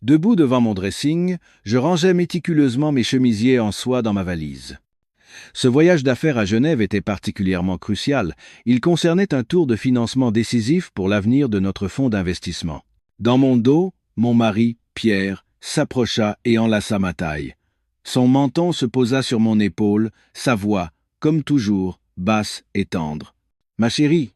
Debout devant mon dressing, je rangeais méticuleusement mes chemisiers en soie dans ma valise. Ce voyage d'affaires à Genève était particulièrement crucial. Il concernait un tour de financement décisif pour l'avenir de notre fonds d'investissement. Dans mon dos, mon mari, Pierre, s'approcha et enlaça ma taille. Son menton se posa sur mon épaule, sa voix, comme toujours, basse et tendre. « Ma chérie,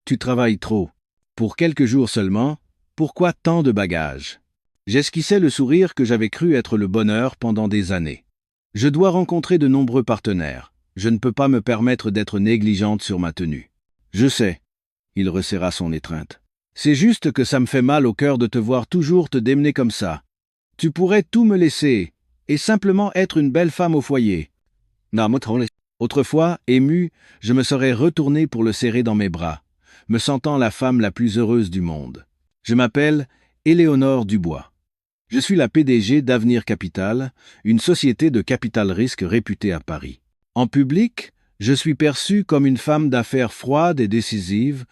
tu travailles trop. Pour quelques jours seulement, pourquoi tant de bagages ?» J'esquissais le sourire que j'avais cru être le bonheur pendant des années. Je dois rencontrer de nombreux partenaires. Je ne peux pas me permettre d'être négligente sur ma tenue. Je sais. Il resserra son étreinte. C'est juste que ça me fait mal au cœur de te voir toujours te démener comme ça. Tu pourrais tout me laisser et simplement être une belle femme au foyer. Autrefois, ému, je me serais retourné pour le serrer dans mes bras, me sentant la femme la plus heureuse du monde. Je m'appelle Éléonore Dubois. Je suis la PDG d'Avenir Capital, une société de capital risque réputée à Paris. En public, je suis perçue comme une femme d'affaires froide et décisive,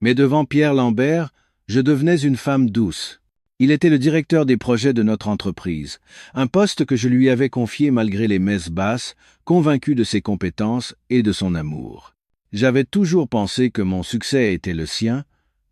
mais devant Pierre Lambert, je devenais une femme douce. Il était le directeur des projets de notre entreprise, un poste que je lui avais confié malgré les messes basses, convaincu de ses compétences et de son amour. J'avais toujours pensé que mon succès était le sien,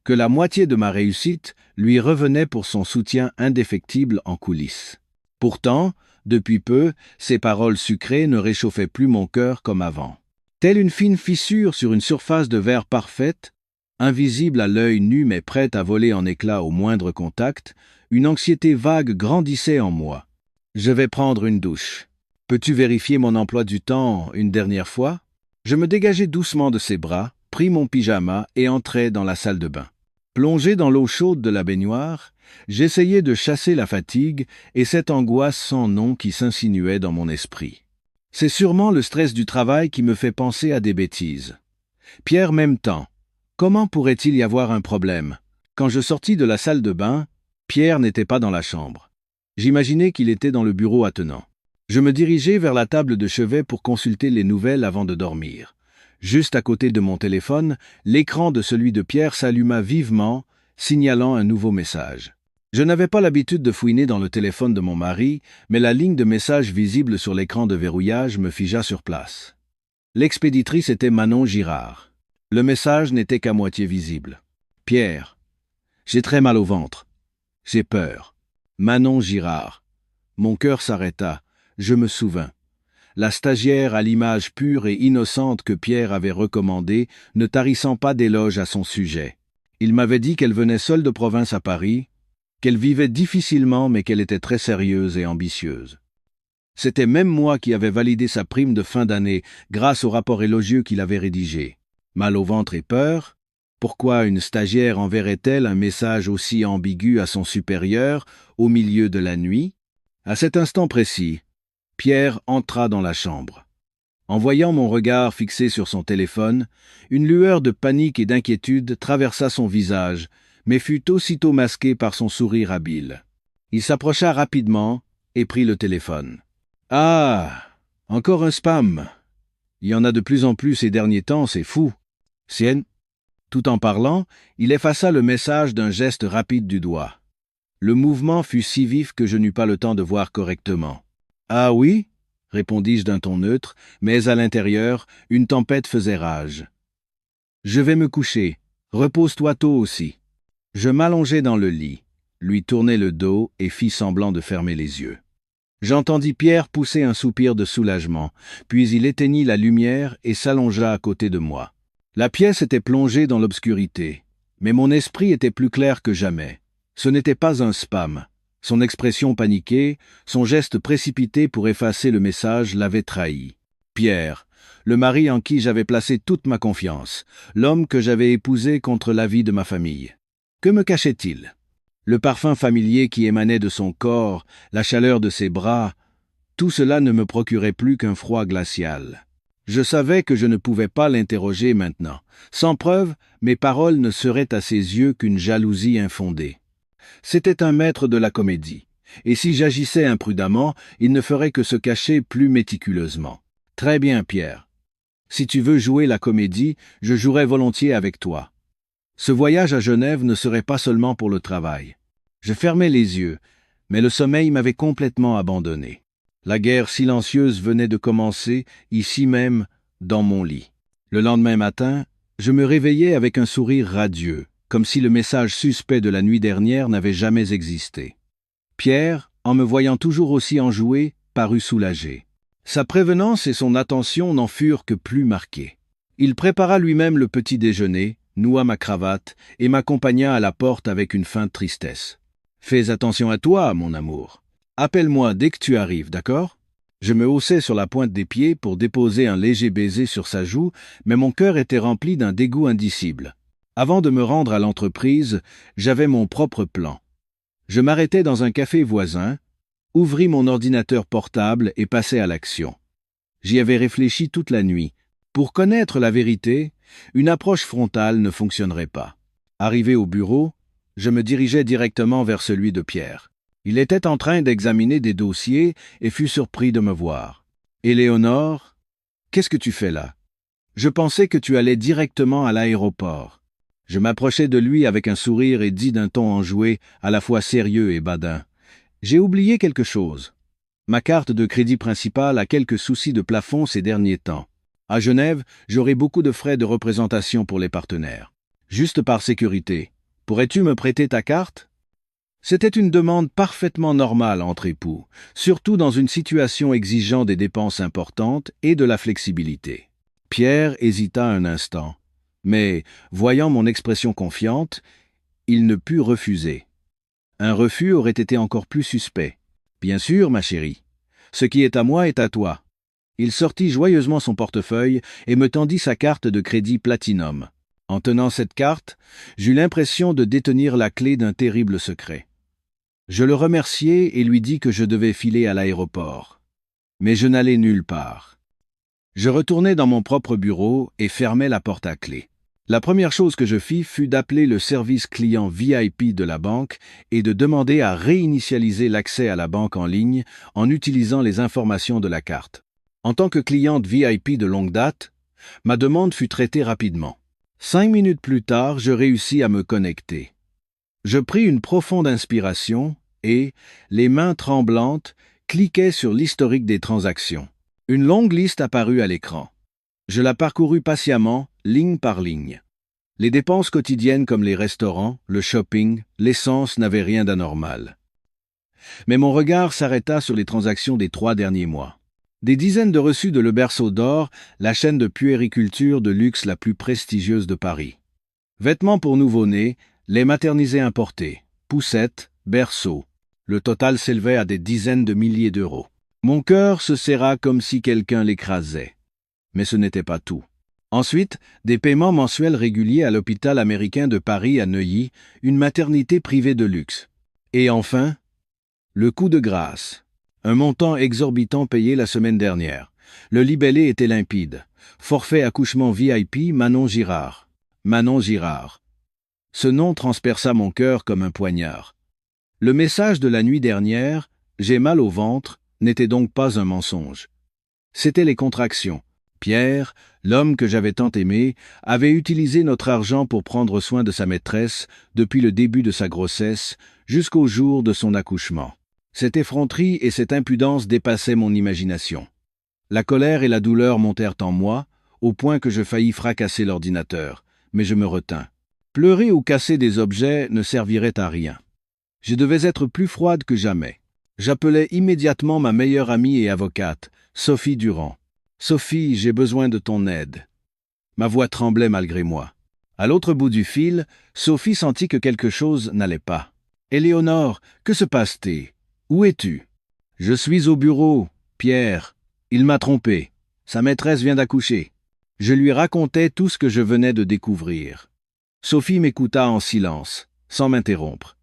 que la moitié de ma réussite lui revenait pour son soutien indéfectible en coulisses. Pourtant, depuis peu, ses paroles sucrées ne réchauffaient plus mon cœur comme avant. Telle une fine fissure sur une surface de verre parfaite, invisible à l'œil nu mais prête à voler en éclats au moindre contact, une anxiété vague grandissait en moi. Je vais prendre une douche. Peux-tu vérifier mon emploi du temps une dernière fois? Je me dégageai doucement de ses bras, pris mon pyjama et entrai dans la salle de bain. Plongé dans l'eau chaude de la baignoire, j'essayais de chasser la fatigue et cette angoisse sans nom qui s'insinuait dans mon esprit. C'est sûrement le stress du travail qui me fait penser à des bêtises. Pierre m'aime tant. Comment pourrait-il y avoir un problème? Quand je sortis de la salle de bain, Pierre n'était pas dans la chambre. J'imaginais qu'il était dans le bureau attenant. Je me dirigeai vers la table de chevet pour consulter les nouvelles avant de dormir. Juste à côté de mon téléphone, l'écran de celui de Pierre s'alluma vivement, signalant un nouveau message. Je n'avais pas l'habitude de fouiner dans le téléphone de mon mari, mais la ligne de message visible sur l'écran de verrouillage me figea sur place. L'expéditrice était Manon Girard. Le message n'était qu'à moitié visible. « Pierre, j'ai très mal au ventre. J'ai peur. Manon Girard. » Mon cœur s'arrêta. Je me souvins. La stagiaire à l'image pure et innocente que Pierre avait recommandée, ne tarissant pas d'éloges à son sujet. Il m'avait dit qu'elle venait seule de province à Paris, qu'elle vivait difficilement mais qu'elle était très sérieuse et ambitieuse. C'était même moi qui avais validé sa prime de fin d'année grâce au rapport élogieux qu'il avait rédigé. Mal au ventre et peur? Pourquoi une stagiaire enverrait-elle un message aussi ambigu à son supérieur au milieu de la nuit? À cet instant précis, Pierre entra dans la chambre. En voyant mon regard fixé sur son téléphone, une lueur de panique et d'inquiétude traversa son visage, mais fut aussitôt masquée par son sourire habile. Il s'approcha rapidement et prit le téléphone. « Ah, encore un spam. Il y en a de plus en plus ces derniers temps, c'est fou. Sienne. » Tout en parlant, il effaça le message d'un geste rapide du doigt. Le mouvement fut si vif que je n'eus pas le temps de voir correctement. « Ah oui ?» répondis-je d'un ton neutre, mais à l'intérieur, une tempête faisait rage. « Je vais me coucher. Repose-toi tôt aussi. » Je m'allongeai dans le lit, lui tournai le dos et fis semblant de fermer les yeux. J'entendis Pierre pousser un soupir de soulagement, puis il éteignit la lumière et s'allongea à côté de moi. La pièce était plongée dans l'obscurité, mais mon esprit était plus clair que jamais. Ce n'était pas un spam. Son expression paniquée, son geste précipité pour effacer le message l'avaient trahi. Pierre, le mari en qui j'avais placé toute ma confiance, l'homme que j'avais épousé contre l'avis de ma famille. Que me cachait-il? Le parfum familier qui émanait de son corps, la chaleur de ses bras, tout cela ne me procurait plus qu'un froid glacial. Je savais que je ne pouvais pas l'interroger maintenant. Sans preuve, mes paroles ne seraient à ses yeux qu'une jalousie infondée. C'était un maître de la comédie, et si j'agissais imprudemment, il ne ferait que se cacher plus méticuleusement. « Très bien, Pierre. Si tu veux jouer la comédie, je jouerai volontiers avec toi. Ce voyage à Genève ne serait pas seulement pour le travail. » Je fermai les yeux, Mais le sommeil m'avait complètement abandonné. La guerre silencieuse venait de commencer, ici même, dans mon lit. Le lendemain matin, je me réveillais avec un sourire radieux, comme si le message suspect de la nuit dernière n'avait jamais existé. Pierre, en me voyant toujours aussi enjoué, parut soulagé. Sa prévenance et son attention n'en furent que plus marquées. Il prépara lui-même le petit déjeuner, noua ma cravate et m'accompagna à la porte avec une feinte tristesse. « Fais attention à toi, mon amour. Appelle-moi dès que tu arrives, d'accord ?» Je me haussai sur la pointe des pieds pour déposer un léger baiser sur sa joue, mais mon cœur était rempli d'un dégoût indicible. Avant de me rendre à l'entreprise, j'avais mon propre plan. Je m'arrêtai dans un café voisin, ouvris mon ordinateur portable et passai à l'action. J'y avais réfléchi toute la nuit. Pour connaître la vérité, une approche frontale ne fonctionnerait pas. Arrivé au bureau, je me dirigeai directement vers celui de Pierre. Il était en train d'examiner des dossiers et fut surpris de me voir. « Éléonore, qu'est-ce que tu fais là? Je pensais que tu allais directement à l'aéroport. » Je m'approchai de lui avec un sourire et dis d'un ton enjoué, à la fois sérieux et badin. « J'ai oublié quelque chose. Ma carte de crédit principale a quelques soucis de plafond ces derniers temps. À Genève, j'aurai beaucoup de frais de représentation pour les partenaires. Juste par sécurité, pourrais-tu me prêter ta carte ? » C'était une demande parfaitement normale entre époux, surtout dans une situation exigeant des dépenses importantes et de la flexibilité. Pierre hésita un instant, mais, voyant mon expression confiante, il ne put refuser. Un refus aurait été encore plus suspect. « Bien sûr, ma chérie. Ce qui est à moi est à toi. » Il sortit joyeusement son portefeuille et me tendit sa carte de crédit Platinum. En tenant cette carte, j'eus l'impression de détenir la clé d'un terrible secret. Je le remerciai et lui dis que je devais filer à l'aéroport. Mais je n'allais nulle part. Je retournai dans mon propre bureau et fermai la porte à clé. La première chose que je fis fut d'appeler le service client VIP de la banque et de demander à réinitialiser l'accès à la banque en ligne en utilisant les informations de la carte. En tant que cliente VIP de longue date, ma demande fut traitée rapidement. 5 minutes plus tard, je réussis à me connecter. Je pris une profonde inspiration et, les mains tremblantes, cliquai sur l'historique des transactions. Une longue liste apparut à l'écran. Je la parcourus patiemment, ligne par ligne. Les dépenses quotidiennes comme les restaurants, le shopping, l'essence n'avaient rien d'anormal. Mais mon regard s'arrêta sur les transactions des 3 derniers mois. Des dizaines de reçus de Le Berceau d'Or, la chaîne de puériculture de luxe la plus prestigieuse de Paris. Vêtements pour nouveau-nés, les maternisés importés, poussettes, berceaux. Le total s'élevait à des dizaines de milliers d'euros. Mon cœur se serra comme si quelqu'un l'écrasait. Mais ce n'était pas tout. Ensuite, des paiements mensuels réguliers à l'hôpital américain de Paris à Neuilly, une maternité privée de luxe. Et enfin, le coup de grâce. Un montant exorbitant payé la semaine dernière. Le libellé était limpide. Forfait accouchement VIP Manon Girard. Manon Girard. Ce nom transperça mon cœur comme un poignard. Le message de la nuit dernière, « J'ai mal au ventre », n'était donc pas un mensonge. C'étaient les contractions. Pierre, l'homme que j'avais tant aimé, avait utilisé notre argent pour prendre soin de sa maîtresse depuis le début de sa grossesse jusqu'au jour de son accouchement. Cette effronterie et cette impudence dépassaient mon imagination. La colère et la douleur montèrent en moi, au point que je faillis fracasser l'ordinateur, mais je me retins. Pleurer ou casser des objets ne servirait à rien. Je devais être plus froide que jamais. J'appelai immédiatement ma meilleure amie et avocate, Sophie Durand. « Sophie, j'ai besoin de ton aide. » Ma voix tremblait malgré moi. À l'autre bout du fil, Sophie sentit que quelque chose n'allait pas. « Éléonore, que se passe-t-il? Où es-tu? »« Je suis au bureau, Pierre. Il m'a trompé. Sa maîtresse vient d'accoucher. » Je lui racontais tout ce que je venais de découvrir. Sophie m'écouta en silence, sans m'interrompre.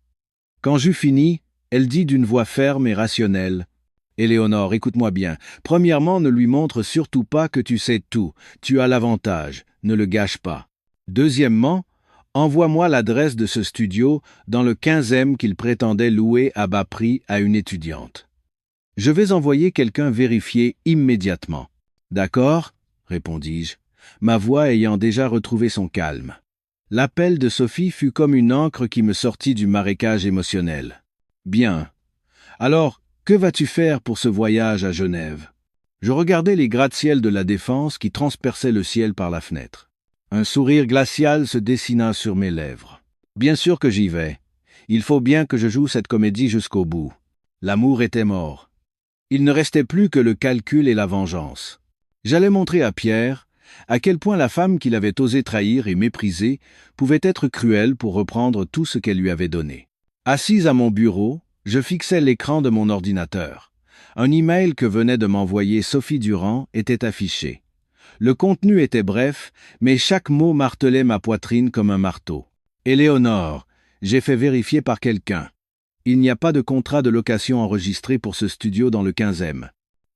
Quand j'eus fini, elle dit d'une voix ferme et rationnelle: « Éléonore, écoute-moi bien. Premièrement, ne lui montre surtout pas que tu sais tout. Tu as l'avantage. Ne le gâche pas. Deuxièmement, envoie-moi l'adresse de ce studio dans le 15e qu'il prétendait louer à bas prix à une étudiante. Je vais envoyer quelqu'un vérifier immédiatement. »« D'accord ?» répondis-je, ma voix ayant déjà retrouvé son calme. L'appel de Sophie fut comme une encre qui me sortit du marécage émotionnel. « Bien. Alors, que vas-tu faire pour ce voyage à Genève? Je regardais les gratte-ciel de la Défense qui transperçaient le ciel par la fenêtre. Un sourire glacial se dessina sur mes lèvres. Bien sûr que j'y vais. Il faut bien que je joue cette comédie jusqu'au bout. L'amour était mort. Il ne restait plus que le calcul et la vengeance. J'allais montrer à Pierre à quel point la femme qu'il avait osé trahir et mépriser pouvait être cruelle pour reprendre tout ce qu'elle lui avait donné. Assise à mon bureau, je fixais l'écran de mon ordinateur. Un email que venait de m'envoyer Sophie Durand était affiché. Le contenu était bref, mais chaque mot martelait ma poitrine comme un marteau. « Éléonore, j'ai fait vérifier par quelqu'un. Il n'y a pas de contrat de location enregistré pour ce studio dans le 15e.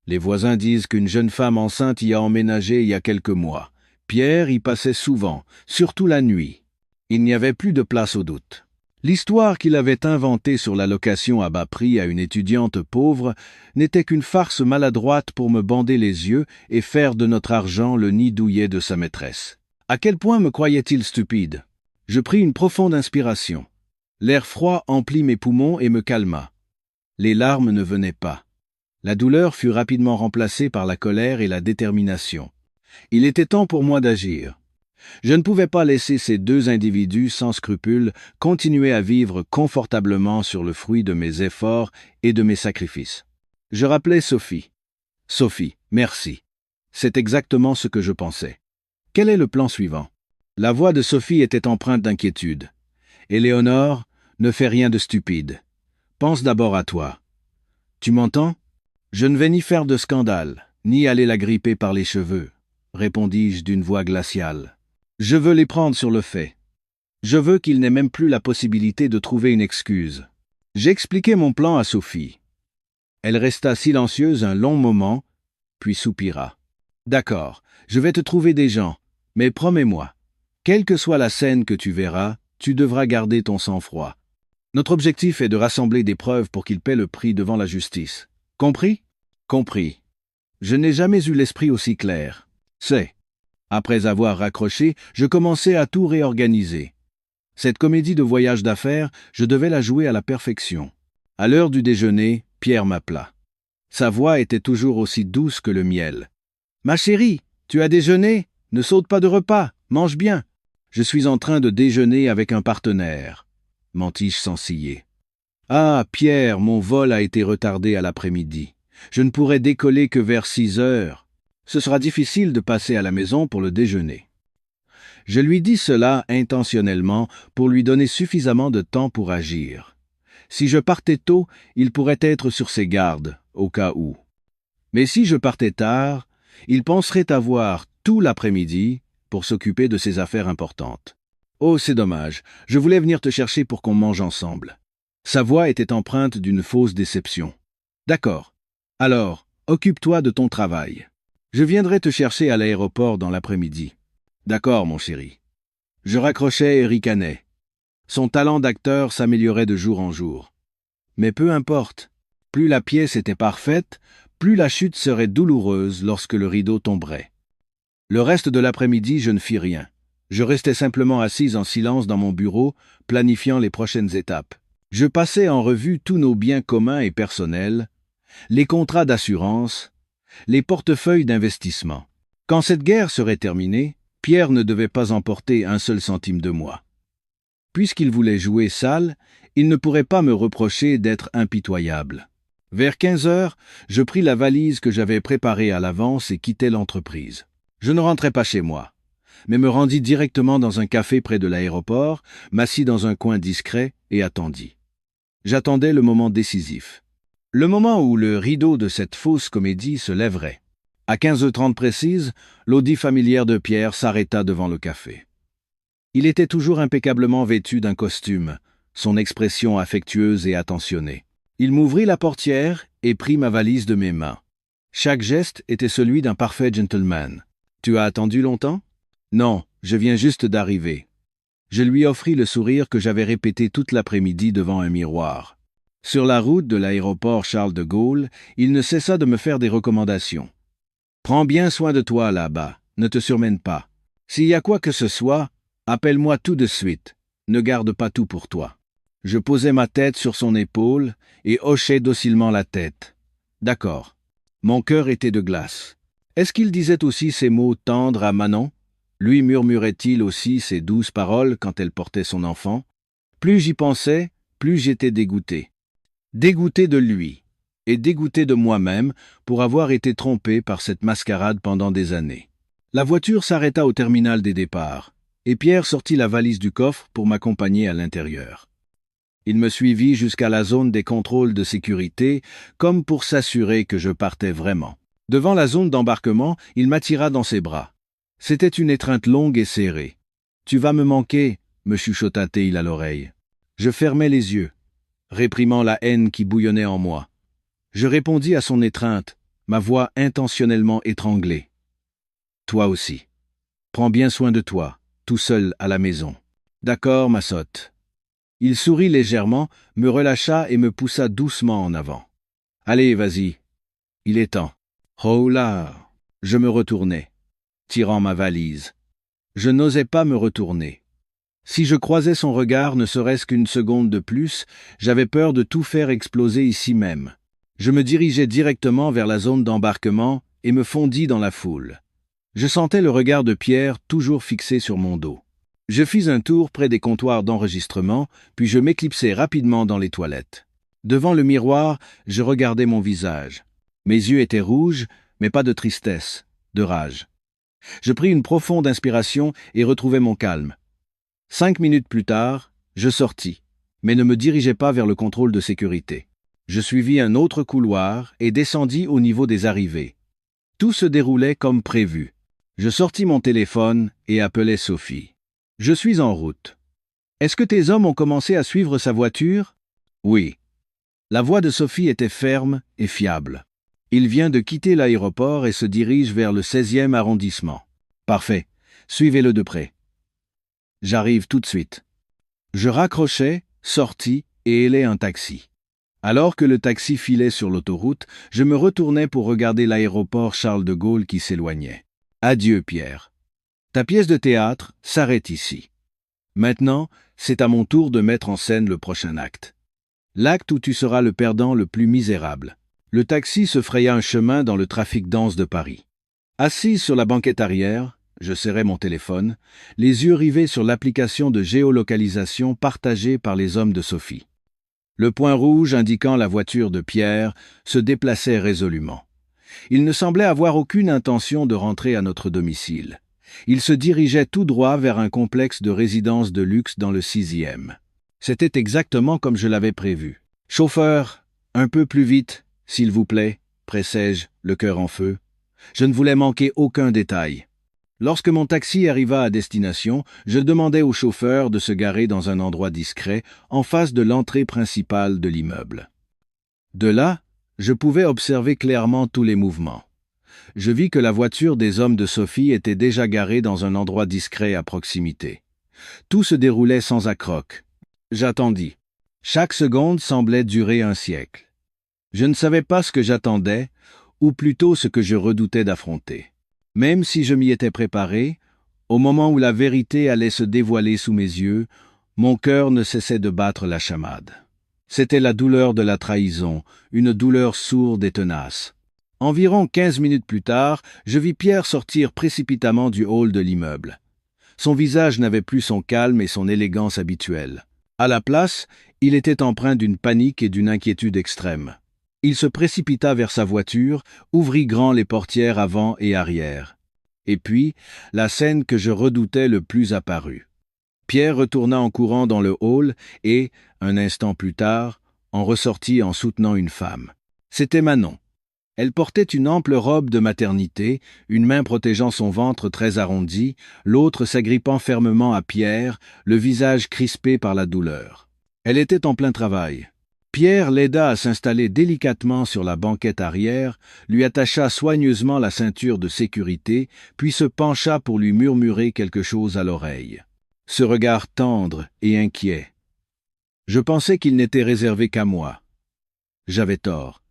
Les voisins disent qu'une jeune femme enceinte y a emménagé il y a quelques mois. Pierre y passait souvent, surtout la nuit. Il n'y avait plus de place au doute. L'histoire qu'il avait inventée sur la location à bas prix à une étudiante pauvre n'était qu'une farce maladroite pour me bander les yeux et faire de notre argent le nid douillet de sa maîtresse. À quel point me croyait-il stupide? Je pris une profonde inspiration. L'air froid emplit mes poumons et me calma. Les larmes ne venaient pas. La douleur fut rapidement remplacée par la colère et la détermination. Il était temps pour moi d'agir. Je ne pouvais pas laisser ces deux individus sans scrupules continuer à vivre confortablement sur le fruit de mes efforts et de mes sacrifices. Je rappelai Sophie. « Sophie, merci. C'est exactement ce que je pensais. Quel est le plan suivant ?» La voix de Sophie était empreinte d'inquiétude. « Éléonore, ne fais rien de stupide. Pense d'abord à toi. Tu m'entends ? Je ne vais ni faire de scandale, ni aller la gripper par les cheveux, répondis-je d'une voix glaciale. Je veux les prendre sur le fait. Je veux qu'il n'ait même plus la possibilité de trouver une excuse. J'expliquai mon plan à Sophie. Elle resta silencieuse un long moment, puis soupira. D'accord, je vais te trouver des gens, mais promets-moi, quelle que soit la scène que tu verras, tu devras garder ton sang-froid. Notre objectif est de rassembler des preuves pour qu'il paie le prix devant la justice. Compris? Compris. Je n'ai jamais eu l'esprit aussi clair. C'est. Après avoir raccroché, je commençai à tout réorganiser. Cette comédie de voyage d'affaires, je devais la jouer à la perfection. À l'heure du déjeuner, Pierre m'appela. Sa voix était toujours aussi douce que le miel. « Ma chérie, tu as déjeuné? Ne saute pas de repas, mange bien. »« Je suis en train de déjeuner avec un partenaire. » mentis-je sans ciller. « Ah, Pierre, mon vol a été retardé à l'après-midi. Je ne pourrai décoller que vers 6 heures. Ce sera difficile de passer à la maison pour le déjeuner. » Je lui dis cela intentionnellement pour lui donner suffisamment de temps pour agir. Si je partais tôt, il pourrait être sur ses gardes, au cas où. Mais si je partais tard, il penserait avoir tout l'après-midi pour s'occuper de ses affaires importantes. Oh, c'est dommage, je voulais venir te chercher pour qu'on mange ensemble. Sa voix était empreinte d'une fausse déception. D'accord. Alors, occupe-toi de ton travail. Je viendrai te chercher à l'aéroport dans l'après-midi. D'accord, mon chéri. Je raccrochais et ricanais. Son talent d'acteur s'améliorait de jour en jour. Mais peu importe. Plus la pièce était parfaite, plus la chute serait douloureuse lorsque le rideau tomberait. Le reste de l'après-midi, je ne fis rien. Je restais simplement assise en silence dans mon bureau, planifiant les prochaines étapes. Je passais en revue tous nos biens communs et personnels, les contrats d'assurance, les portefeuilles d'investissement. Quand cette guerre serait terminée, Pierre ne devait pas emporter un seul centime de moi. Puisqu'il voulait jouer sale, il ne pourrait pas me reprocher d'être impitoyable. Vers 15 heures, je pris la valise que j'avais préparée à l'avance et quittai l'entreprise. Je ne rentrai pas chez moi, mais me rendis directement dans un café près de l'aéroport, m'assis dans un coin discret et attendis. J'attendais le moment décisif. Le moment où le rideau de cette fausse comédie se lèverait. À 15h30 précise, l'audi familière de Pierre s'arrêta devant le café. Il était toujours impeccablement vêtu d'un costume, son expression affectueuse et attentionnée. Il m'ouvrit la portière et prit ma valise de mes mains. Chaque geste était celui d'un parfait gentleman. « Tu as attendu longtemps ?»« Non, je viens juste d'arriver. » Je lui offris le sourire que j'avais répété toute l'après-midi devant un miroir. Sur la route de l'aéroport Charles de Gaulle, il ne cessa de me faire des recommandations. « Prends bien soin de toi là-bas, ne te surmène pas. S'il y a quoi que ce soit, appelle-moi tout de suite. Ne garde pas tout pour toi. » Je posai ma tête sur son épaule et hochai docilement la tête. D'accord. Mon cœur était de glace. Est-ce qu'il disait aussi ces mots tendres à Manon? Lui murmurait-il aussi ces douces paroles quand elle portait son enfant? Plus j'y pensais, plus j'étais dégoûté. Dégoûté de lui, et dégoûté de moi-même pour avoir été trompé par cette mascarade pendant des années. La voiture s'arrêta au terminal des départs, et Pierre sortit la valise du coffre pour m'accompagner à l'intérieur. Il me suivit jusqu'à la zone des contrôles de sécurité, comme pour s'assurer que je partais vraiment. Devant la zone d'embarquement, il m'attira dans ses bras. C'était une étreinte longue et serrée. « Tu vas me manquer » me chuchota-t-il à l'oreille. Je fermai les yeux, réprimant la haine qui bouillonnait en moi. Je répondis à son étreinte, ma voix intentionnellement étranglée. « Toi aussi. Prends bien soin de toi, tout seul à la maison. »« D'accord, ma sotte. » Il sourit légèrement, me relâcha et me poussa doucement en avant. « Allez, vas-y. Il est temps. » Oh là! Je me retournai, tirant ma valise. Je n'osais pas me retourner. Si je croisais son regard ne serait-ce qu'une seconde de plus, j'avais peur de tout faire exploser ici même. Je me dirigeai directement vers la zone d'embarquement et me fondis dans la foule. Je sentais le regard de Pierre toujours fixé sur mon dos. Je fis un tour près des comptoirs d'enregistrement, puis je m'éclipsai rapidement dans les toilettes. Devant le miroir, je regardais mon visage. Mes yeux étaient rouges, mais pas de tristesse, de rage. Je pris une profonde inspiration et retrouvai mon calme. 5 minutes plus tard, je sortis, mais ne me dirigeai pas vers le contrôle de sécurité. Je suivis un autre couloir et descendis au niveau des arrivées. Tout se déroulait comme prévu. Je sortis mon téléphone et appelai Sophie. « Je suis en route. Est-ce que tes hommes ont commencé à suivre sa voiture? » « Oui. » La voix de Sophie était ferme et fiable. « Il vient de quitter l'aéroport et se dirige vers le 16e arrondissement. »« Parfait. Suivez-le de près. »« J'arrive tout de suite. » Je raccrochai, sortis et hélai un taxi. Alors que le taxi filait sur l'autoroute, je me retournai pour regarder l'aéroport Charles de Gaulle qui s'éloignait. « Adieu, Pierre. Ta pièce de théâtre s'arrête ici. Maintenant, c'est à mon tour de mettre en scène le prochain acte. L'acte où tu seras le perdant le plus misérable. » Le taxi se fraya un chemin dans le trafic dense de Paris. Assise sur la banquette arrière, je serrai mon téléphone, les yeux rivés sur l'application de géolocalisation partagée par les hommes de Sophie. Le point rouge indiquant la voiture de Pierre se déplaçait résolument. Il ne semblait avoir aucune intention de rentrer à notre domicile. Il se dirigeait tout droit vers un complexe de résidences de luxe dans le 6e. C'était exactement comme je l'avais prévu. « Chauffeur, un peu plus vite, s'il vous plaît, » pressai-je, le cœur en feu. Je ne voulais manquer aucun détail. Lorsque mon taxi arriva à destination, je demandai au chauffeur de se garer dans un endroit discret, en face de l'entrée principale de l'immeuble. De là, je pouvais observer clairement tous les mouvements. Je vis que la voiture des hommes de Sophie était déjà garée dans un endroit discret à proximité. Tout se déroulait sans accroc. J'attendis. Chaque seconde semblait durer un siècle. Je ne savais pas ce que j'attendais, ou plutôt ce que je redoutais d'affronter. Même si je m'y étais préparé, au moment où la vérité allait se dévoiler sous mes yeux, mon cœur ne cessait de battre la chamade. C'était la douleur de la trahison, une douleur sourde et tenace. Environ 15 minutes plus tard, je vis Pierre sortir précipitamment du hall de l'immeuble. Son visage n'avait plus son calme et son élégance habituelle. À la place, il était empreint d'une panique et d'une inquiétude extrême. Il se précipita vers sa voiture, ouvrit grand les portières avant et arrière. Et puis, la scène que je redoutais le plus apparut. Pierre retourna en courant dans le hall et, un instant plus tard, en ressortit en soutenant une femme. C'était Manon. Elle portait une ample robe de maternité, une main protégeant son ventre très arrondi, l'autre s'agrippant fermement à Pierre, le visage crispé par la douleur. Elle était en plein travail. Pierre l'aida à s'installer délicatement sur la banquette arrière, lui attacha soigneusement la ceinture de sécurité, puis se pencha pour lui murmurer quelque chose à l'oreille. Ce regard tendre et inquiet. Je pensais qu'il n'était réservé qu'à moi. J'avais tort.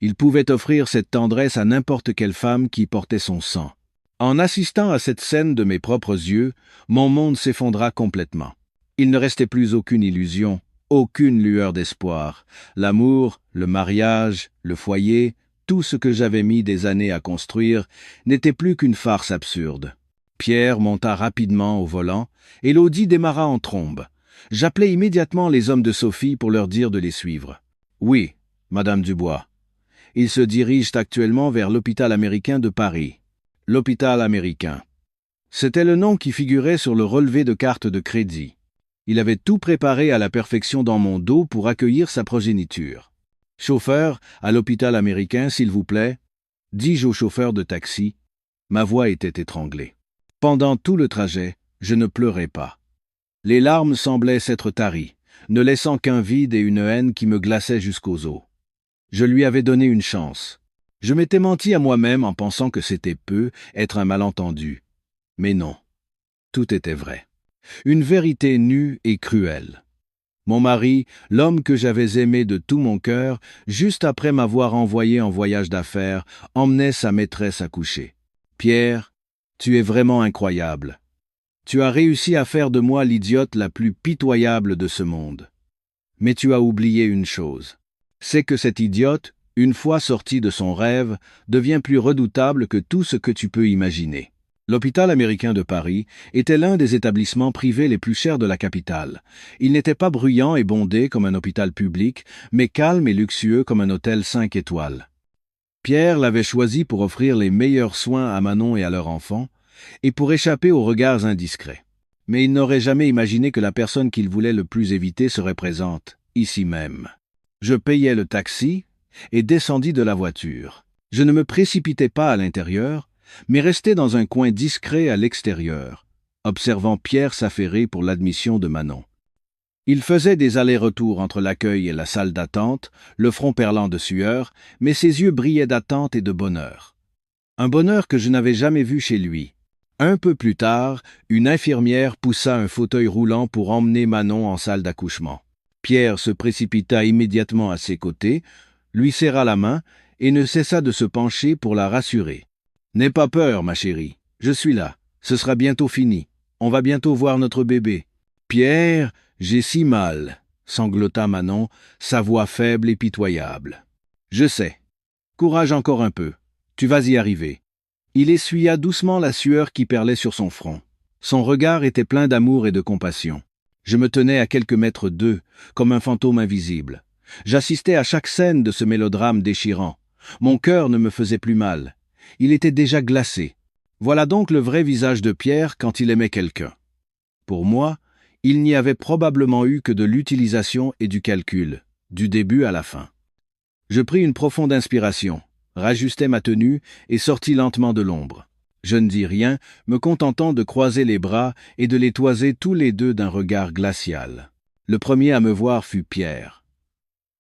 Il pouvait offrir cette tendresse à n'importe quelle femme qui portait son sang. En assistant à cette scène de mes propres yeux, mon monde s'effondra complètement. Il ne restait plus aucune illusion, Aucune lueur d'espoir. L'amour, le mariage, le foyer, tout ce que j'avais mis des années à construire n'était plus qu'une farce absurde. Pierre monta rapidement au volant, et l'Audi démarra en trombe. J'appelai immédiatement les hommes de Sophie pour leur dire de les suivre. « Oui, Madame Dubois. Ils se dirigent actuellement vers l'hôpital américain de Paris. » L'hôpital américain. C'était le nom qui figurait sur le relevé de carte de crédit. Il avait tout préparé à la perfection dans mon dos pour accueillir sa progéniture. « Chauffeur, à l'hôpital américain, s'il vous plaît. » dis-je au chauffeur de taxi. Ma voix était étranglée. Pendant tout le trajet, je ne pleurais pas. Les larmes semblaient s'être taries, ne laissant qu'un vide et une haine qui me glaçaient jusqu'aux os. Je lui avais donné une chance. Je m'étais menti à moi-même en pensant que c'était peu, être un malentendu. Mais non, tout était vrai. Une vérité nue et cruelle. Mon mari, l'homme que j'avais aimé de tout mon cœur, juste après m'avoir envoyé en voyage d'affaires, emmenait sa maîtresse à coucher. « Pierre, tu es vraiment incroyable. Tu as réussi à faire de moi l'idiote la plus pitoyable de ce monde. Mais tu as oublié une chose. C'est que cet idiote, une fois sorti de son rêve, devient plus redoutable que tout ce que tu peux imaginer. » L'hôpital américain de Paris était l'un des établissements privés les plus chers de la capitale. Il n'était pas bruyant et bondé comme un hôpital public, mais calme et luxueux comme un hôtel 5 étoiles. Pierre l'avait choisi pour offrir les meilleurs soins à Manon et à leur enfant, et pour échapper aux regards indiscrets. Mais il n'aurait jamais imaginé que la personne qu'il voulait le plus éviter serait présente, ici même. Je payai le taxi et descendis de la voiture. Je ne me précipitai pas à l'intérieur, mais restai dans un coin discret à l'extérieur, observant Pierre s'affairer pour l'admission de Manon. Il faisait des allers-retours entre l'accueil et la salle d'attente, le front perlant de sueur, mais ses yeux brillaient d'attente et de bonheur. Un bonheur que je n'avais jamais vu chez lui. Un peu plus tard, une infirmière poussa un fauteuil roulant pour emmener Manon en salle d'accouchement. Pierre se précipita immédiatement à ses côtés, lui serra la main et ne cessa de se pencher pour la rassurer. « N'aie pas peur, ma chérie, je suis là, ce sera bientôt fini, on va bientôt voir notre bébé. »« Pierre, j'ai si mal, » sanglota Manon, sa voix faible et pitoyable. « Je sais. Courage encore un peu, tu vas y arriver. » Il essuya doucement la sueur qui perlait sur son front. Son regard était plein d'amour et de compassion. Je me tenais à quelques mètres d'eux, comme un fantôme invisible. J'assistais à chaque scène de ce mélodrame déchirant. Mon cœur ne me faisait plus mal. Il était déjà glacé. Voilà donc le vrai visage de Pierre quand il aimait quelqu'un. Pour moi, il n'y avait probablement eu que de l'utilisation et du calcul, du début à la fin. Je pris une profonde inspiration, rajustai ma tenue et sortis lentement de l'ombre. Je ne dis rien, me contentant de croiser les bras et de les toiser tous les deux d'un regard glacial. Le premier à me voir fut Pierre.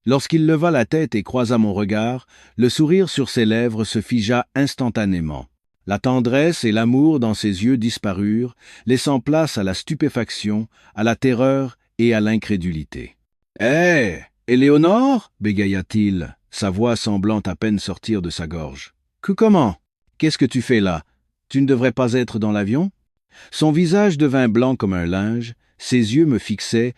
Lorsqu'il leva la tête et croisa mon regard, le sourire sur ses lèvres se figea instantanément. La tendresse et l'amour dans ses yeux disparurent, laissant place à la stupéfaction, à la terreur et à l'incrédulité. « Hé, Éléonore » bégaya-t-il, sa voix semblant à peine sortir de sa gorge. « Comment? Qu'est-ce que tu fais là? Tu ne devrais pas être dans l'avion ?» Son visage devint blanc comme un linge, ses yeux me fixaient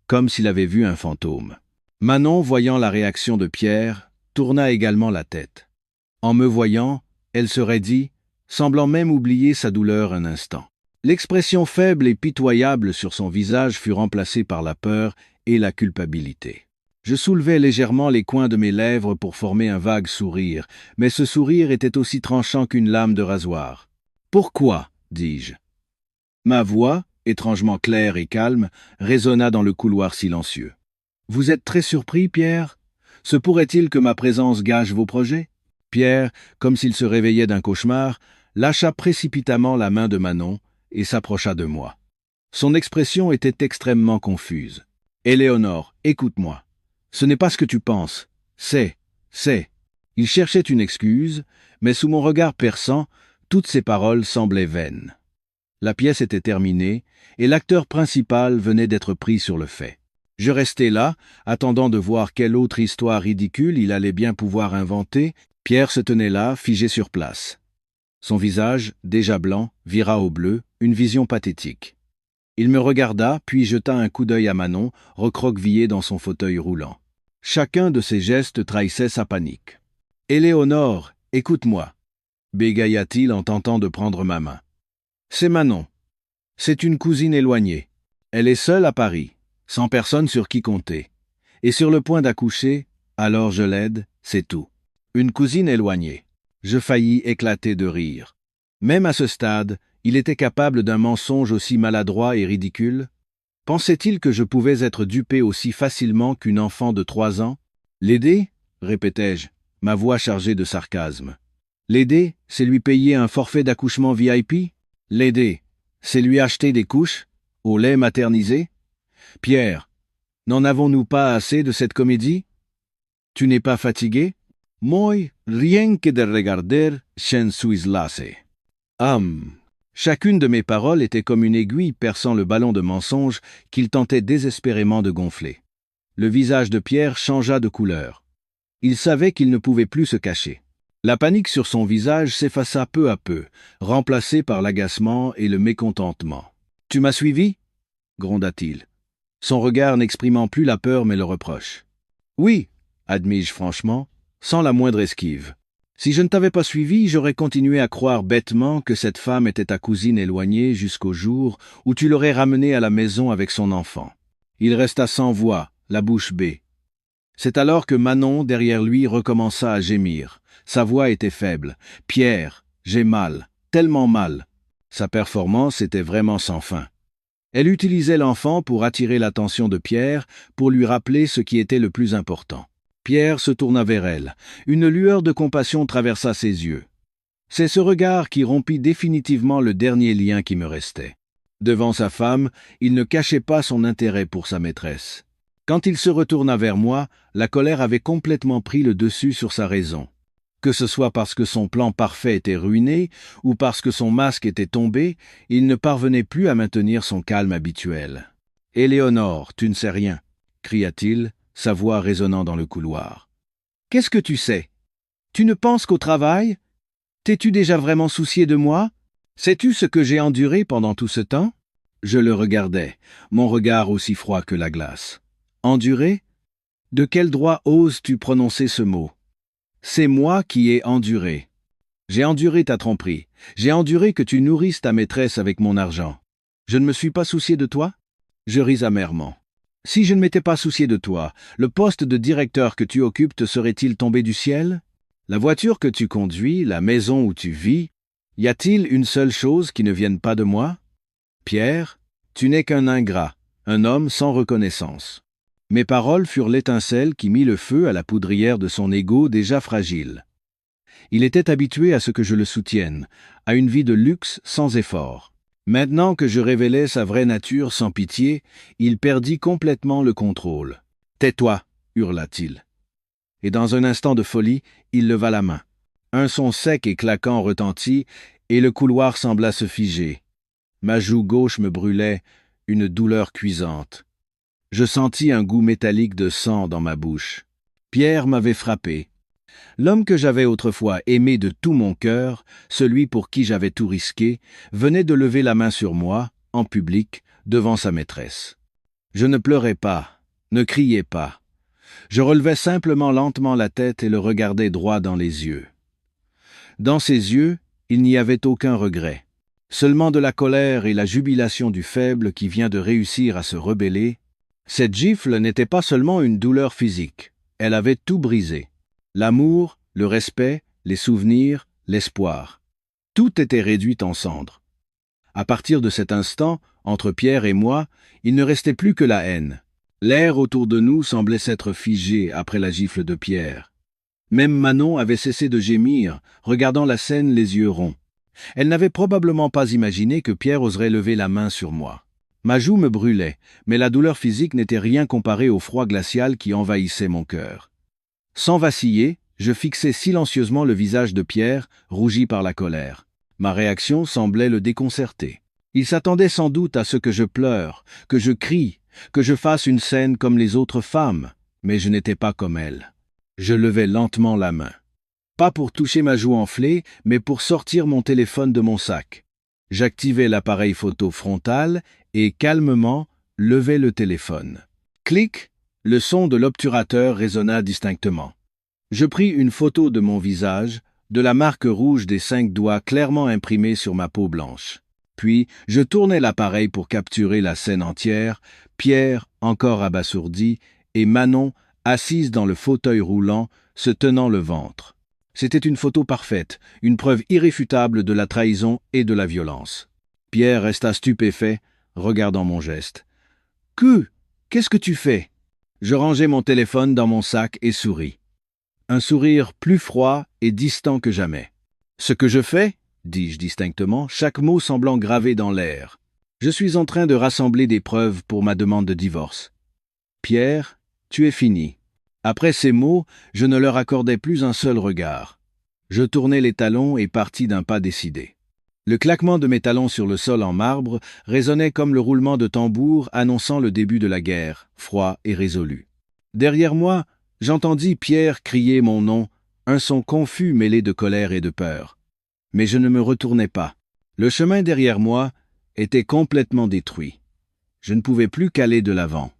comme s'il avait vu un fantôme. Manon, voyant la réaction de Pierre, tourna également la tête. En me voyant, elle se raidit, semblant même oublier sa douleur un instant. L'expression faible et pitoyable sur son visage fut remplacée par la peur et la culpabilité. Je soulevai légèrement les coins de mes lèvres pour former un vague sourire, mais ce sourire était aussi tranchant qu'une lame de rasoir. « Pourquoi ?» dis-je. Ma voix, étrangement claire et calme, résonna dans le couloir silencieux. « Vous êtes très surpris, Pierre? Se pourrait-il que ma présence gâche vos projets ?» Pierre, comme s'il se réveillait d'un cauchemar, lâcha précipitamment la main de Manon et s'approcha de moi. Son expression était extrêmement confuse. « Éléonore, écoute-moi. Ce n'est pas ce que tu penses. C'est. » Il cherchait une excuse, mais sous mon regard perçant, toutes ses paroles semblaient vaines. La pièce était terminée, et l'acteur principal venait d'être pris sur le fait. Je restai là, attendant de voir quelle autre histoire ridicule il allait bien pouvoir inventer. Pierre se tenait là, figé sur place. Son visage, déjà blanc, vira au bleu, une vision pathétique. Il me regarda, puis jeta un coup d'œil à Manon, recroquevillée dans son fauteuil roulant. Chacun de ses gestes trahissait sa panique. « Éléonore, écoute-moi » bégaya-t-il en tentant de prendre ma main. « C'est Manon. C'est une cousine éloignée. Elle est seule à Paris, sans personne sur qui compter. Et sur le point d'accoucher, alors je l'aide, c'est tout. Une cousine éloignée. » Je faillis éclater de rire. Même à ce stade, il était capable d'un mensonge aussi maladroit et ridicule? Pensait-il que je pouvais être dupé aussi facilement qu'une enfant de 3 ans? L'aider? Répétai-je, ma voix chargée de sarcasme. L'aider, c'est lui payer un forfait d'accouchement VIP? L'aider, c'est lui acheter des couches, au lait maternisé? Pierre, n'en avons-nous pas assez de cette comédie? Tu n'es pas fatigué? Moi, rien que de regarder, je suis lassé. Chacune de mes paroles était comme une aiguille perçant le ballon de mensonge qu'il tentait désespérément de gonfler. Le visage de Pierre changea de couleur. Il savait qu'il ne pouvait plus se cacher. La panique sur son visage s'effaça peu à peu, remplacée par l'agacement et le mécontentement. « Tu m'as suivi » gronda-t-il, son regard n'exprimant plus la peur mais le reproche. « Oui » admis-je franchement, sans la moindre esquive. Si je ne t'avais pas suivi, j'aurais continué à croire bêtement que cette femme était ta cousine éloignée jusqu'au jour où tu l'aurais ramenée à la maison avec son enfant. Il resta sans voix, la bouche bée. C'est alors que Manon, derrière lui, recommença à gémir. Sa voix était faible. « Pierre, j'ai mal, tellement mal. » Sa performance était vraiment sans fin. Elle utilisait l'enfant pour attirer l'attention de Pierre, pour lui rappeler ce qui était le plus important. Pierre se tourna vers elle. Une lueur de compassion traversa ses yeux. C'est ce regard qui rompit définitivement le dernier lien qui me restait. Devant sa femme, il ne cachait pas son intérêt pour sa maîtresse. Quand il se retourna vers moi, la colère avait complètement pris le dessus sur sa raison. Que ce soit parce que son plan parfait était ruiné ou parce que son masque était tombé, il ne parvenait plus à maintenir son calme habituel. « Éléonore, tu ne sais rien » cria-t-il, sa voix résonnant dans le couloir. « Qu'est-ce que tu sais? Tu ne penses qu'au travail? T'es-tu déjà vraiment soucié de moi? Sais-tu ce que j'ai enduré pendant tout ce temps ?» Je le regardais, mon regard aussi froid que la glace. « Enduré? De quel droit oses-tu prononcer ce mot? C'est moi qui ai enduré. J'ai enduré ta tromperie. J'ai enduré que tu nourrisses ta maîtresse avec mon argent. Je ne me suis pas soucié de toi? » Je ris amèrement. Si je ne m'étais pas soucié de toi, le poste de directeur que tu occupes te serait-il tombé du ciel? La voiture que tu conduis, la maison où tu vis, y a-t-il une seule chose qui ne vienne pas de moi? Pierre, tu n'es qu'un ingrat, un homme sans reconnaissance. Mes paroles furent l'étincelle qui mit le feu à la poudrière de son ego déjà fragile. Il était habitué à ce que je le soutienne, à une vie de luxe sans effort. Maintenant que je révélais sa vraie nature sans pitié, il perdit complètement le contrôle. « Tais-toi » hurla-t-il. Et dans un instant de folie, il leva la main. Un son sec et claquant retentit, et le couloir sembla se figer. Ma joue gauche me brûlait, une douleur cuisante. Je sentis un goût métallique de sang dans ma bouche. Pierre m'avait frappé. L'homme que j'avais autrefois aimé de tout mon cœur, celui pour qui j'avais tout risqué, venait de lever la main sur moi, en public, devant sa maîtresse. Je ne pleurais pas, ne criais pas. Je relevais simplement lentement la tête et le regardais droit dans les yeux. Dans ses yeux, il n'y avait aucun regret. Seulement de la colère et la jubilation du faible qui vient de réussir à se rebeller. Cette gifle n'était pas seulement une douleur physique, elle avait tout brisé. L'amour, le respect, les souvenirs, l'espoir. Tout était réduit en cendres. À partir de cet instant, entre Pierre et moi, il ne restait plus que la haine. L'air autour de nous semblait s'être figé après la gifle de Pierre. Même Manon avait cessé de gémir, regardant la scène les yeux ronds. Elle n'avait probablement pas imaginé que Pierre oserait lever la main sur moi. Ma joue me brûlait, mais la douleur physique n'était rien comparée au froid glacial qui envahissait mon cœur. Sans vaciller, je fixai silencieusement le visage de Pierre, rougi par la colère. Ma réaction semblait le déconcerter. Il s'attendait sans doute à ce que je pleure, que je crie, que je fasse une scène comme les autres femmes, mais je n'étais pas comme elle. Je levai lentement la main. Pas pour toucher ma joue enflée, mais pour sortir mon téléphone de mon sac. J'activai l'appareil photo frontal et calmement levai le téléphone. Clic, le son de l'obturateur résonna distinctement. Je pris une photo de mon visage, de la marque rouge des 5 doigts clairement imprimée sur ma peau blanche. Puis, je tournai l'appareil pour capturer la scène entière, Pierre, encore abasourdi, et Manon, assise dans le fauteuil roulant, se tenant le ventre. C'était une photo parfaite, une preuve irréfutable de la trahison et de la violence. Pierre resta stupéfait, regardant mon geste. « Qu'est-ce que tu fais ?» Je rangeai mon téléphone dans mon sac et souris. Un sourire plus froid et distant que jamais. « Ce que je fais ?» dis-je distinctement, chaque mot semblant gravé dans l'air. « Je suis en train de rassembler des preuves pour ma demande de divorce. »« Pierre, tu es fini. » Après ces mots, je ne leur accordais plus un seul regard. Je tournai les talons et partis d'un pas décidé. Le claquement de mes talons sur le sol en marbre résonnait comme le roulement de tambour annonçant le début de la guerre, froid et résolu. Derrière moi, j'entendis Pierre crier mon nom, un son confus mêlé de colère et de peur. Mais je ne me retournai pas. Le chemin derrière moi était complètement détruit. Je ne pouvais plus qu'aller de l'avant.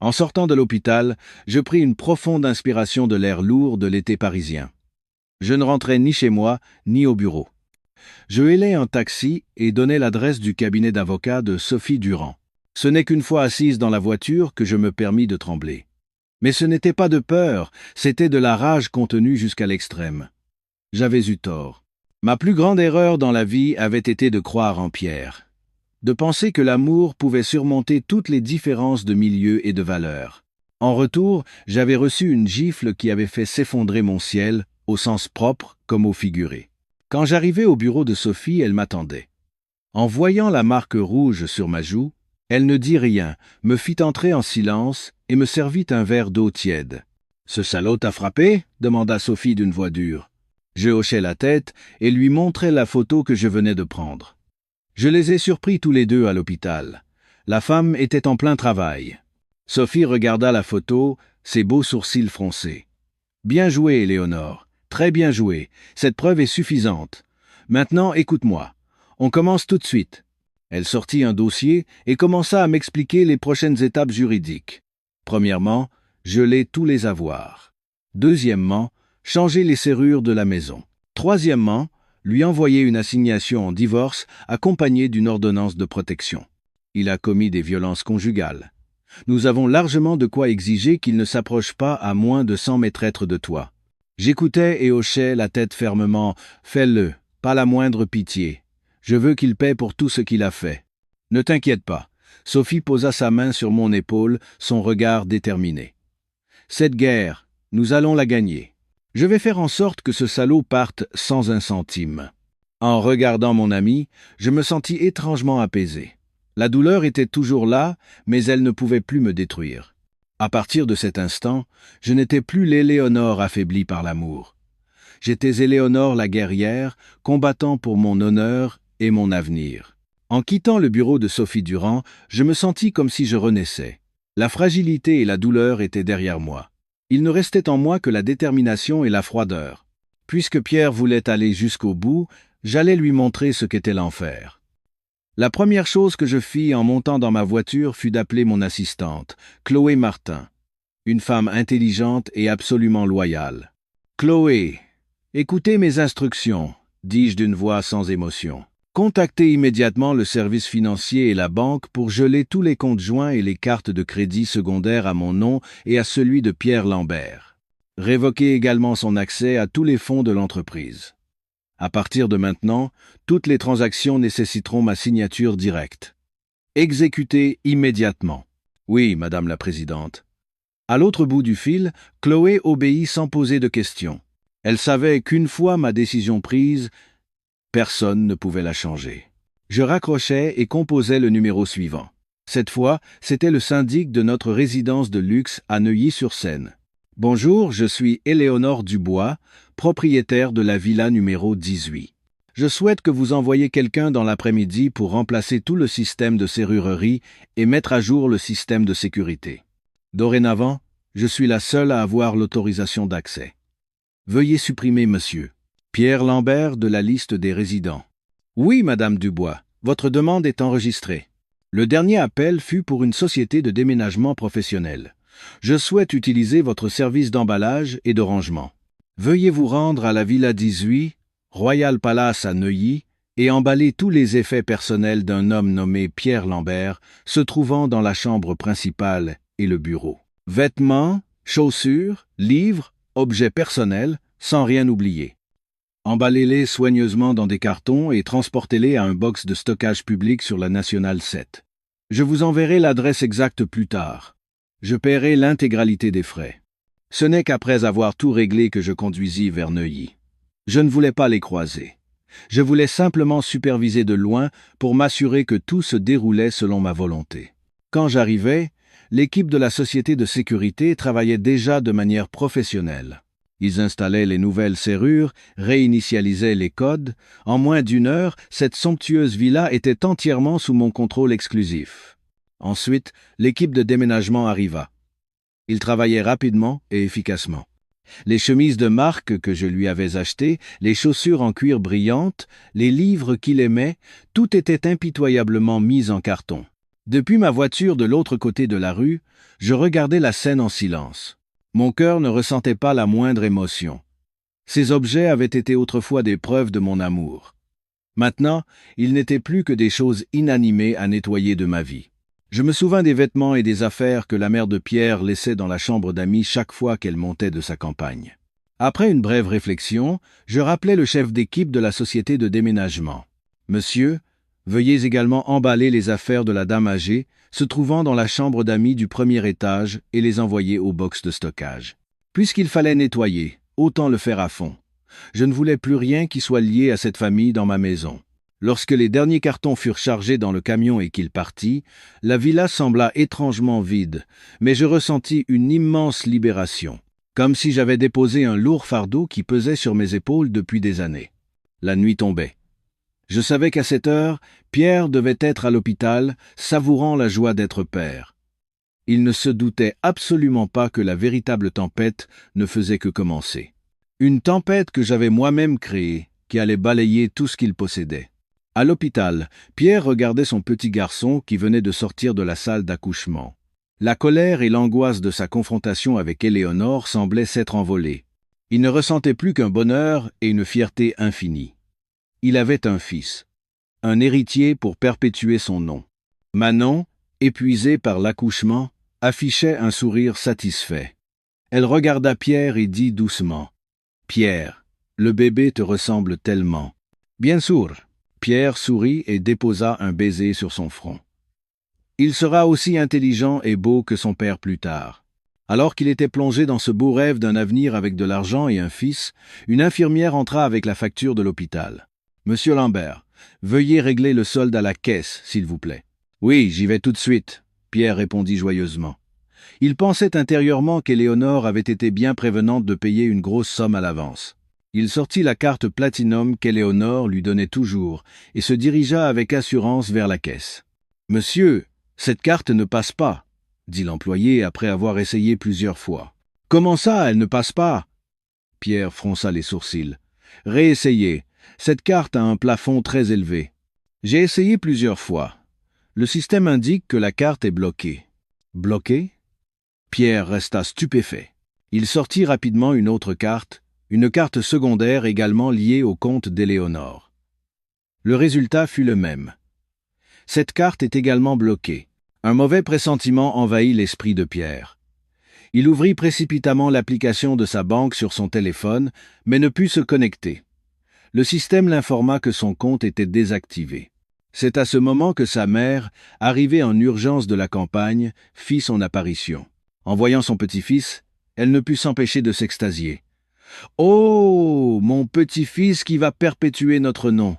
En sortant de l'hôpital, je pris une profonde inspiration de l'air lourd de l'été parisien. Je ne rentrais ni chez moi, ni au bureau. Je hélai un taxi et donnai l'adresse du cabinet d'avocat de Sophie Durand. Ce n'est qu'une fois assise dans la voiture que je me permis de trembler. Mais ce n'était pas de peur, c'était de la rage contenue jusqu'à l'extrême. J'avais eu tort. Ma plus grande erreur dans la vie avait été de croire en Pierre. De penser que l'amour pouvait surmonter toutes les différences de milieu et de valeurs. En retour, j'avais reçu une gifle qui avait fait s'effondrer mon ciel, au sens propre comme au figuré. Quand j'arrivai au bureau de Sophie, elle m'attendait. En voyant la marque rouge sur ma joue, elle ne dit rien, me fit entrer en silence et me servit un verre d'eau tiède. « Ce salaud t'a frappé ?» demanda Sophie d'une voix dure. Je hochai la tête et lui montrai la photo que je venais de prendre. Je les ai surpris tous les deux à l'hôpital. La femme était en plein travail. Sophie regarda la photo, ses beaux sourcils froncés. « Bien joué, Éléonore. Très bien joué. Cette preuve est suffisante. Maintenant, écoute-moi. On commence tout de suite. » Elle sortit un dossier et commença à m'expliquer les prochaines étapes juridiques. Premièrement, geler tous les avoirs. Deuxièmement, changer les serrures de la maison. Troisièmement, lui envoyer une assignation en divorce accompagnée d'une ordonnance de protection. Il a commis des violences conjugales. Nous avons largement de quoi exiger qu'il ne s'approche pas à moins de 100 mètres de toi. J'écoutais et hochais la tête fermement. « Fais-le, pas la moindre pitié. Je veux qu'il paie pour tout ce qu'il a fait. » « Ne t'inquiète pas. » Sophie posa sa main sur mon épaule, son regard déterminé. « Cette guerre, nous allons la gagner. Je vais faire en sorte que ce salaud parte sans un centime. » En regardant mon ami, je me sentis étrangement apaisé. La douleur était toujours là, mais elle ne pouvait plus me détruire. À partir de cet instant, je n'étais plus l'Éléonore affaiblie par l'amour. J'étais Éléonore la guerrière, combattant pour mon honneur et mon avenir. En quittant le bureau de Sophie Durand, je me sentis comme si je renaissais. La fragilité et la douleur étaient derrière moi. Il ne restait en moi que la détermination et la froideur. Puisque Pierre voulait aller jusqu'au bout, j'allais lui montrer ce qu'était l'enfer. La première chose que je fis en montant dans ma voiture fut d'appeler mon assistante, Chloé Martin, une femme intelligente et absolument loyale. « Chloé, écoutez mes instructions, » dis-je d'une voix sans émotion. « Contactez immédiatement le service financier et la banque pour geler tous les comptes joints et les cartes de crédit secondaires à mon nom et à celui de Pierre Lambert. Révoquez également son accès à tous les fonds de l'entreprise. À partir de maintenant, toutes les transactions nécessiteront ma signature directe. Exécutez immédiatement. » « Oui, Madame la Présidente. » À l'autre bout du fil, Chloé obéit sans poser de questions. Elle savait qu'une fois ma décision prise, personne ne pouvait la changer. Je raccrochais et composais le numéro suivant. Cette fois, c'était le syndic de notre résidence de luxe à Neuilly-sur-Seine. « Bonjour, je suis Éléonore Dubois, propriétaire de la villa numéro 18. Je souhaite que vous envoyiez quelqu'un dans l'après-midi pour remplacer tout le système de serrurerie et mettre à jour le système de sécurité. Dorénavant, je suis la seule à avoir l'autorisation d'accès. Veuillez supprimer Monsieur Pierre Lambert de la liste des résidents. »« Oui, Madame Dubois. Votre demande est enregistrée. Le dernier appel fut pour une société de déménagement professionnel. Je souhaite utiliser votre service d'emballage et de rangement. Veuillez vous rendre à la Villa 18, Royal Palace à Neuilly, et emballer tous les effets personnels d'un homme nommé Pierre Lambert, se trouvant dans la chambre principale et le bureau. Vêtements, chaussures, livres, objets personnels, sans rien oublier. Emballez-les soigneusement dans des cartons et transportez-les à un box de stockage public sur la Nationale 7. Je vous enverrai l'adresse exacte plus tard. Je paierai l'intégralité des frais. Ce n'est qu'après avoir tout réglé que je conduisis vers Neuilly. Je ne voulais pas les croiser. Je voulais simplement superviser de loin pour m'assurer que tout se déroulait selon ma volonté. Quand j'arrivais, l'équipe de la société de sécurité travaillait déjà de manière professionnelle. Ils installaient les nouvelles serrures, réinitialisaient les codes. En moins d'une heure, cette somptueuse villa était entièrement sous mon contrôle exclusif. Ensuite, l'équipe de déménagement arriva. Ils travaillaient rapidement et efficacement. Les chemises de marque que je lui avais achetées, les chaussures en cuir brillantes, les livres qu'il aimait, tout était impitoyablement mis en carton. Depuis ma voiture de l'autre côté de la rue, je regardais la scène en silence. Mon cœur ne ressentait pas la moindre émotion. Ces objets avaient été autrefois des preuves de mon amour. Maintenant, ils n'étaient plus que des choses inanimées à nettoyer de ma vie. Je me souvins des vêtements et des affaires que la mère de Pierre laissait dans la chambre d'amis chaque fois qu'elle montait de sa campagne. Après une brève réflexion, je rappelai le chef d'équipe de la société de déménagement. « Monsieur, veuillez également emballer les affaires de la dame âgée, se trouvant dans la chambre d'amis du premier étage et les envoyer au box de stockage. Puisqu'il fallait nettoyer, autant le faire à fond. Je ne voulais plus rien qui soit lié à cette famille dans ma maison. » Lorsque les derniers cartons furent chargés dans le camion et qu'il partit, la villa sembla étrangement vide, mais je ressentis une immense libération, comme si j'avais déposé un lourd fardeau qui pesait sur mes épaules depuis des années. La nuit tombait. Je savais qu'à cette heure, Pierre devait être à l'hôpital, savourant la joie d'être père. Il ne se doutait absolument pas que la véritable tempête ne faisait que commencer. Une tempête que j'avais moi-même créée, qui allait balayer tout ce qu'il possédait. À l'hôpital, Pierre regardait son petit garçon qui venait de sortir de la salle d'accouchement. La colère et l'angoisse de sa confrontation avec Éléonore semblaient s'être envolées. Il ne ressentait plus qu'un bonheur et une fierté infinie. Il avait un fils, un héritier pour perpétuer son nom. Manon, épuisée par l'accouchement, affichait un sourire satisfait. Elle regarda Pierre et dit doucement « Pierre, le bébé te ressemble tellement. » « Bien sûr. » Pierre sourit et déposa un baiser sur son front. Il sera aussi intelligent et beau que son père plus tard. Alors qu'il était plongé dans ce beau rêve d'un avenir avec de l'argent et un fils, une infirmière entra avec la facture de l'hôpital. « Monsieur Lambert, veuillez régler le solde à la caisse, s'il vous plaît. »« Oui, j'y vais tout de suite, » Pierre répondit joyeusement. Il pensait intérieurement qu'Éléonore avait été bien prévenante de payer une grosse somme à l'avance. Il sortit la carte Platinum qu'Éléonore lui donnait toujours et se dirigea avec assurance vers la caisse. « Monsieur, cette carte ne passe pas, » dit l'employé après avoir essayé plusieurs fois. « Comment ça, elle ne passe pas ?» Pierre fronça les sourcils. « Réessayez. Cette carte a un plafond très élevé. »« J'ai essayé plusieurs fois. Le système indique que la carte est bloquée. »« Bloquée ?» Pierre resta stupéfait. Il sortit rapidement une autre carte, une carte secondaire également liée au compte d'Éléonore. Le résultat fut le même. Cette carte est également bloquée. Un mauvais pressentiment envahit l'esprit de Pierre. Il ouvrit précipitamment l'application de sa banque sur son téléphone, mais ne put se connecter. Le système l'informa que son compte était désactivé. C'est à ce moment que sa mère, arrivée en urgence de la campagne, fit son apparition. En voyant son petit-fils, elle ne put s'empêcher de s'extasier. « Oh, mon petit-fils qui va perpétuer notre nom!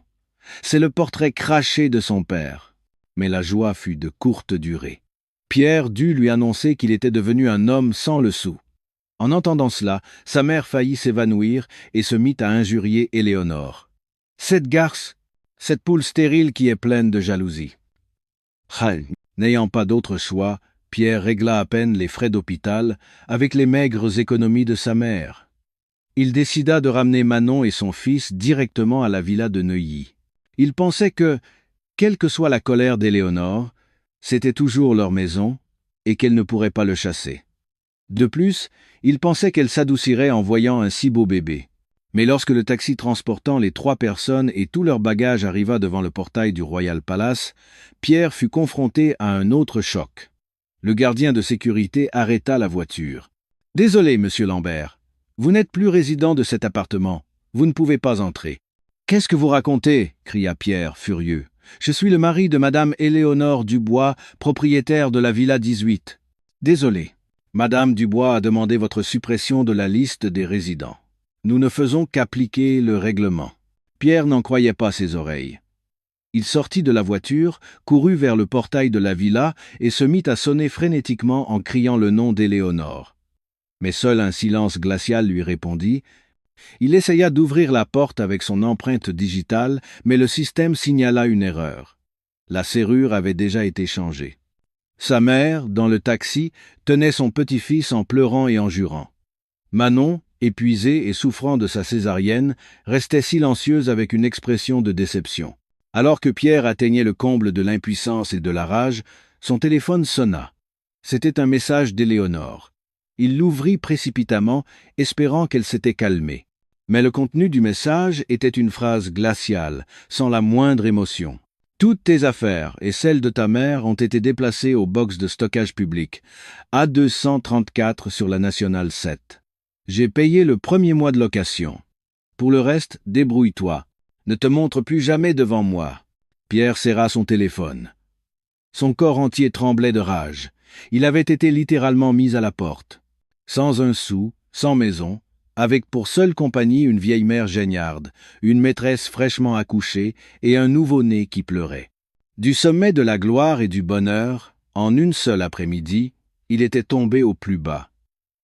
C'est le portrait craché de son père. » Mais la joie fut de courte durée. Pierre dut lui annoncer qu'il était devenu un homme sans le sou. En entendant cela, sa mère faillit s'évanouir et se mit à injurier Éléonore. « Cette garce, cette poule stérile qui est pleine de jalousie. » N'ayant pas d'autre choix, Pierre régla à peine les frais d'hôpital avec les maigres économies de sa mère. Il décida de ramener Manon et son fils directement à la villa de Neuilly. Il pensait que, quelle que soit la colère d'Éléonore, c'était toujours leur maison et qu'elle ne pourrait pas le chasser. De plus, il pensait qu'elle s'adoucirait en voyant un si beau bébé. Mais lorsque le taxi transportant les 3 personnes et tous leurs bagages arriva devant le portail du Royal Palace, Pierre fut confronté à un autre choc. Le gardien de sécurité arrêta la voiture. « Désolé, monsieur Lambert. Vous n'êtes plus résident de cet appartement. Vous ne pouvez pas entrer. »« Qu'est-ce que vous racontez » cria Pierre, furieux. « Je suis le mari de madame Éléonore Dubois, propriétaire de la Villa 18. »« Désolé. Madame Dubois a demandé votre suppression de la liste des résidents. Nous ne faisons qu'appliquer le règlement. » Pierre n'en croyait pas ses oreilles. Il sortit de la voiture, courut vers le portail de la villa et se mit à sonner frénétiquement en criant le nom d'Éléonore. Mais seul un silence glacial lui répondit. Il essaya d'ouvrir la porte avec son empreinte digitale, mais le système signala une erreur. La serrure avait déjà été changée. Sa mère, dans le taxi, tenait son petit-fils en pleurant et en jurant. Manon, épuisée et souffrant de sa césarienne, restait silencieuse avec une expression de déception. Alors que Pierre atteignait le comble de l'impuissance et de la rage, son téléphone sonna. C'était un message d'Éléonore. Il l'ouvrit précipitamment, espérant qu'elle s'était calmée. Mais le contenu du message était une phrase glaciale, sans la moindre émotion. « Toutes tes affaires et celles de ta mère ont été déplacées au box de stockage public, A234 sur la Nationale 7. J'ai payé le 1er mois de location. Pour le reste, débrouille-toi. Ne te montre plus jamais devant moi. » Pierre serra son téléphone. Son corps entier tremblait de rage. Il avait été littéralement mis à la porte. Sans un sou, sans maison, avec pour seule compagnie une vieille mère geignarde, une maîtresse fraîchement accouchée et un nouveau-né qui pleurait. Du sommet de la gloire et du bonheur, en une seule après-midi, il était tombé au plus bas.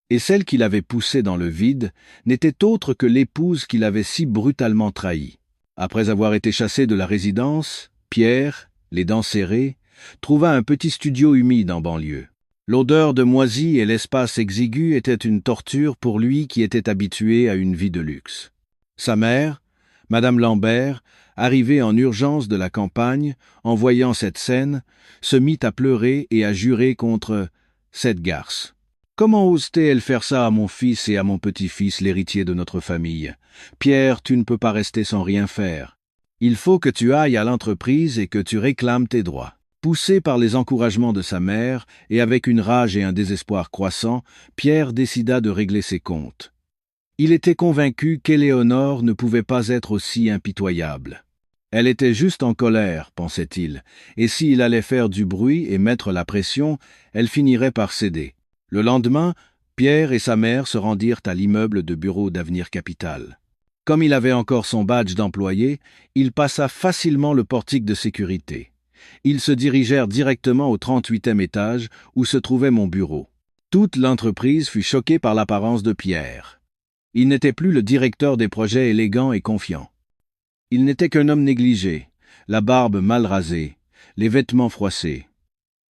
Et celle qu'il avait poussée dans le vide n'était autre que l'épouse qu'il avait si brutalement trahie. Après avoir été chassé de la résidence, Pierre, les dents serrées, trouva un petit studio humide en banlieue. L'odeur de moisi et l'espace exigu étaient une torture pour lui qui était habitué à une vie de luxe. Sa mère, madame Lambert, arrivée en urgence de la campagne, en voyant cette scène, se mit à pleurer et à jurer contre cette garce. Comment osait-elle faire ça à mon fils et à mon petit-fils, l'héritier de notre famille? Pierre, tu ne peux pas rester sans rien faire. Il faut que tu ailles à l'entreprise et que tu réclames tes droits. Poussé par les encouragements de sa mère, et avec une rage et un désespoir croissants, Pierre décida de régler ses comptes. Il était convaincu qu'Éléonore ne pouvait pas être aussi impitoyable. Elle était juste en colère, pensait-il, et s'il allait faire du bruit et mettre la pression, elle finirait par céder. Le lendemain, Pierre et sa mère se rendirent à l'immeuble de bureau d'Avenir Capital. Comme il avait encore son badge d'employé, il passa facilement le portique de sécurité. Ils se dirigèrent directement au 38e étage où se trouvait mon bureau. Toute l'entreprise fut choquée par l'apparence de Pierre. Il n'était plus le directeur des projets élégant et confiant. Il n'était qu'un homme négligé, la barbe mal rasée, les vêtements froissés.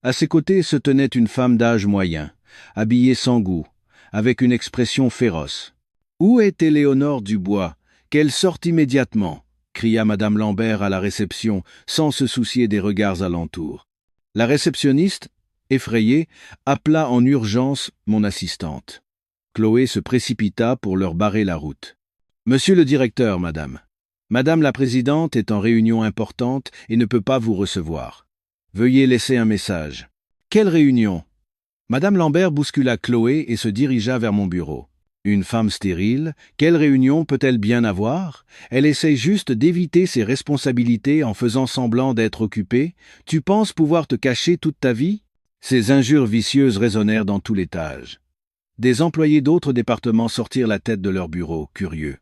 À ses côtés se tenait une femme d'âge moyen, habillée sans goût, avec une expression féroce. « Où est Éléonore Dubois? Qu'elle sorte immédiatement !» cria madame Lambert à la réception, sans se soucier des regards alentours. La réceptionniste, effrayée, appela en urgence mon assistante. Chloé se précipita pour leur barrer la route. « Monsieur le directeur, madame. Madame la présidente est en réunion importante et ne peut pas vous recevoir. Veuillez laisser un message. »« Quelle réunion ?» Madame Lambert bouscula Chloé et se dirigea vers mon bureau. Une femme stérile, quelle réunion peut-elle bien avoir? Elle essaie juste d'éviter ses responsabilités en faisant semblant d'être occupée. Tu penses pouvoir te cacher toute ta vie? Ces injures vicieuses résonnèrent dans tout l'étage. Des employés d'autres départements sortirent la tête de leur bureau, curieux.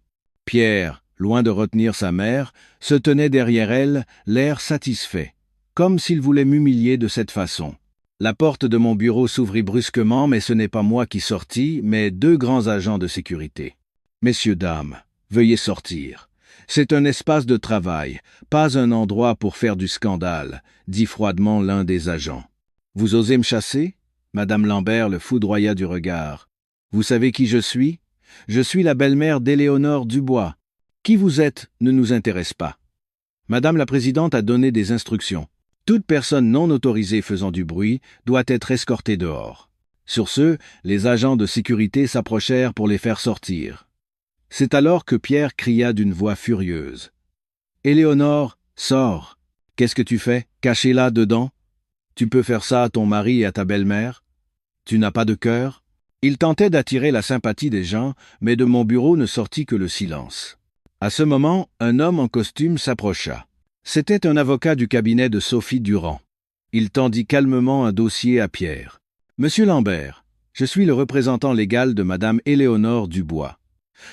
Pierre, loin de retenir sa mère, se tenait derrière elle, l'air satisfait, comme s'il voulait m'humilier de cette façon. La porte de mon bureau s'ouvrit brusquement, mais ce n'est pas moi qui sortis, mais 2 grands agents de sécurité. « Messieurs, dames, veuillez sortir. C'est un espace de travail, pas un endroit pour faire du scandale, » dit froidement l'un des agents. « Vous osez me chasser ?» Madame Lambert le foudroya du regard. « Vous savez qui je suis? Je suis la belle-mère d'Éléonore Dubois. Qui vous êtes ne nous intéresse pas. » Madame la Présidente a donné des instructions. Toute personne non autorisée faisant du bruit doit être escortée dehors. Sur ce, les agents de sécurité s'approchèrent pour les faire sortir. C'est alors que Pierre cria d'une voix furieuse. « Éléonore, sors! Qu'est-ce que tu fais, caché là dedans? Tu peux faire ça à ton mari et à ta belle-mère? Tu n'as pas de cœur ?» Il tentait d'attirer la sympathie des gens, mais de mon bureau ne sortit que le silence. À ce moment, un homme en costume s'approcha. C'était un avocat du cabinet de Sophie Durand. Il tendit calmement un dossier à Pierre. « Monsieur Lambert, je suis le représentant légal de Madame Éléonore Dubois.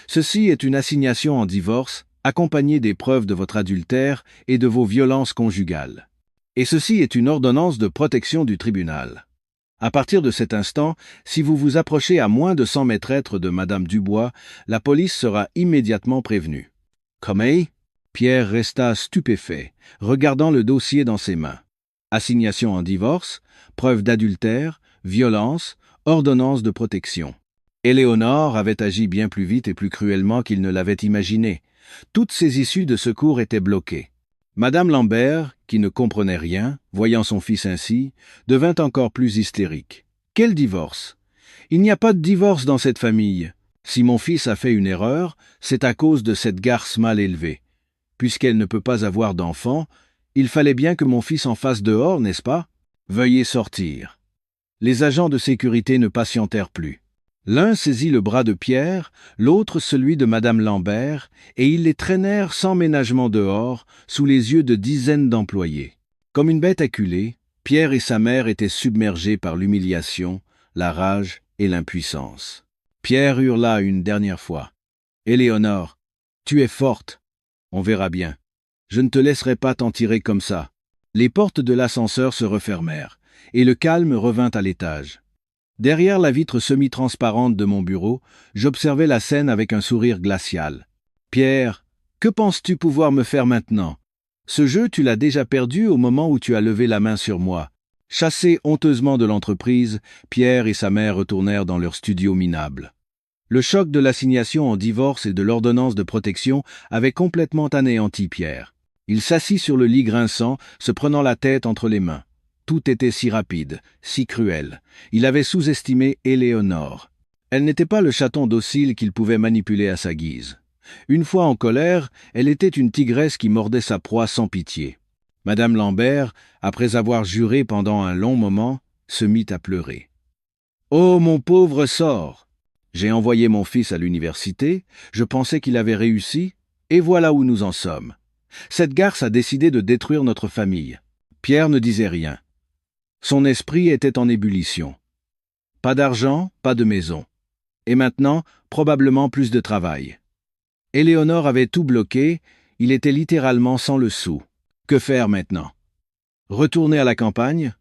Ceci est une assignation en divorce, accompagnée des preuves de votre adultère et de vos violences conjugales. Et ceci est une ordonnance de protection du tribunal. À partir de cet instant, si vous vous approchez à moins de 100 mètres de Madame Dubois, la police sera immédiatement prévenue. » Comment? Pierre resta stupéfait, regardant le dossier dans ses mains. Assignation en divorce, preuve d'adultère, violence, ordonnance de protection. Éléonore avait agi bien plus vite et plus cruellement qu'il ne l'avait imaginé. Toutes ses issues de secours étaient bloquées. Madame Lambert, qui ne comprenait rien, voyant son fils ainsi, devint encore plus hystérique. « Quel divorce? Il n'y a pas de divorce dans cette famille. Si mon fils a fait une erreur, c'est à cause de cette garce mal élevée. Puisqu'elle ne peut pas avoir d'enfant, il fallait bien que mon fils en fasse dehors, n'est-ce pas? Veuillez sortir. » Les agents de sécurité ne patientèrent plus. L'un saisit le bras de Pierre, l'autre celui de Madame Lambert, et ils les traînèrent sans ménagement dehors, sous les yeux de dizaines d'employés. Comme une bête acculée, Pierre et sa mère étaient submergés par l'humiliation, la rage et l'impuissance. Pierre hurla une dernière fois. « Éléonore, tu es forte. On verra bien. Je ne te laisserai pas t'en tirer comme ça. » Les portes de l'ascenseur se refermèrent, et le calme revint à l'étage. Derrière la vitre semi-transparente de mon bureau, j'observais la scène avec un sourire glacial. « Pierre, que penses-tu pouvoir me faire maintenant? Ce jeu, tu l'as déjà perdu au moment où tu as levé la main sur moi. » Chassés honteusement de l'entreprise, Pierre et sa mère retournèrent dans leur studio minable. Le choc de l'assignation en divorce et de l'ordonnance de protection avait complètement anéanti Pierre. Il s'assit sur le lit grinçant, se prenant la tête entre les mains. Tout était si rapide, si cruel. Il avait sous-estimé Éléonore. Elle n'était pas le chaton docile qu'il pouvait manipuler à sa guise. Une fois en colère, elle était une tigresse qui mordait sa proie sans pitié. Madame Lambert, après avoir juré pendant un long moment, se mit à pleurer. « Oh, mon pauvre sort! J'ai envoyé mon fils à l'université, je pensais qu'il avait réussi, et voilà où nous en sommes. Cette garce a décidé de détruire notre famille. » Pierre ne disait rien. Son esprit était en ébullition. Pas d'argent, pas de maison. Et maintenant, probablement plus de travail. Éléonore avait tout bloqué, il était littéralement sans le sou. Que faire maintenant? Retourner à la campagne?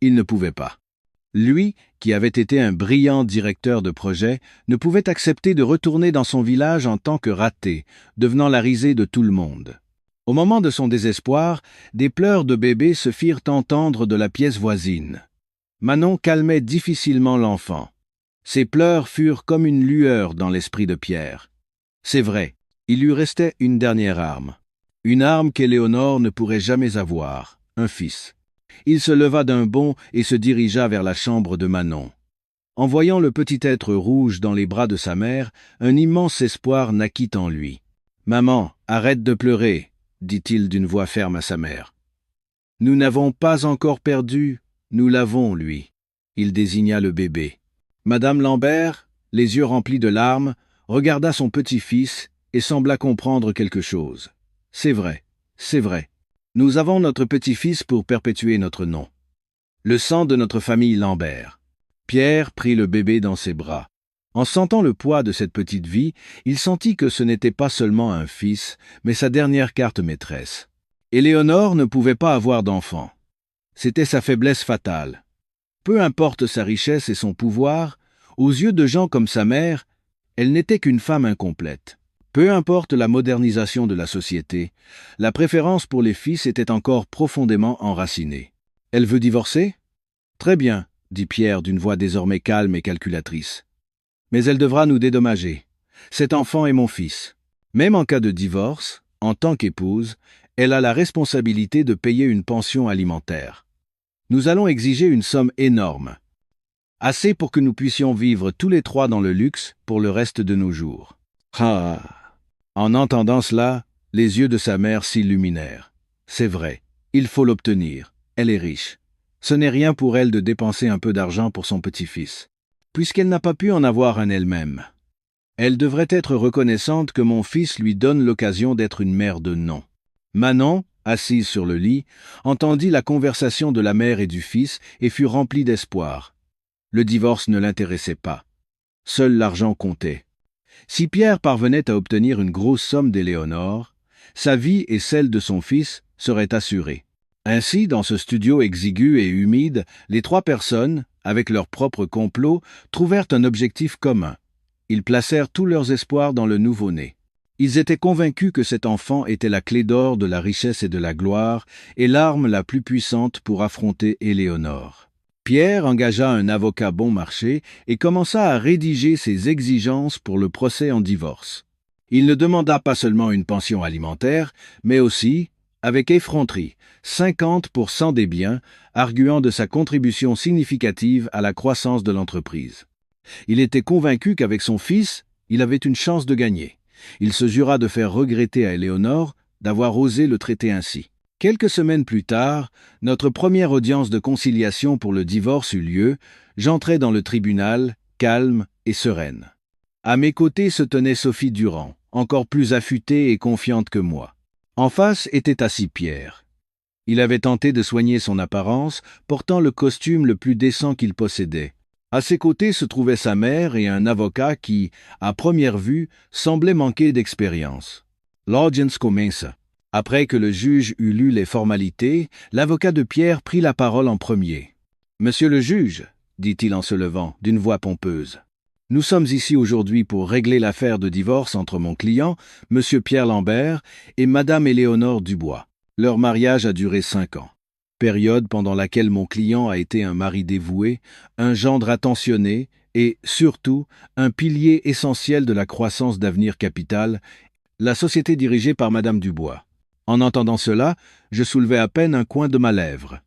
Il ne pouvait pas. Lui, qui avait été un brillant directeur de projet, ne pouvait accepter de retourner dans son village en tant que raté, devenant la risée de tout le monde. Au moment de son désespoir, des pleurs de bébé se firent entendre de la pièce voisine. Manon calmait difficilement l'enfant. Ses pleurs furent comme une lueur dans l'esprit de Pierre. C'est vrai, il lui restait une dernière arme. Une arme qu'Éléonore ne pourrait jamais avoir, un fils. Il se leva d'un bond et se dirigea vers la chambre de Manon. En voyant le petit être rouge dans les bras de sa mère, un immense espoir naquit en lui. « Maman, arrête de pleurer !» dit-il d'une voix ferme à sa mère. « Nous n'avons pas encore perdu, nous l'avons, lui. » Il désigna le bébé. Madame Lambert, les yeux remplis de larmes, regarda son petit-fils et sembla comprendre quelque chose. « C'est vrai, c'est vrai. Nous avons notre petit-fils pour perpétuer notre nom. Le sang de notre famille Lambert. » Pierre prit le bébé dans ses bras. En sentant le poids de cette petite vie, il sentit que ce n'était pas seulement un fils, mais sa dernière carte maîtresse. Éléonore ne pouvait pas avoir d'enfant. C'était sa faiblesse fatale. Peu importe sa richesse et son pouvoir, aux yeux de gens comme sa mère, elle n'était qu'une femme incomplète. Peu importe la modernisation de la société, la préférence pour les fils était encore profondément enracinée. « Elle veut divorcer ? Très bien, dit Pierre d'une voix désormais calme et calculatrice. Mais elle devra nous dédommager. Cet enfant est mon fils. Même en cas de divorce, en tant qu'épouse, Elle a la responsabilité de payer une pension alimentaire. Nous allons exiger une somme énorme. Assez pour que nous puissions vivre tous les trois dans le luxe pour le reste de nos jours. Ah! En entendant cela, les yeux de sa mère s'illuminèrent. C'est vrai, il faut l'obtenir. Elle est riche. Ce n'est rien pour elle de dépenser un peu d'argent pour son petit-fils, puisqu'elle n'a pas pu en avoir un elle-même. Elle devrait être reconnaissante que mon fils lui donne l'occasion d'être une mère de nom. Manon, assise sur le lit, entendit la conversation de la mère et du fils et fut remplie d'espoir. Le divorce ne l'intéressait pas. Seul l'argent comptait. Si Pierre parvenait à obtenir une grosse somme d'Éléonore, sa vie et celle de son fils seraient assurées. Ainsi, dans ce studio exigu et humide, les trois personnes, avec leur propre complot, trouvèrent un objectif commun. Ils placèrent tous leurs espoirs dans le nouveau-né. Ils étaient convaincus que cet enfant était la clé d'or de la richesse et de la gloire, et l'arme la plus puissante pour affronter Éléonore. Pierre engagea un avocat bon marché et commença à rédiger ses exigences pour le procès en divorce. Il ne demanda pas seulement une pension alimentaire, mais aussi, avec effronterie, 50% des biens, arguant de sa contribution significative à la croissance de l'entreprise. Il était convaincu qu'avec son fils, il avait une chance de gagner. Il se jura de faire regretter à Éléonore d'avoir osé le traiter ainsi. Quelques semaines plus tard, notre première audience de conciliation pour le divorce eut lieu. J'entrai dans le tribunal, calme et sereine. À mes côtés se tenait Sophie Durand, encore plus affûtée et confiante que moi. En face était assis Pierre. Il avait tenté de soigner son apparence, portant le costume le plus décent qu'il possédait. À ses côtés se trouvaient sa mère et un avocat qui, à première vue, semblait manquer d'expérience. L'audience commença. Après que le juge eut lu les formalités, l'avocat de Pierre prit la parole en premier. « Monsieur le juge, » dit-il en se levant, d'une voix pompeuse, « nous sommes ici aujourd'hui pour régler l'affaire de divorce entre mon client, Monsieur Pierre Lambert, et Madame Éléonore Dubois. Leur mariage a duré 5 ans. Période pendant laquelle mon client a été un mari dévoué, un gendre attentionné et, surtout, un pilier essentiel de la croissance d'Avenir Capital, la société dirigée par Madame Dubois. En entendant cela, je soulevai à peine un coin de ma lèvre.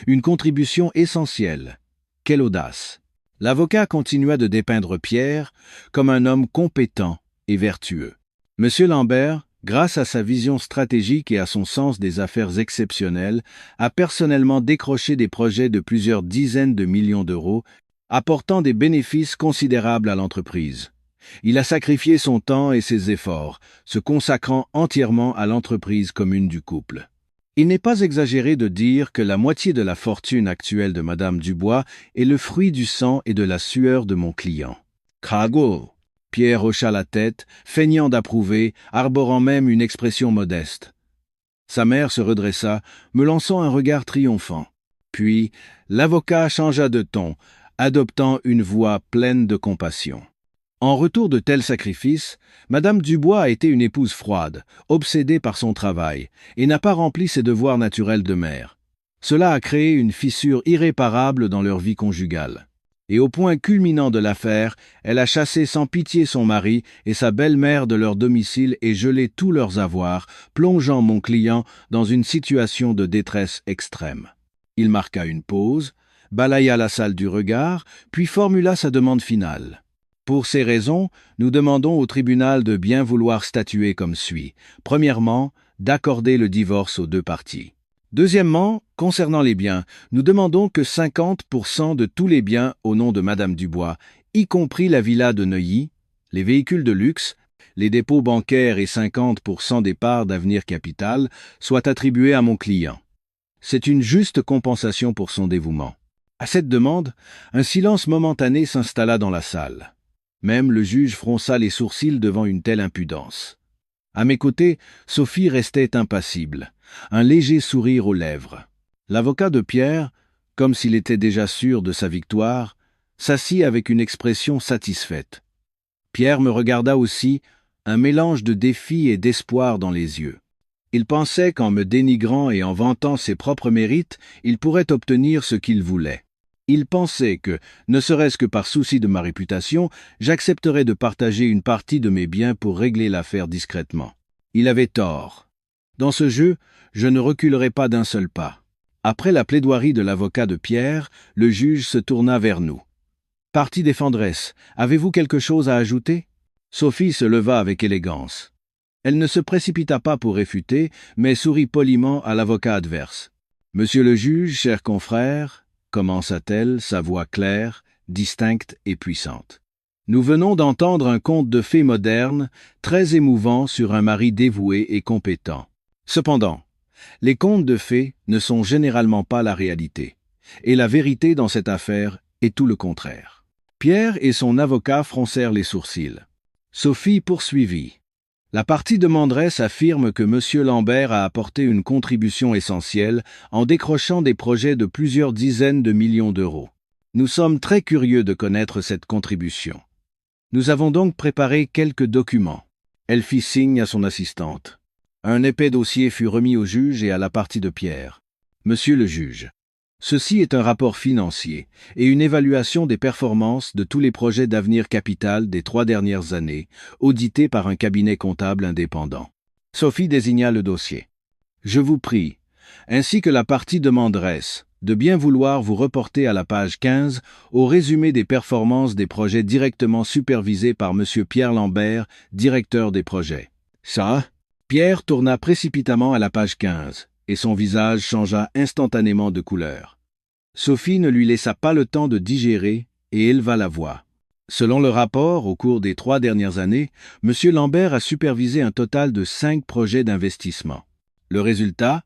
Une contribution essentielle. Quelle audace! L'avocat continua de dépeindre Pierre comme un homme compétent et vertueux. Monsieur Lambert, grâce à sa vision stratégique et à son sens des affaires exceptionnelles, a personnellement décroché des projets de plusieurs dizaines de millions d'euros, apportant des bénéfices considérables à l'entreprise. Il a sacrifié son temps et ses efforts, se consacrant entièrement à l'entreprise commune du couple. Il n'est pas exagéré de dire que la moitié de la fortune actuelle de Madame Dubois est le fruit du sang et de la sueur de mon client. Crago! Pierre hocha la tête, feignant d'approuver, arborant même une expression modeste. Sa mère se redressa, me lançant un regard triomphant. Puis, l'avocat changea de ton, adoptant une voix pleine de compassion. En retour de tels sacrifices, Madame Dubois a été une épouse froide, obsédée par son travail, et n'a pas rempli ses devoirs naturels de mère. Cela a créé une fissure irréparable dans leur vie conjugale. Et au point culminant de l'affaire, elle a chassé sans pitié son mari et sa belle-mère de leur domicile et gelé tous leurs avoirs, plongeant mon client dans une situation de détresse extrême. Il marqua une pause, balaya la salle du regard, puis formula sa demande finale. Pour ces raisons, nous demandons au tribunal de bien vouloir statuer comme suit. Premièrement, d'accorder le divorce aux deux parties. Deuxièmement, concernant les biens, nous demandons que 50% de tous les biens au nom de Madame Dubois, y compris la villa de Neuilly, les véhicules de luxe, les dépôts bancaires et 50% des parts d'Avenir Capital, soient attribués à mon client. C'est une juste compensation pour son dévouement. À cette demande, un silence momentané s'installa dans la salle. Même le juge fronça les sourcils devant une telle impudence. À mes côtés, Sophie restait impassible, un léger sourire aux lèvres. L'avocat de Pierre, comme s'il était déjà sûr de sa victoire, s'assit avec une expression satisfaite. Pierre me regarda aussi, un mélange de défi et d'espoir dans les yeux. Il pensait qu'en me dénigrant et en vantant ses propres mérites, il pourrait obtenir ce qu'il voulait. Il pensait que, ne serait-ce que par souci de ma réputation, j'accepterais de partager une partie de mes biens pour régler l'affaire discrètement. Il avait tort. Dans ce jeu, je ne reculerai pas d'un seul pas. Après la plaidoirie de l'avocat de Pierre, le juge se tourna vers nous. Partie défenderesse, avez-vous quelque chose à ajouter? Sophie se leva avec élégance. Elle ne se précipita pas pour réfuter, mais sourit poliment à l'avocat adverse. Monsieur le juge, cher confrère, commença-t-elle, sa voix claire, distincte et puissante. Nous venons d'entendre un conte de fées moderne, très émouvant sur un mari dévoué et compétent. Cependant, les contes de fées ne sont généralement pas la réalité. Et la vérité dans cette affaire est tout le contraire. Pierre et son avocat froncèrent les sourcils. Sophie poursuivit. La partie demanderesse affirme que M. Lambert a apporté une contribution essentielle en décrochant des projets de plusieurs dizaines de millions d'euros. Nous sommes très curieux de connaître cette contribution. Nous avons donc préparé quelques documents. Elle fit signe à son assistante. Un épais dossier fut remis au juge et à la partie de Pierre. Monsieur le juge, ceci est un rapport financier et une évaluation des performances de tous les projets d'Avenir Capital des 3 dernières années, audités par un cabinet comptable indépendant. Sophie désigna le dossier. Je vous prie, ainsi que la partie demanderesse, de bien vouloir vous reporter à la page 15 au résumé des performances des projets directement supervisés par M. Pierre Lambert, directeur des projets. Ça? Pierre tourna précipitamment à la page 15, et son visage changea instantanément de couleur. Sophie ne lui laissa pas le temps de digérer et éleva la voix. Selon le rapport, au cours des 3 dernières années, M. Lambert a supervisé un total de 5 projets d'investissement. Le résultat,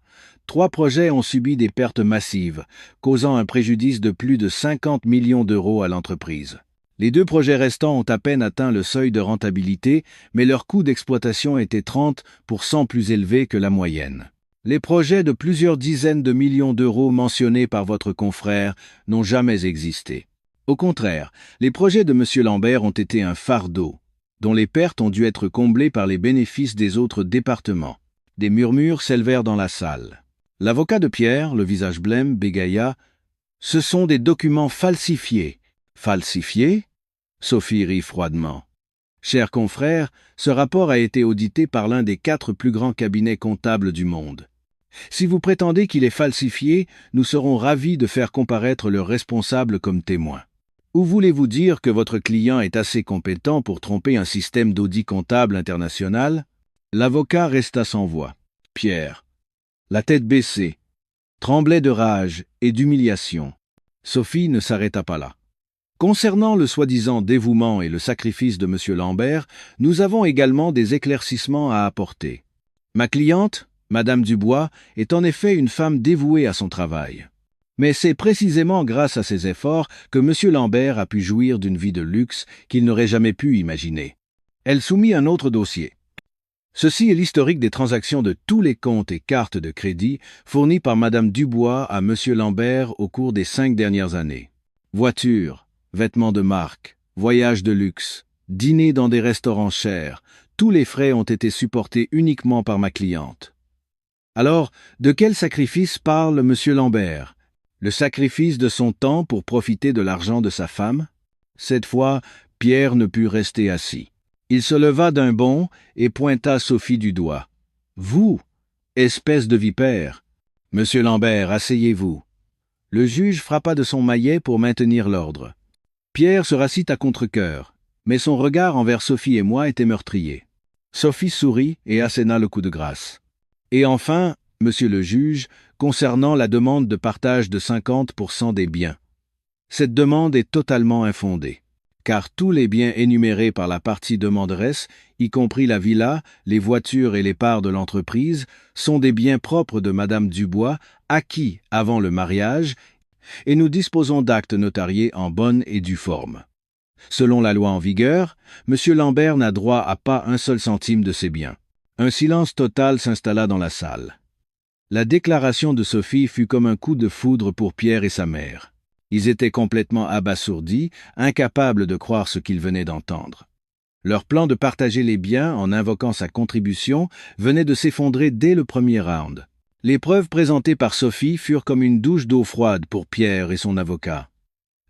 3 projets ont subi des pertes massives, causant un préjudice de plus de 50 millions d'euros à l'entreprise. Les 2 projets restants ont à peine atteint le seuil de rentabilité, mais leur coût d'exploitation était 30% plus élevé que la moyenne. Les projets de plusieurs dizaines de millions d'euros mentionnés par votre confrère n'ont jamais existé. Au contraire, les projets de M. Lambert ont été un fardeau, dont les pertes ont dû être comblées par les bénéfices des autres départements. Des murmures s'élevèrent dans la salle. L'avocat de Pierre, le visage blême, bégaya « Ce sont des documents falsifiés. » « Falsifiés ?» Sophie rit froidement. « Cher confrère, ce rapport a été audité par l'un des 4 plus grands cabinets comptables du monde. Si vous prétendez qu'il est falsifié, nous serons ravis de faire comparaître le responsable comme témoin. Ou voulez-vous dire que votre client est assez compétent pour tromper un système d'audit comptable international ?» L'avocat resta sans voix. Pierre, la tête baissée, tremblait de rage et d'humiliation. Sophie ne s'arrêta pas là. Concernant le soi-disant dévouement et le sacrifice de M. Lambert, nous avons également des éclaircissements à apporter. Ma cliente, Madame Dubois, est en effet une femme dévouée à son travail. Mais c'est précisément grâce à ses efforts que M. Lambert a pu jouir d'une vie de luxe qu'il n'aurait jamais pu imaginer. Elle soumit un autre dossier. Ceci est l'historique des transactions de tous les comptes et cartes de crédit fournis par Madame Dubois à M. Lambert au cours des 5 dernières années. Voitures, vêtements de marque, voyages de luxe, dîners dans des restaurants chers, tous les frais ont été supportés uniquement par ma cliente. Alors, de quel sacrifice parle M. Lambert? Le sacrifice de son temps pour profiter de l'argent de sa femme? Cette fois, Pierre ne put rester assis. Il se leva d'un bond et pointa Sophie du doigt. « Vous, espèce de vipère! Monsieur Lambert, asseyez-vous. » Le juge frappa de son maillet pour maintenir l'ordre. Pierre se rassit à contre-cœur, mais son regard envers Sophie et moi était meurtrier. Sophie sourit et asséna le coup de grâce. Et enfin, monsieur le juge, concernant la demande de partage de 50% des biens. Cette demande est totalement infondée, car tous les biens énumérés par la partie demanderesse, y compris la villa, les voitures et les parts de l'entreprise, sont des biens propres de Madame Dubois, acquis avant le mariage, et nous disposons d'actes notariés en bonne et due forme. Selon la loi en vigueur, M. Lambert n'a droit à pas un seul centime de ses biens. Un silence total s'installa dans la salle. La déclaration de Sophie fut comme un coup de foudre pour Pierre et sa mère. Ils étaient complètement abasourdis, incapables de croire ce qu'ils venaient d'entendre. Leur plan de partager les biens en invoquant sa contribution venait de s'effondrer dès le premier round. Les preuves présentées par Sophie furent comme une douche d'eau froide pour Pierre et son avocat.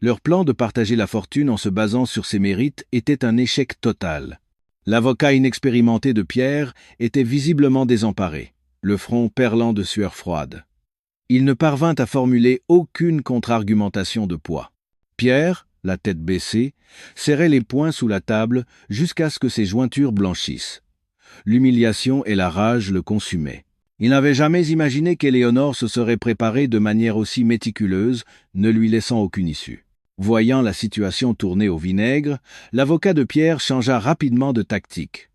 Leur plan de partager la fortune en se basant sur ses mérites était un échec total. L'avocat inexpérimenté de Pierre était visiblement désemparé. le front perlant de sueur froide. Il ne parvint à formuler aucune contre-argumentation de poids. Pierre, la tête baissée, serrait les poings sous la table jusqu'à ce que ses jointures blanchissent. L'humiliation et la rage le consumaient. Il n'avait jamais imaginé qu'Éléonore se serait préparée de manière aussi méticuleuse, ne lui laissant aucune issue. Voyant la situation tourner au vinaigre, l'avocat de Pierre changea rapidement de tactique.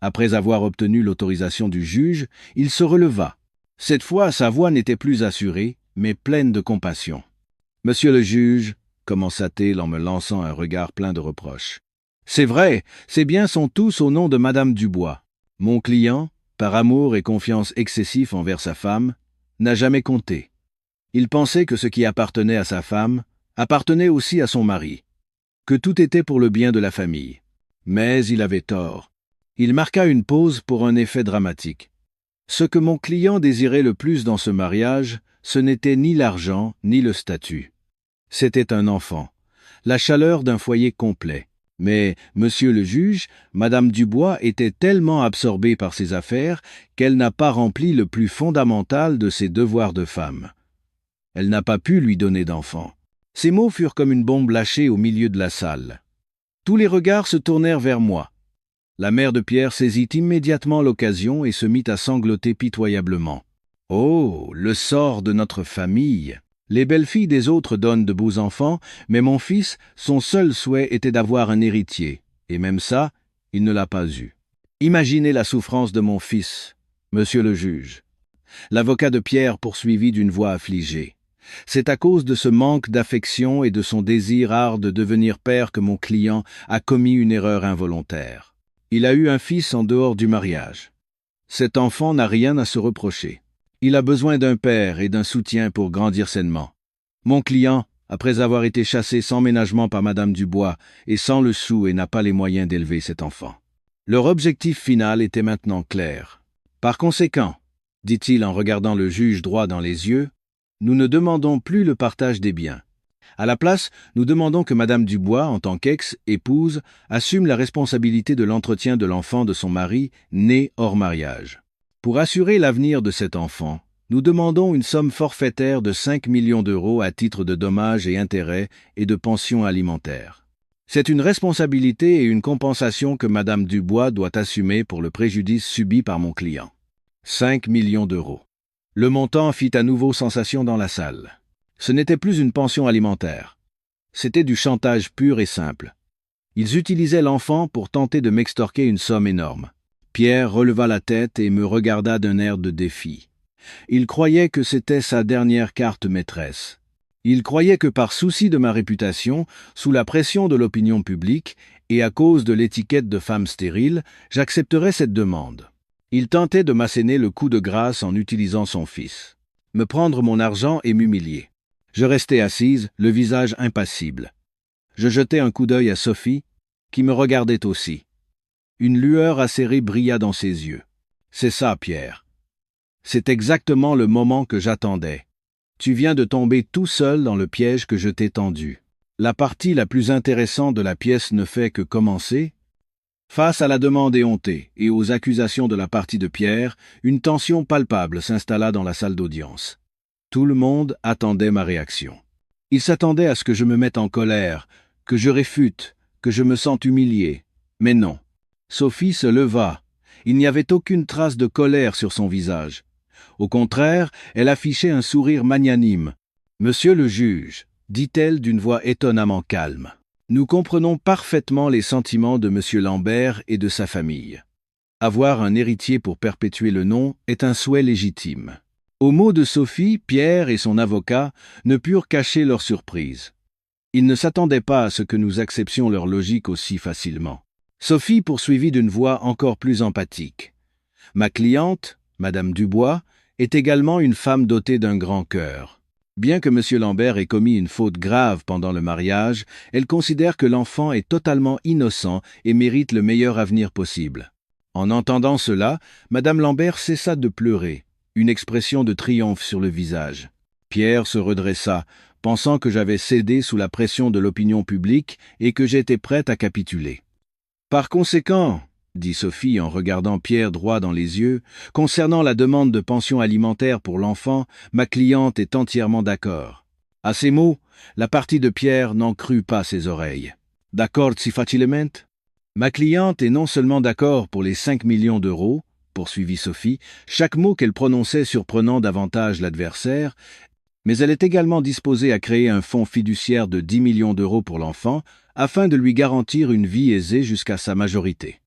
Après avoir obtenu l'autorisation du juge, il se releva. Cette fois, sa voix n'était plus assurée, mais pleine de compassion. « Monsieur le juge, » commença-t-il en me lançant un regard plein de reproches. « C'est vrai, ces biens sont tous au nom de Madame Dubois. Mon client, par amour et confiance excessif envers sa femme, n'a jamais compté. Il pensait que ce qui appartenait à sa femme appartenait aussi à son mari, que tout était pour le bien de la famille. Mais il avait tort. Il marqua une pause pour un effet dramatique. Ce que mon client désirait le plus dans ce mariage, ce n'était ni l'argent ni le statut. C'était un enfant, la chaleur d'un foyer complet. Mais, monsieur le juge, Madame Dubois était tellement absorbée par ses affaires qu'elle n'a pas rempli le plus fondamental de ses devoirs de femme. Elle n'a pas pu lui donner d'enfant. Ces mots furent comme une bombe lâchée au milieu de la salle. Tous les regards se tournèrent vers moi. La mère de Pierre saisit immédiatement l'occasion et se mit à sangloter pitoyablement. « Oh, le sort de notre famille ! Les belles-filles des autres donnent de beaux enfants, mais mon fils, son seul souhait était d'avoir un héritier, et même ça, il ne l'a pas eu. Imaginez la souffrance de mon fils, monsieur le juge. » L'avocat de Pierre poursuivit d'une voix affligée. « C'est à cause de ce manque d'affection et de son désir ard de devenir père que mon client a commis une erreur involontaire. Il a eu un fils en dehors du mariage. Cet enfant n'a rien à se reprocher. Il a besoin d'un père et d'un soutien pour grandir sainement. Mon client, après avoir été chassé sans ménagement par Madame Dubois, est sans le sou et n'a pas les moyens d'élever cet enfant. Leur objectif final était maintenant clair. Par conséquent, dit-il en regardant le juge droit dans les yeux, nous ne demandons plus le partage des biens. À la place, nous demandons que Madame Dubois, en tant qu'ex-épouse, assume la responsabilité de l'entretien de l'enfant de son mari, né hors mariage. Pour assurer l'avenir de cet enfant, nous demandons une somme forfaitaire de 5 millions d'euros à titre de dommages et intérêts et de pensions alimentaires. C'est une responsabilité et une compensation que Madame Dubois doit assumer pour le préjudice subi par mon client. 5 millions d'euros. Le montant fit à nouveau sensation dans la salle. Ce n'était plus une pension alimentaire. C'était du chantage pur et simple. Ils utilisaient l'enfant pour tenter de m'extorquer une somme énorme. Pierre releva la tête et me regarda d'un air de défi. Il croyait que c'était sa dernière carte maîtresse. Il croyait que par souci de ma réputation, sous la pression de l'opinion publique et à cause de l'étiquette de femme stérile, j'accepterais cette demande. Il tentait de m'asséner le coup de grâce en utilisant son fils. Me prendre mon argent et m'humilier. Je restais assise, le visage impassible. Je jetai un coup d'œil à Sophie, qui me regardait aussi. Une lueur acérée brilla dans ses yeux. « C'est ça, Pierre. C'est exactement le moment que j'attendais. Tu viens de tomber tout seul dans le piège que je t'ai tendu. La partie la plus intéressante de la pièce ne fait que commencer. » Face à la demande éhontée et aux accusations de la partie de Pierre, une tension palpable s'installa dans la salle d'audience. Tout le monde attendait ma réaction. Il s'attendait à ce que je me mette en colère, que je réfute, que je me sente humilié. Mais non. Sophie se leva. Il n'y avait aucune trace de colère sur son visage. Au contraire, elle affichait un sourire magnanime. « Monsieur le juge, » dit-elle d'une voix étonnamment calme, « nous comprenons parfaitement les sentiments de monsieur Lambert et de sa famille. Avoir un héritier pour perpétuer le nom est un souhait légitime. » Aux mots de Sophie, Pierre et son avocat ne purent cacher leur surprise. Ils ne s'attendaient pas à ce que nous acceptions leur logique aussi facilement. Sophie poursuivit d'une voix encore plus emphatique. « Ma cliente, Madame Dubois, est également une femme dotée d'un grand cœur. Bien que M. Lambert ait commis une faute grave pendant le mariage, elle considère que l'enfant est totalement innocent et mérite le meilleur avenir possible. » En entendant cela, Madame Lambert cessa de pleurer, une expression de triomphe sur le visage. Pierre se redressa, pensant que j'avais cédé sous la pression de l'opinion publique et que j'étais prête à capituler. « Par conséquent, dit Sophie en regardant Pierre droit dans les yeux. « Concernant la demande de pension alimentaire pour l'enfant, ma cliente est entièrement d'accord. » À ces mots, la partie de Pierre n'en crut pas ses oreilles. « D'accord si facilement ?» Ma cliente est non seulement d'accord pour les 5 millions d'euros, poursuivit Sophie, chaque mot qu'elle prononçait surprenant davantage l'adversaire, mais elle est également disposée à créer un fonds fiduciaire de 10 millions d'euros pour l'enfant, afin de lui garantir une vie aisée jusqu'à sa majorité.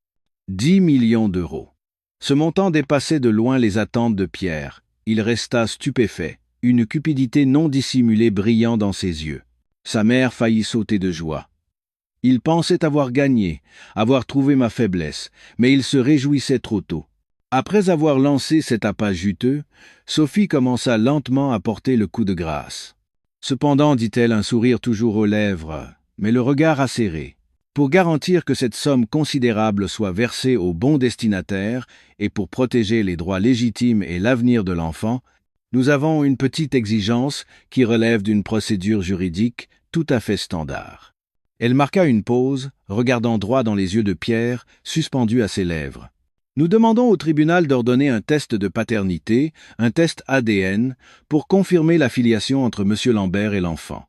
10 millions d'euros. Ce montant dépassait de loin les attentes de Pierre. Il resta stupéfait, une cupidité non dissimulée brillant dans ses yeux. Sa mère faillit sauter de joie. Il pensait avoir gagné, avoir trouvé ma faiblesse, mais il se réjouissait trop tôt. Après avoir lancé cet appât juteux, Sophie commença lentement à porter le coup de grâce. Cependant, dit-elle, un sourire toujours aux lèvres, mais le regard acéré. Pour garantir que cette somme considérable soit versée au bon destinataire et pour protéger les droits légitimes et l'avenir de l'enfant, nous avons une petite exigence qui relève d'une procédure juridique tout à fait standard. Elle marqua une pause, regardant droit dans les yeux de Pierre, suspendu à ses lèvres. Nous demandons au tribunal d'ordonner un test de paternité, un test ADN, pour confirmer la filiation entre M. Lambert et l'enfant.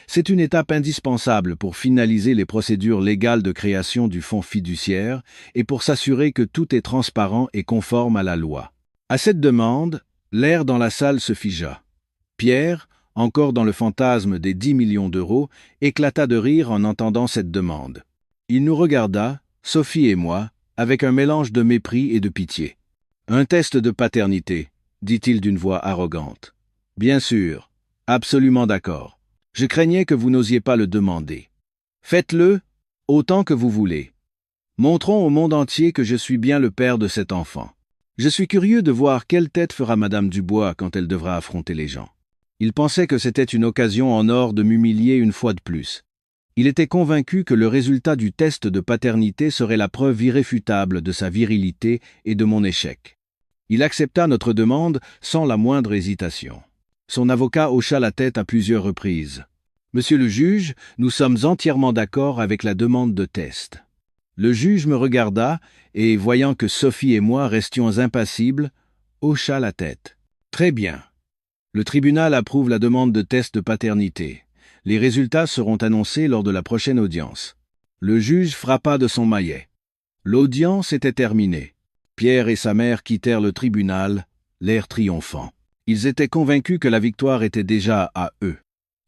C'est une étape indispensable pour finaliser les procédures légales de création du fonds fiduciaire et pour s'assurer que tout est transparent et conforme à la loi. À cette demande, l'air dans la salle se figea. Pierre, encore dans le fantasme des 10 millions d'euros, éclata de rire en entendant cette demande. Il nous regarda, Sophie et moi, avec un mélange de mépris et de pitié. « Un test de paternité », dit-il d'une voix arrogante. « Bien sûr, absolument d'accord. Je craignais que vous n'osiez pas le demander. Faites-le autant que vous voulez. Montrons au monde entier que je suis bien le père de cet enfant. Je suis curieux de voir quelle tête fera Madame Dubois quand elle devra affronter les gens. » Il pensait que c'était une occasion en or de m'humilier une fois de plus. Il était convaincu que le résultat du test de paternité serait la preuve irréfutable de sa virilité et de mon échec. Il accepta notre demande sans la moindre hésitation. Son avocat hocha la tête à plusieurs reprises. « Monsieur le juge, nous sommes entièrement d'accord avec la demande de test. » Le juge me regarda et, voyant que Sophie et moi restions impassibles, hocha la tête. « Très bien. Le tribunal approuve la demande de test de paternité. Les résultats seront annoncés lors de la prochaine audience. » Le juge frappa de son maillet. L'audience était terminée. Pierre et sa mère quittèrent le tribunal, l'air triomphant. Ils étaient convaincus que la victoire était déjà à eux.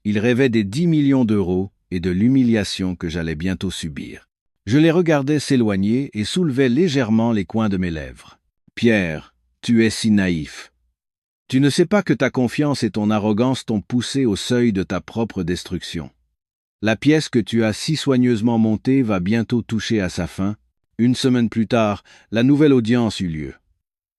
Ils rêvaient des 10 millions d'euros et de l'humiliation que j'allais bientôt subir. Je les regardais s'éloigner et soulevais légèrement les coins de mes lèvres. « Pierre, tu es si naïf. Tu ne sais pas que ta confiance et ton arrogance t'ont poussé au seuil de ta propre destruction. La pièce que tu as si soigneusement montée va bientôt toucher à sa fin. Une semaine plus tard, la nouvelle audience eut lieu.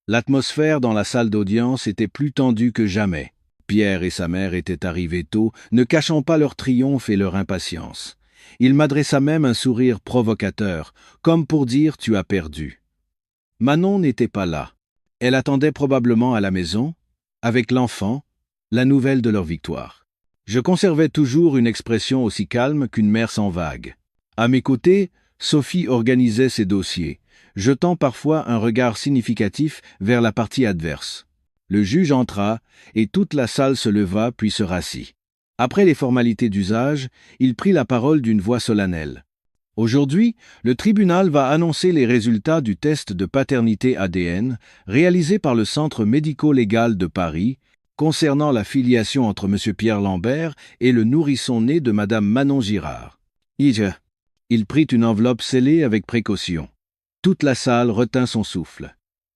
L'atmosphère dans la salle d'audience était plus tendue que jamais. Pierre et sa mère étaient arrivés tôt, ne cachant pas leur triomphe et leur impatience. Il m'adressa même un sourire provocateur, comme pour dire « tu as perdu ». Manon n'était pas là. Elle attendait probablement à la maison, avec l'enfant, la nouvelle de leur victoire. Je conservais toujours une expression aussi calme qu'une mer sans vagues. À mes côtés, Sophie organisait ses dossiers, jetant parfois un regard significatif vers la partie adverse. Le juge entra, et toute la salle se leva puis se rassit. Après les formalités d'usage, il prit la parole d'une voix solennelle. « Aujourd'hui, le tribunal va annoncer les résultats du test de paternité ADN réalisé par le Centre médico-légal de Paris concernant la filiation entre M. Pierre Lambert et le nourrisson né de Mme Manon Girard. » Il prit une enveloppe scellée avec précaution. Toute la salle retint son souffle.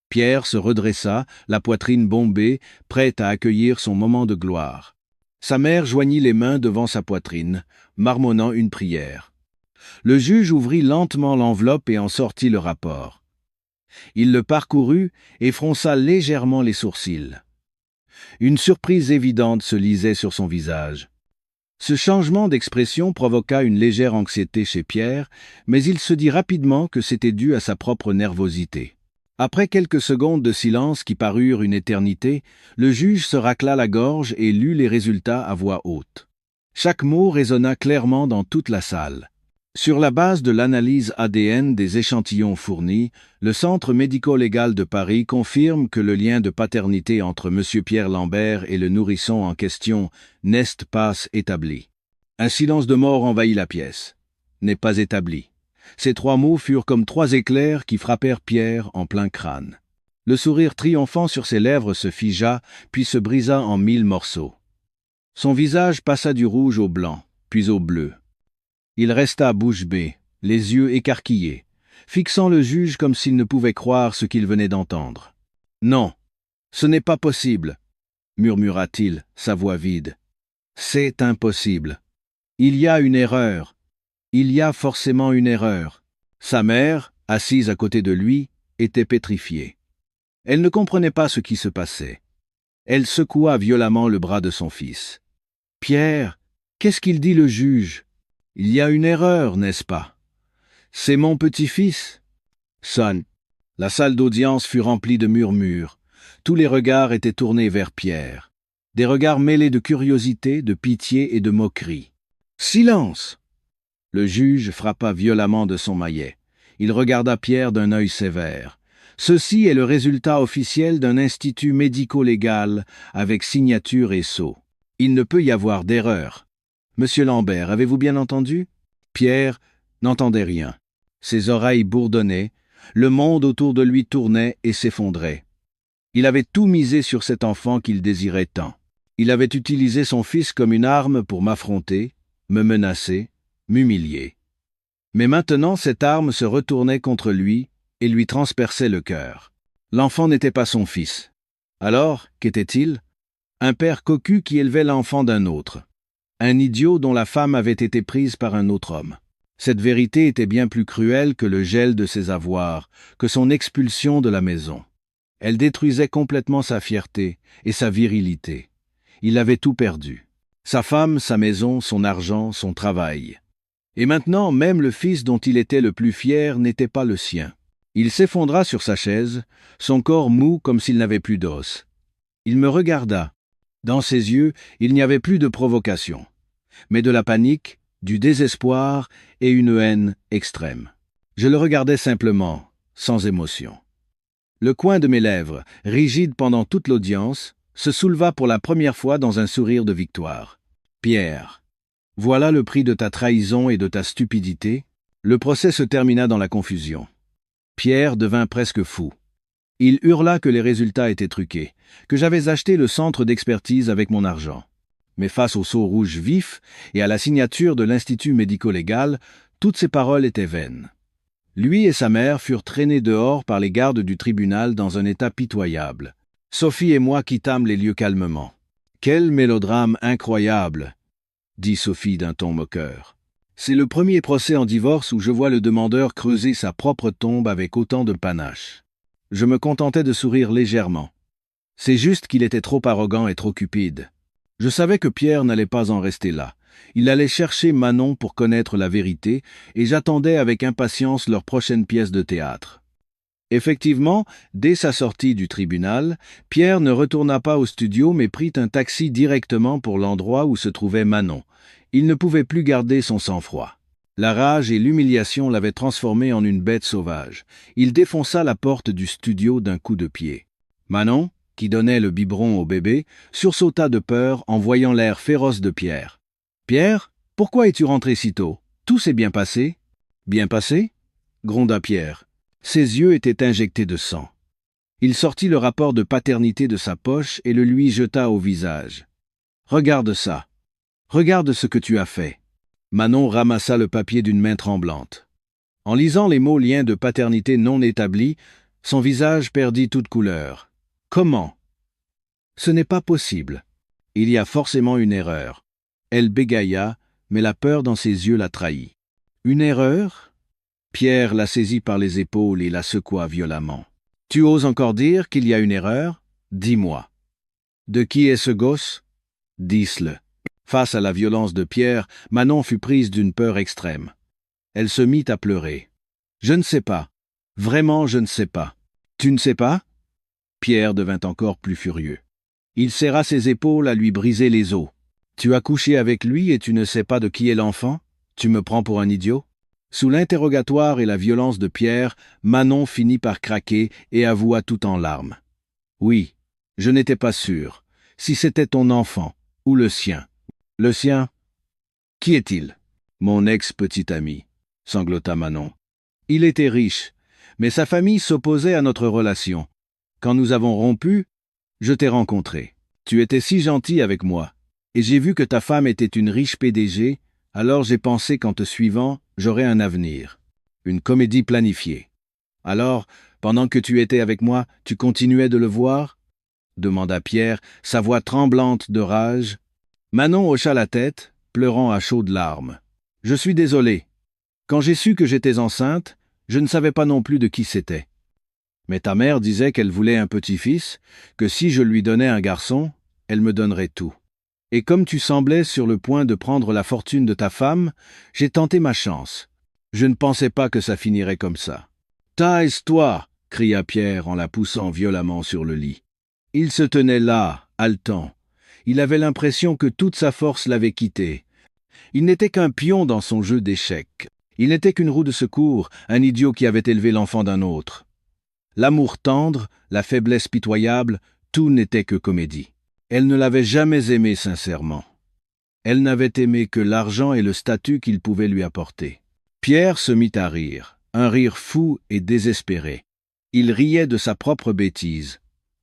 Pierre se redressa, la poitrine bombée, prêt à accueillir son moment de gloire. Sa mère joignit les mains devant sa poitrine, marmonnant une prière. Le juge ouvrit lentement l'enveloppe et en sortit le rapport. Il le parcourut et fronça légèrement les sourcils. Une surprise évidente se lisait sur son visage. Ce changement d'expression provoqua une légère anxiété chez Pierre, mais il se dit rapidement que c'était dû à sa propre nervosité. Après quelques secondes de silence qui parurent une éternité, le juge se racla la gorge et lut les résultats à voix haute. Chaque mot résonna clairement dans toute la salle. Sur la base de l'analyse ADN des échantillons fournis, le Centre médico-légal de Paris confirme que le lien de paternité entre M. Pierre Lambert et le nourrisson en question n'est pas établi. Un silence de mort envahit la pièce. N'est pas établi. Ces trois mots furent comme trois éclairs qui frappèrent Pierre en plein crâne. Le sourire triomphant sur ses lèvres se figea, puis se brisa en 1000 morceaux. Son visage passa du rouge au blanc, puis au bleu. Il resta bouche bée, les yeux écarquillés, fixant le juge comme s'il ne pouvait croire ce qu'il venait d'entendre. « Non, ce n'est pas possible, » murmura-t-il, sa voix vide. « C'est impossible. Il y a une erreur. Il y a forcément une erreur. » Sa mère, assise à côté de lui, était pétrifiée. Elle ne comprenait pas ce qui se passait. Elle secoua violemment le bras de son fils. « Pierre, qu'est-ce qu'il dit le juge ? Il y a une erreur, n'est-ce pas ? C'est mon petit-fils. » Sonne. La salle d'audience fut remplie de murmures. Tous les regards étaient tournés vers Pierre. Des regards mêlés de curiosité, de pitié et de moquerie. « Silence !» Le juge frappa violemment de son maillet. Il regarda Pierre d'un œil sévère. « Ceci est le résultat officiel d'un institut médico-légal avec signature et sceau. Il ne peut y avoir d'erreur. Monsieur Lambert, avez-vous bien entendu ?» Pierre n'entendait rien. Ses oreilles bourdonnaient, le monde autour de lui tournait et s'effondrait. Il avait tout misé sur cet enfant qu'il désirait tant. Il avait utilisé son fils comme une arme pour m'affronter, me menacer, m'humilier. Mais maintenant cette arme se retournait contre lui et lui transperçait le cœur. L'enfant n'était pas son fils. Alors, qu'était-il ? Un père cocu qui élevait l'enfant d'un autre. Un idiot dont la femme avait été prise par un autre homme. Cette vérité était bien plus cruelle que le gel de ses avoirs, que son expulsion de la maison. Elle détruisait complètement sa fierté et sa virilité. Il avait tout perdu. Sa femme, sa maison, son argent, son travail. Et maintenant, même le fils dont il était le plus fier n'était pas le sien. Il s'effondra sur sa chaise, son corps mou comme s'il n'avait plus d'os. Il me regarda. Dans ses yeux, il n'y avait plus de provocation, mais de la panique, du désespoir et une haine extrême. Je le regardais simplement, sans émotion. Le coin de mes lèvres, rigide pendant toute l'audience, se souleva pour la première fois dans un sourire de victoire. « Pierre, voilà le prix de ta trahison et de ta stupidité. » Le procès se termina dans la confusion. Pierre devint presque fou. Il hurla que les résultats étaient truqués, que j'avais acheté le centre d'expertise avec mon argent. Mais face au sceau rouge vif et à la signature de l'Institut médico-légal, toutes ces paroles étaient vaines. Lui et sa mère furent traînés dehors par les gardes du tribunal dans un état pitoyable. Sophie et moi quittâmes les lieux calmement. « Quel mélodrame incroyable !» dit Sophie d'un ton moqueur. « C'est le premier procès en divorce où je vois le demandeur creuser sa propre tombe avec autant de panache. » Je me contentais de sourire légèrement. C'est juste qu'il était trop arrogant et trop cupide. Je savais que Pierre n'allait pas en rester là. Il allait chercher Manon pour connaître la vérité, et j'attendais avec impatience leur prochaine pièce de théâtre. Effectivement, dès sa sortie du tribunal, Pierre ne retourna pas au studio mais prit un taxi directement pour l'endroit où se trouvait Manon. Il ne pouvait plus garder son sang-froid. La rage et l'humiliation l'avaient transformé en une bête sauvage. Il défonça la porte du studio d'un coup de pied. Manon, qui donnait le biberon au bébé, sursauta de peur en voyant l'air féroce de Pierre. « Pierre, pourquoi es-tu rentré si tôt ? Tout s'est bien passé ?»« Bien passé ?» gronda Pierre. Ses yeux étaient injectés de sang. Il sortit le rapport de paternité de sa poche et le lui jeta au visage. « Regarde ça. Regarde ce que tu as fait. » Manon ramassa le papier d'une main tremblante. En lisant les mots liens de paternité non établis, son visage perdit toute couleur. « Comment ? Ce n'est pas possible. Il y a forcément une erreur. » Elle bégaya, mais la peur dans ses yeux la trahit. « Une erreur ?» Pierre la saisit par les épaules et la secoua violemment. « Tu oses encore dire qu'il y a une erreur ? Dis-moi. »« De qui est ce gosse ? » ?»« Dis-le. » Face à la violence de Pierre, Manon fut prise d'une peur extrême. Elle se mit à pleurer. « Je ne sais pas. Vraiment, je ne sais pas. »« Tu ne sais pas ?» Pierre devint encore plus furieux. Il serra ses épaules à lui briser les os. « Tu as couché avec lui et tu ne sais pas de qui est l'enfant ? Tu me prends pour un idiot ? Sous l'interrogatoire et la violence de Pierre, Manon finit par craquer et avoua tout en larmes. Oui, je n'étais pas sûr. Si c'était ton enfant, ou le sien. Le sien? Qui est-il? Mon ex-petit ami, sanglota Manon. Il était riche, mais sa famille s'opposait à notre relation. Quand nous avons rompu, je t'ai rencontré. Tu étais si gentil avec moi, et j'ai vu que ta femme était une riche PDG, alors j'ai pensé qu'en te suivant, j'aurais un avenir. Une comédie planifiée. Alors, pendant que tu étais avec moi, tu continuais de le voir? Demanda Pierre, sa voix tremblante de rage. Manon hocha la tête, pleurant à chaudes larmes. Je suis désolé. Quand j'ai su que j'étais enceinte, je ne savais pas non plus de qui c'était. Mais ta mère disait qu'elle voulait un petit-fils, que si je lui donnais un garçon, elle me donnerait tout. Et comme tu semblais sur le point de prendre la fortune de ta femme, j'ai tenté ma chance. Je ne pensais pas que ça finirait comme ça. « Taise-toi » cria Pierre en la poussant violemment sur le lit. Il se tenait là, haletant. Il avait l'impression que toute sa force l'avait quitté. Il n'était qu'un pion dans son jeu d'échecs. Il n'était qu'une roue de secours, un idiot qui avait élevé l'enfant d'un autre. L'amour tendre, la faiblesse pitoyable, tout n'était que comédie. Elle ne l'avait jamais aimé sincèrement. Elle n'avait aimé que l'argent et le statut qu'il pouvait lui apporter. Pierre se mit à rire, un rire fou et désespéré. Il riait de sa propre bêtise.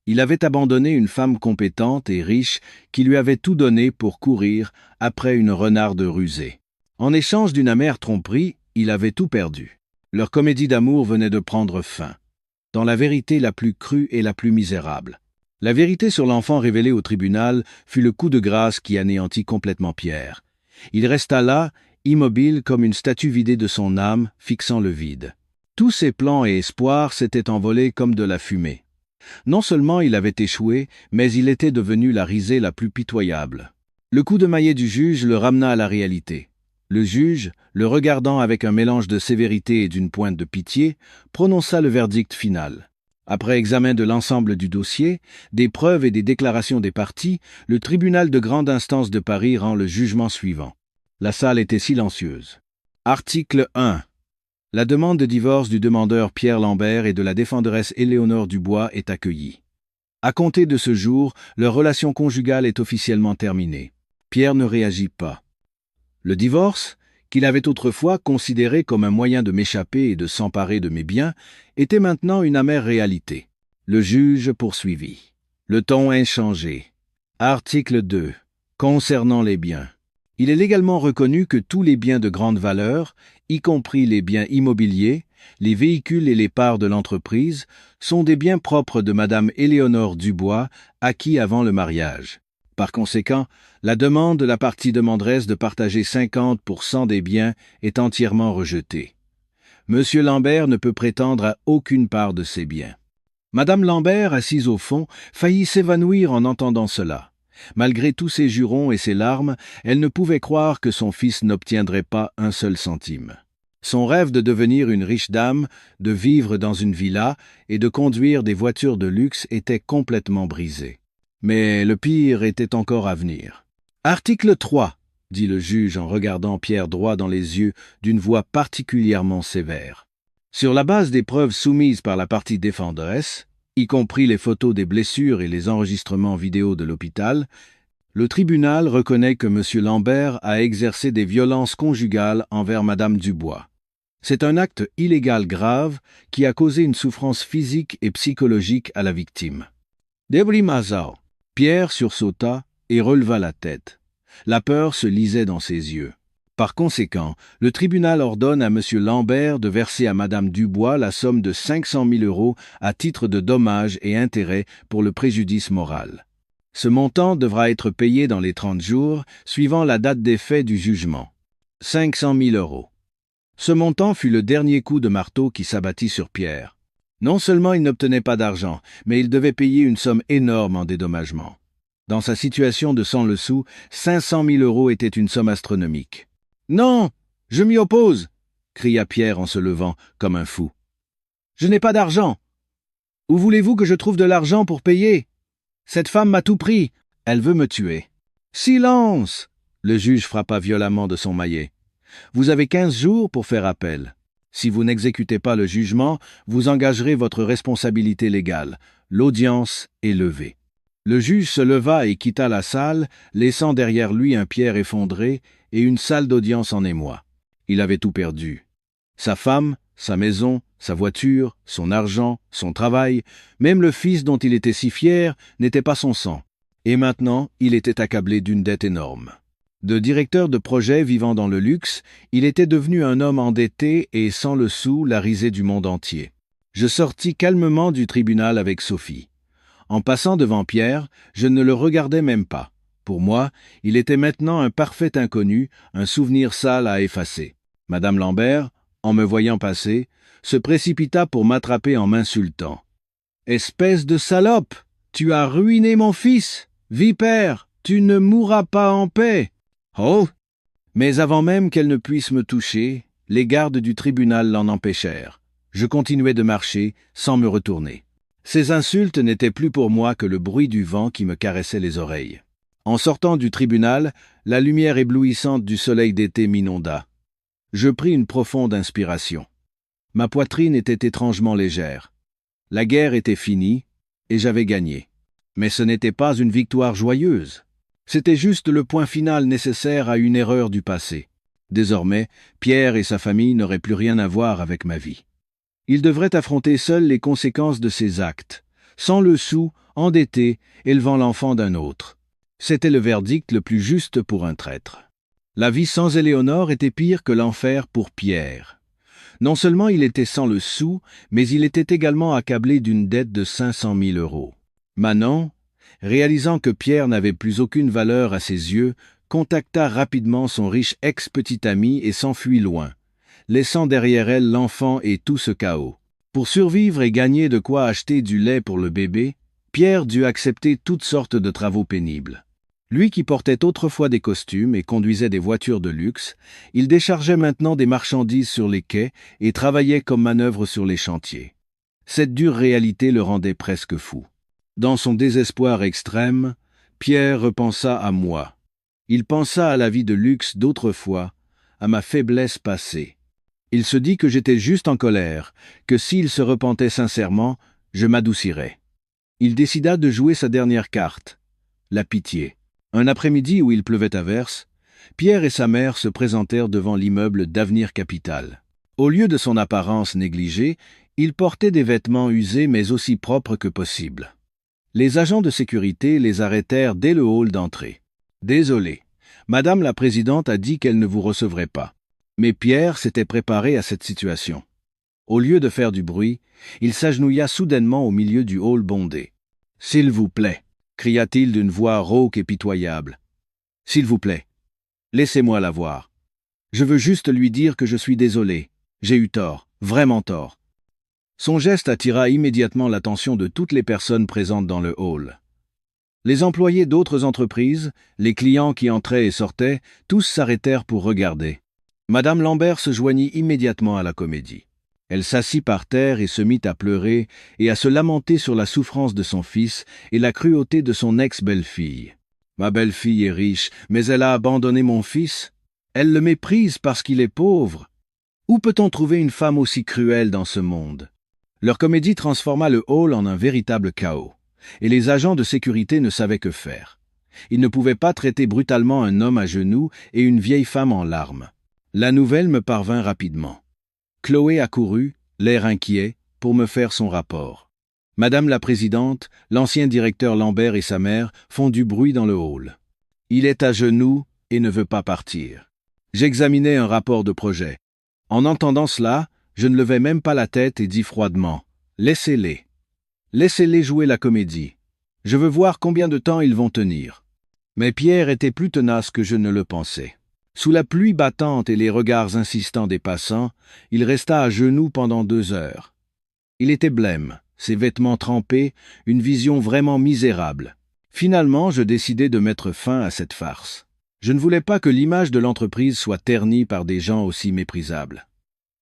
Il avait abandonné une femme compétente et riche qui lui avait tout donné pour courir après une renarde rusée. En échange d'une amère tromperie, il avait tout perdu. Leur comédie d'amour venait de prendre fin, dans la vérité la plus crue et la plus misérable. La vérité sur l'enfant révélée au tribunal fut le coup de grâce qui anéantit complètement Pierre. Il resta là, immobile comme une statue vidée de son âme, fixant le vide. Tous ses plans et espoirs s'étaient envolés comme de la fumée. Non seulement il avait échoué, mais il était devenu la risée la plus pitoyable. Le coup de maillet du juge le ramena à la réalité. Le juge, le regardant avec un mélange de sévérité et d'une pointe de pitié, prononça le verdict final. Après examen de l'ensemble du dossier, des preuves et des déclarations des parties, le tribunal de grande instance de Paris rend le jugement suivant. La salle était silencieuse. Article 1. La demande de divorce du demandeur Pierre Lambert et de la défenderesse Éléonore Dubois est accueillie. À compter de ce jour, leur relation conjugale est officiellement terminée. Pierre ne réagit pas. Le divorce, qu'il avait autrefois considéré comme un moyen de m'échapper et de s'emparer de mes biens, était maintenant une amère réalité. Le juge poursuivit. Le ton inchangé. Article 2. Concernant les biens. Il est légalement reconnu que tous les biens de grande valeur, y compris les biens immobiliers, les véhicules et les parts de l'entreprise, sont des biens propres de Madame Éléonore Dubois, acquis avant le mariage. Par conséquent, la demande de la partie demanderesse de partager 50% des biens est entièrement rejetée. Monsieur Lambert ne peut prétendre à aucune part de ces biens. Madame Lambert, assise au fond, faillit s'évanouir en entendant cela. Malgré tous ses jurons et ses larmes, elle ne pouvait croire que son fils n'obtiendrait pas un seul centime. Son rêve de devenir une riche dame, de vivre dans une villa et de conduire des voitures de luxe était complètement brisé. Mais le pire était encore à venir. Article 3, dit le juge en regardant Pierre droit dans les yeux d'une voix particulièrement sévère. Sur la base des preuves soumises par la partie défenderesse, y compris les photos des blessures et les enregistrements vidéo de l'hôpital, le tribunal reconnaît que M. Lambert a exercé des violences conjugales envers Mme Dubois. C'est un acte illégal grave qui a causé une souffrance physique et psychologique à la victime. Débris Mazao. Pierre sursauta et releva la tête. La peur se lisait dans ses yeux. Par conséquent, le tribunal ordonne à M. Lambert de verser à Mme Dubois la somme de 500 000 € à titre de dommages et intérêts pour le préjudice moral. Ce montant devra être payé dans les 30 jours, suivant la date d'effet du jugement. 500 000 €. Ce montant fut le dernier coup de marteau qui s'abattit sur Pierre. Non seulement il n'obtenait pas d'argent, mais il devait payer une somme énorme en dédommagement. Dans sa situation de sans le sou, 500 000 € était une somme astronomique. « Non, je m'y oppose !» cria Pierre en se levant comme un fou. « Je n'ai pas d'argent. Où voulez-vous que je trouve de l'argent pour payer? Cette femme m'a tout pris. Elle veut me tuer. »« Silence !» Le juge frappa violemment de son maillet. Vous avez 15 jours pour faire appel. Si vous n'exécutez pas le jugement, vous engagerez votre responsabilité légale. L'audience est levée. Le juge se leva et quitta la salle, laissant derrière lui un Pierre effondré et une salle d'audience en émoi. Il avait tout perdu. Sa femme, sa maison, sa voiture, son argent, son travail, même le fils dont il était si fier, n'était pas son sang. Et maintenant, il était accablé d'une dette énorme. De directeur de projet vivant dans le luxe, il était devenu un homme endetté et sans le sou la risée du monde entier. Je sortis calmement du tribunal avec Sophie. En passant devant Pierre, je ne le regardais même pas. Pour moi, il était maintenant un parfait inconnu, un souvenir sale à effacer. Madame Lambert, en me voyant passer, se précipita pour m'attraper en m'insultant. « Espèce de salope! Tu as ruiné mon fils! Vipère, tu ne mourras pas en paix! » Oh! Mais avant même qu'elle ne puisse me toucher, les gardes du tribunal l'en empêchèrent. Je continuais de marcher, sans me retourner. Ces insultes n'étaient plus pour moi que le bruit du vent qui me caressait les oreilles. En sortant du tribunal, la lumière éblouissante du soleil d'été m'inonda. Je pris une profonde inspiration. Ma poitrine était étrangement légère. La guerre était finie, et j'avais gagné. Mais ce n'était pas une victoire joyeuse. C'était juste le point final nécessaire à une erreur du passé. Désormais, Pierre et sa famille n'auraient plus rien à voir avec ma vie. Ils devraient affronter seuls les conséquences de ses actes, sans le sou, endetté, élevant l'enfant d'un autre. C'était le verdict le plus juste pour un traître. La vie sans Éléonore était pire que l'enfer pour Pierre. Non seulement il était sans le sou, mais il était également accablé d'une dette de 500 000 €. Manon, réalisant que Pierre n'avait plus aucune valeur à ses yeux, contacta rapidement son riche ex-petit ami et s'enfuit loin, laissant derrière elle l'enfant et tout ce chaos. Pour survivre et gagner de quoi acheter du lait pour le bébé, Pierre dut accepter toutes sortes de travaux pénibles. Lui qui portait autrefois des costumes et conduisait des voitures de luxe, il déchargeait maintenant des marchandises sur les quais et travaillait comme manœuvre sur les chantiers. Cette dure réalité le rendait presque fou. Dans son désespoir extrême, Pierre repensa à moi. Il pensa à la vie de luxe d'autrefois, à ma faiblesse passée. Il se dit que j'étais juste en colère, que s'il se repentait sincèrement, je m'adoucirais. Il décida de jouer sa dernière carte, la pitié. Un après-midi où il pleuvait à verse, Pierre et sa mère se présentèrent devant l'immeuble d'Avenir Capital. Au lieu de son apparence négligée, il portait des vêtements usés mais aussi propres que possible. Les agents de sécurité les arrêtèrent dès le hall d'entrée. « Désolé, Madame la Présidente a dit qu'elle ne vous recevrait pas. » Mais Pierre s'était préparé à cette situation. Au lieu de faire du bruit, il s'agenouilla soudainement au milieu du hall bondé. « S'il vous plaît » cria-t-il d'une voix rauque et pitoyable. « S'il vous plaît, laissez-moi la voir. Je veux juste lui dire que je suis désolé. J'ai eu tort, vraiment tort. » Son geste attira immédiatement l'attention de toutes les personnes présentes dans le hall. Les employés d'autres entreprises, les clients qui entraient et sortaient, tous s'arrêtèrent pour regarder. Madame Lambert se joignit immédiatement à la comédie. Elle s'assit par terre et se mit à pleurer et à se lamenter sur la souffrance de son fils et la cruauté de son ex-belle-fille. « Ma belle-fille est riche, mais elle a abandonné mon fils. Elle le méprise parce qu'il est pauvre. Où peut-on trouver une femme aussi cruelle dans ce monde ?» Leur comédie transforma le hall en un véritable chaos, et les agents de sécurité ne savaient que faire. Ils ne pouvaient pas traiter brutalement un homme à genoux et une vieille femme en larmes. La nouvelle me parvint rapidement. Chloé accourut, l'air inquiet, pour me faire son rapport. Madame la Présidente, l'ancien directeur Lambert et sa mère font du bruit dans le hall. Il est à genoux et ne veut pas partir. J'examinais un rapport de projet. En entendant cela, je ne levai même pas la tête et dis froidement « Laissez-les. Laissez-les jouer la comédie. Je veux voir combien de temps ils vont tenir. » Mais Pierre était plus tenace que je ne le pensais. Sous la pluie battante et les regards insistants des passants, il resta à genoux pendant 2 heures. Il était blême, ses vêtements trempés, une vision vraiment misérable. Finalement, je décidai de mettre fin à cette farce. Je ne voulais pas que l'image de l'entreprise soit ternie par des gens aussi méprisables.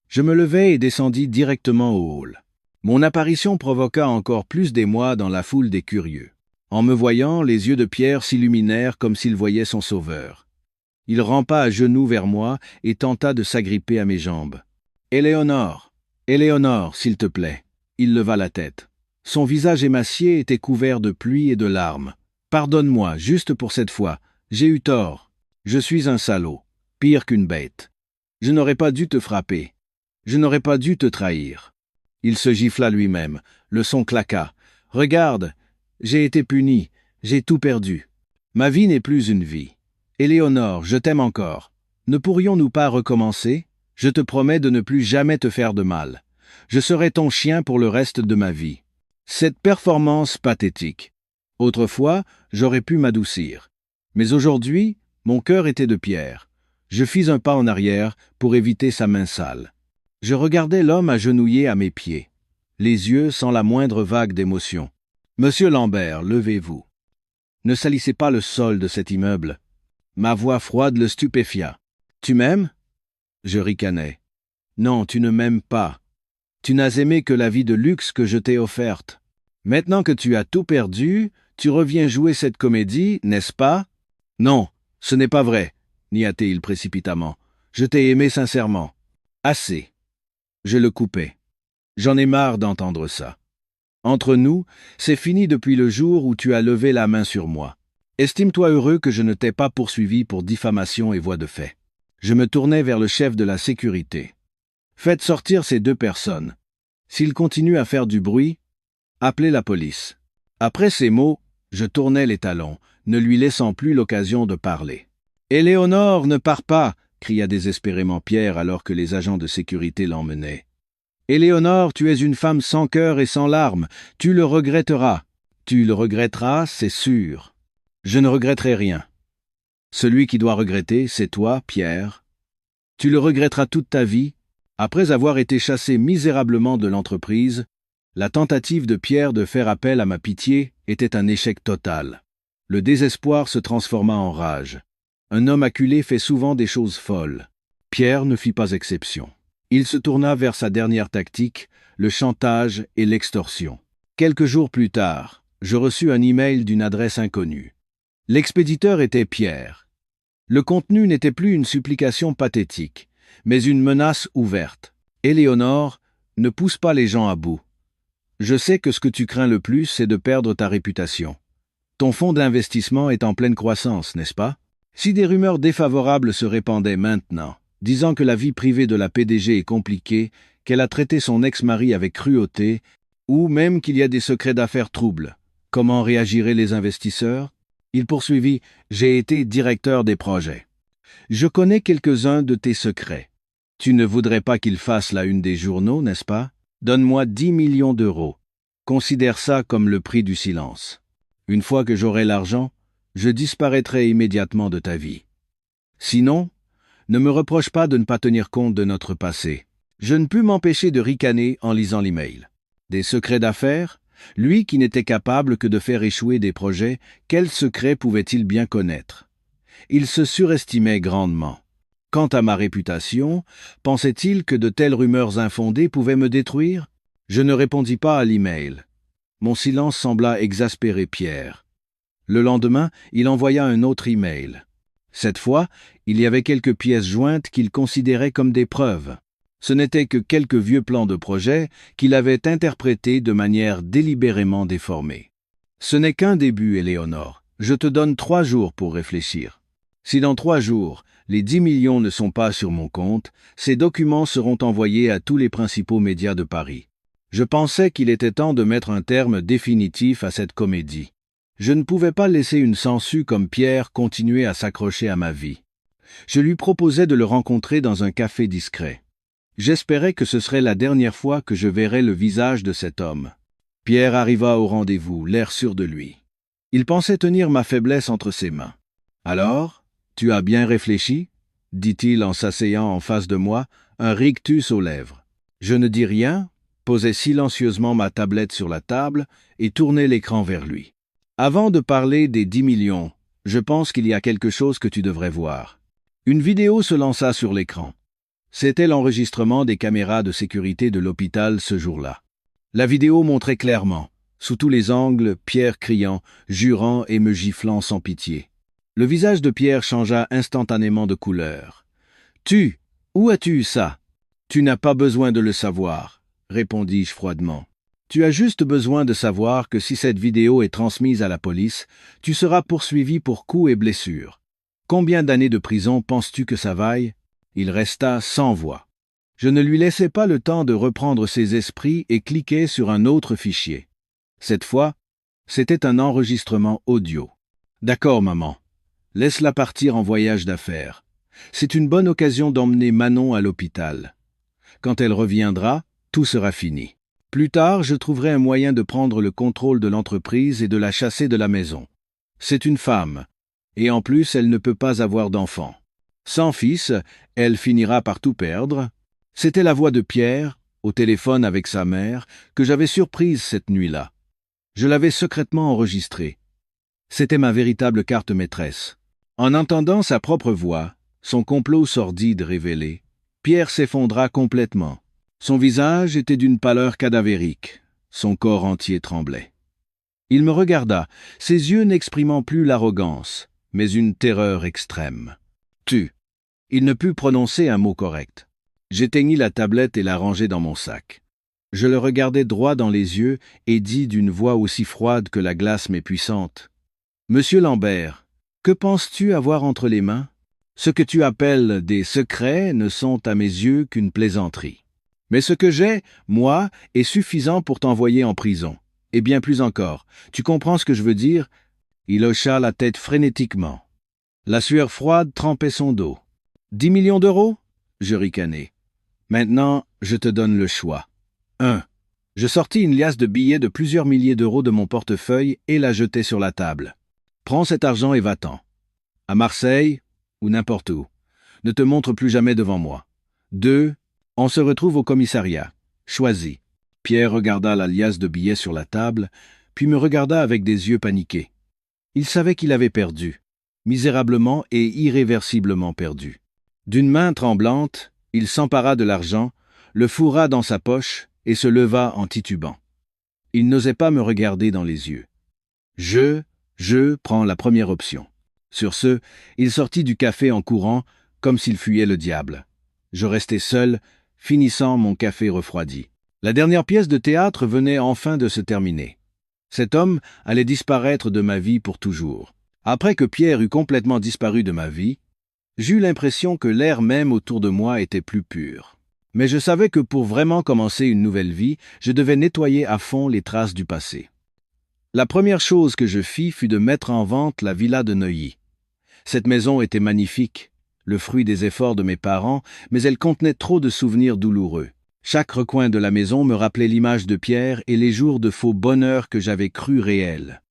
Je me levai et descendis directement au hall. Mon apparition provoqua encore plus d'émoi dans la foule des curieux. En me voyant, les yeux de Pierre s'illuminèrent comme s'il voyait son sauveur. Il rampa à genoux vers moi et tenta de s'agripper à mes jambes. « Éléonore, Éléonore, s'il te plaît. » Il leva la tête. Son visage émacié était couvert de pluie et de larmes. « Pardonne-moi, juste pour cette fois. J'ai eu tort. Je suis un salaud, pire qu'une bête. Je n'aurais pas dû te frapper. Je n'aurais pas dû te trahir. » Il se gifla lui-même. Le son claqua. « Regarde, j'ai été puni. J'ai tout perdu. Ma vie n'est plus une vie. Éléonore, je t'aime encore. Ne pourrions-nous pas recommencer? Je te promets de ne plus jamais te faire de mal. Je serai ton chien pour le reste de ma vie. » Cette performance pathétique. Autrefois, j'aurais pu m'adoucir. Mais aujourd'hui, mon cœur était de pierre. Je fis un pas en arrière pour éviter sa main sale. Je regardais l'homme agenouillé à mes pieds, les yeux sans la moindre vague d'émotion. « Monsieur Lambert, levez-vous. Ne salissez pas le sol de cet immeuble. » Ma voix froide le stupéfia. « Tu m'aimes » Je ricanai. « Non, tu ne m'aimes pas. Tu n'as aimé que la vie de luxe que je t'ai offerte. Maintenant que tu as tout perdu, tu reviens jouer cette comédie, n'est-ce pas? »« Non, ce n'est pas vrai, » nia-t-il précipitamment. « Je t'ai aimé sincèrement. »« Assez. » Je le coupai. J'en ai marre d'entendre ça. Entre nous, c'est fini depuis le jour où tu as levé la main sur moi. Estime-toi heureux que je ne t'ai pas poursuivi pour diffamation et voies de fait. Je me tournai vers le chef de la sécurité. Faites sortir ces deux personnes. S'ils continuent à faire du bruit, appelez la police. Après ces mots, je tournai les talons, ne lui laissant plus l'occasion de parler. « Éléonore, ne pars pas !» cria désespérément Pierre alors que les agents de sécurité l'emmenaient. « Éléonore, tu es une femme sans cœur et sans larmes. Tu le regretteras. Tu le regretteras, c'est sûr. Je ne regretterai rien. Celui qui doit regretter, c'est toi, Pierre. Tu le regretteras toute ta vie. » Après avoir été chassé misérablement de l'entreprise, la tentative de Pierre de faire appel à ma pitié était un échec total. Le désespoir se transforma en rage. Un homme acculé fait souvent des choses folles. Pierre ne fit pas exception. Il se tourna vers sa dernière tactique, le chantage et l'extorsion. Quelques jours plus tard, je reçus un email d'une adresse inconnue. L'expéditeur était Pierre. Le contenu n'était plus une supplication pathétique, mais une menace ouverte. « Éléonore, ne pousse pas les gens à bout. Je sais que ce que tu crains le plus, c'est de perdre ta réputation. Ton fonds d'investissement est en pleine croissance, n'est-ce pas? Si des rumeurs défavorables se répandaient maintenant, disant que la vie privée de la PDG est compliquée, qu'elle a traité son ex-mari avec cruauté, ou même qu'il y a des secrets d'affaires troubles, comment réagiraient les investisseurs? » Il poursuivit, « J'ai été directeur des projets. Je connais quelques-uns de tes secrets. Tu ne voudrais pas qu'ils fassent la une des journaux, n'est-ce pas? Donne-moi 10 millions d'euros. Considère ça comme le prix du silence. Une fois que j'aurai l'argent, je disparaîtrai immédiatement de ta vie. Sinon, ne me reproche pas de ne pas tenir compte de notre passé. » Je ne pus m'empêcher de ricaner en lisant l'email. Des secrets d'affaires? Lui qui n'était capable que de faire échouer des projets, quels secrets pouvait-il bien connaître? Il se surestimait grandement. Quant à ma réputation, pensait-il que de telles rumeurs infondées pouvaient me détruire? Je ne répondis pas à l'email. Mon silence sembla exaspérer Pierre. Le lendemain, il envoya un autre email. Cette fois, il y avait quelques pièces jointes qu'il considérait comme des preuves. Ce n'étaient que quelques vieux plans de projet qu'il avait interprétés de manière délibérément déformée. « Ce n'est qu'un début, Éléonore. Je te donne 3 jours pour réfléchir. Si dans 3 jours, les 10 millions ne sont pas sur mon compte, ces documents seront envoyés à tous les principaux médias de Paris. Je pensais qu'il était temps de mettre un terme définitif à cette comédie. Je ne pouvais pas laisser une sangsue comme Pierre continuer à s'accrocher à ma vie. Je lui proposai de le rencontrer dans un café discret. J'espérais que ce serait la dernière fois que je verrais le visage de cet homme. Pierre arriva au rendez-vous, l'air sûr de lui. Il pensait tenir ma faiblesse entre ses mains. « Alors, tu as bien réfléchi ?» dit-il en s'asseyant en face de moi, un rictus aux lèvres. Je ne dis rien, posai silencieusement ma tablette sur la table et tournai l'écran vers lui. « Avant de parler des 10 millions, je pense qu'il y a quelque chose que tu devrais voir. » Une vidéo se lança sur l'écran. C'était l'enregistrement des caméras de sécurité de l'hôpital ce jour-là. La vidéo montrait clairement, sous tous les angles, Pierre criant, jurant et me giflant sans pitié. Le visage de Pierre changea instantanément de couleur. « Où as-tu eu ça? » « Tu n'as pas besoin de le savoir, » répondis-je froidement. « Tu as juste besoin de savoir que si cette vidéo est transmise à la police, tu seras poursuivi pour coups et blessures. Combien d'années de prison penses-tu que ça vaille ?» Il resta sans voix. Je ne lui laissai pas le temps de reprendre ses esprits et cliquai sur un autre fichier. Cette fois, c'était un enregistrement audio. « D'accord, maman. Laisse-la partir en voyage d'affaires. C'est une bonne occasion d'emmener Manon à l'hôpital. Quand elle reviendra, tout sera fini. Plus tard, je trouverai un moyen de prendre le contrôle de l'entreprise et de la chasser de la maison. C'est une femme, et en plus, elle ne peut pas avoir d'enfant. Sans fils, elle finira par tout perdre. » C'était la voix de Pierre, au téléphone avec sa mère, que j'avais surprise cette nuit-là. Je l'avais secrètement enregistrée. C'était ma véritable carte maîtresse. En entendant sa propre voix, son complot sordide révélé, Pierre s'effondra complètement. Son visage était d'une pâleur cadavérique. Son corps entier tremblait. Il me regarda, ses yeux n'exprimant plus l'arrogance, mais une terreur extrême. « Tu !» Il ne put prononcer un mot correct. J'éteignis la tablette et la rangeai dans mon sac. Je le regardai droit dans les yeux et dis d'une voix aussi froide que la glace mais puissante. « Monsieur Lambert, que penses-tu avoir entre les mains? Ce que tu appelles des secrets ne sont à mes yeux qu'une plaisanterie. Mais ce que j'ai, moi, est suffisant pour t'envoyer en prison. Et bien plus encore. Tu comprends ce que je veux dire? » Il hocha la tête frénétiquement. La sueur froide trempait son dos. « 10 millions d'euros? » Je ricanai. « Maintenant, je te donne le choix. 1. Je sortis une liasse de billets de plusieurs milliers d'euros de mon portefeuille et la jetai sur la table. « Prends cet argent et va-t'en. À Marseille ou n'importe où. Ne te montre plus jamais devant moi. 2. On se retrouve au commissariat. Choisis. » Pierre regarda la liasse de billets sur la table, puis me regarda avec des yeux paniqués. Il savait qu'il avait perdu, misérablement et irréversiblement perdu. D'une main tremblante, il s'empara de l'argent, le fourra dans sa poche et se leva en titubant. Il n'osait pas me regarder dans les yeux. Je prends la première option. Sur ce, il sortit du café en courant, comme s'il fuyait le diable. Je restai seul, finissant mon café refroidi. La dernière pièce de théâtre venait enfin de se terminer. Cet homme allait disparaître de ma vie pour toujours. Après que Pierre eut complètement disparu de ma vie, j'eus l'impression que l'air même autour de moi était plus pur. Mais je savais que pour vraiment commencer une nouvelle vie, je devais nettoyer à fond les traces du passé. La première chose que je fis fut de mettre en vente la villa de Neuilly. Cette maison était magnifique, le fruit des efforts de mes parents, mais elle contenait trop de souvenirs douloureux. Chaque recoin de la maison me rappelait l'image de Pierre et les jours de faux bonheur que j'avais cru réels.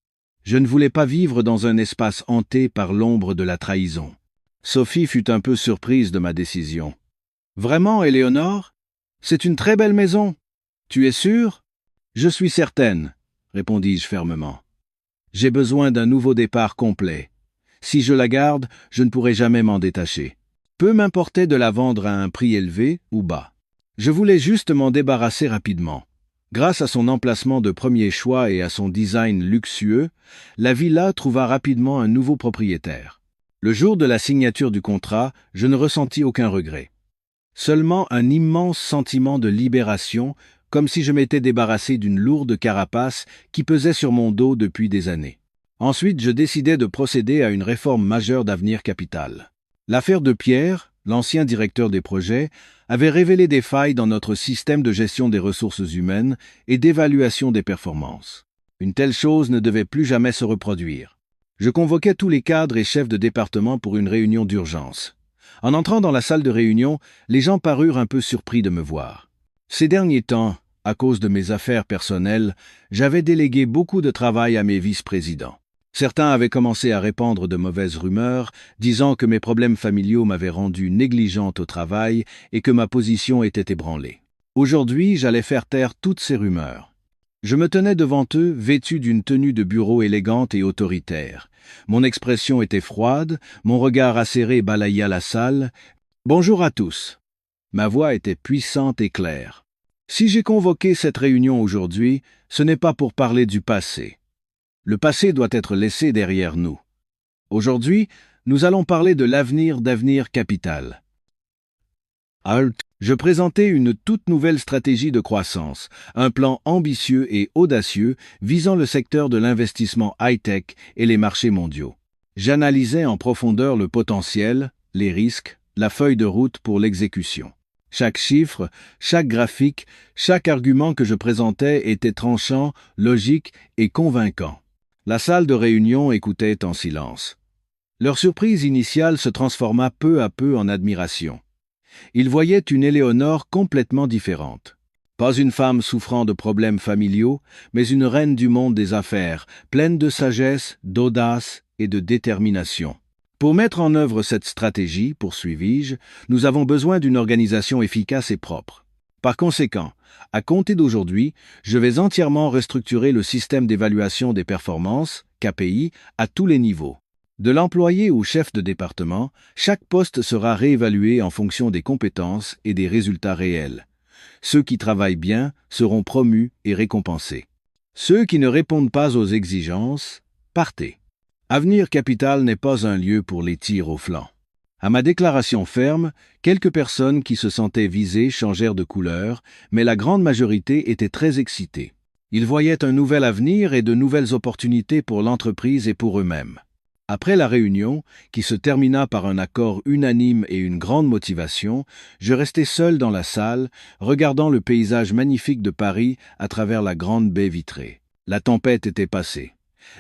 Je ne voulais pas vivre dans un espace hanté par l'ombre de la trahison. Sophie fut un peu surprise de ma décision. « Vraiment, Éléonore? C'est une très belle maison. Tu es sûre? »« Je suis certaine, » répondis-je fermement. « J'ai besoin d'un nouveau départ complet. Si je la garde, je ne pourrai jamais m'en détacher. Peu m'importait de la vendre à un prix élevé ou bas. Je voulais juste m'en débarrasser rapidement. Grâce à son emplacement de premier choix et à son design luxueux, la villa trouva rapidement un nouveau propriétaire. Le jour de la signature du contrat, je ne ressentis aucun regret. Seulement un immense sentiment de libération, comme si je m'étais débarrassé d'une lourde carapace qui pesait sur mon dos depuis des années. Ensuite, je décidai de procéder à une réforme majeure d'Avenir Capital. L'affaire de Pierre, l'ancien directeur des projets, avait révélé des failles dans notre système de gestion des ressources humaines et d'évaluation des performances. Une telle chose ne devait plus jamais se reproduire. Je convoquai tous les cadres et chefs de département pour une réunion d'urgence. En entrant dans la salle de réunion, les gens parurent un peu surpris de me voir. Ces derniers temps, à cause de mes affaires personnelles, j'avais délégué beaucoup de travail à mes vice-présidents. Certains avaient commencé à répandre de mauvaises rumeurs, disant que mes problèmes familiaux m'avaient rendu négligente au travail et que ma position était ébranlée. Aujourd'hui, j'allais faire taire toutes ces rumeurs. Je me tenais devant eux, vêtu d'une tenue de bureau élégante et autoritaire. Mon expression était froide, mon regard acéré balaya la salle. « Bonjour à tous !» Ma voix était puissante et claire. Si j'ai convoqué cette réunion aujourd'hui, ce n'est pas pour parler du passé. Le passé doit être laissé derrière nous. Aujourd'hui, nous allons parler de l'avenir d'Avenir Capital. Je présentais une toute nouvelle stratégie de croissance, un plan ambitieux et audacieux visant le secteur de l'investissement high-tech et les marchés mondiaux. J'analysais en profondeur le potentiel, les risques, la feuille de route pour l'exécution. Chaque chiffre, chaque graphique, chaque argument que je présentais était tranchant, logique et convaincant. La salle de réunion écoutait en silence. Leur surprise initiale se transforma peu à peu en admiration. Ils voyaient une Éléonore complètement différente. Pas une femme souffrant de problèmes familiaux, mais une reine du monde des affaires, pleine de sagesse, d'audace et de détermination. Pour mettre en œuvre cette stratégie, poursuivis-je, nous avons besoin d'une organisation efficace et propre. Par conséquent, à compter d'aujourd'hui, je vais entièrement restructurer le système d'évaluation des performances, KPI, à tous les niveaux. De l'employé au chef de département, chaque poste sera réévalué en fonction des compétences et des résultats réels. Ceux qui travaillent bien seront promus et récompensés. Ceux qui ne répondent pas aux exigences, partez. Avenir Capital n'est pas un lieu pour les tirs au flanc. À ma déclaration ferme, quelques personnes qui se sentaient visées changèrent de couleur, mais la grande majorité était très excitée. Ils voyaient un nouvel avenir et de nouvelles opportunités pour l'entreprise et pour eux-mêmes. Après la réunion, qui se termina par un accord unanime et une grande motivation, je restai seul dans la salle, regardant le paysage magnifique de Paris à travers la grande baie vitrée. La tempête était passée.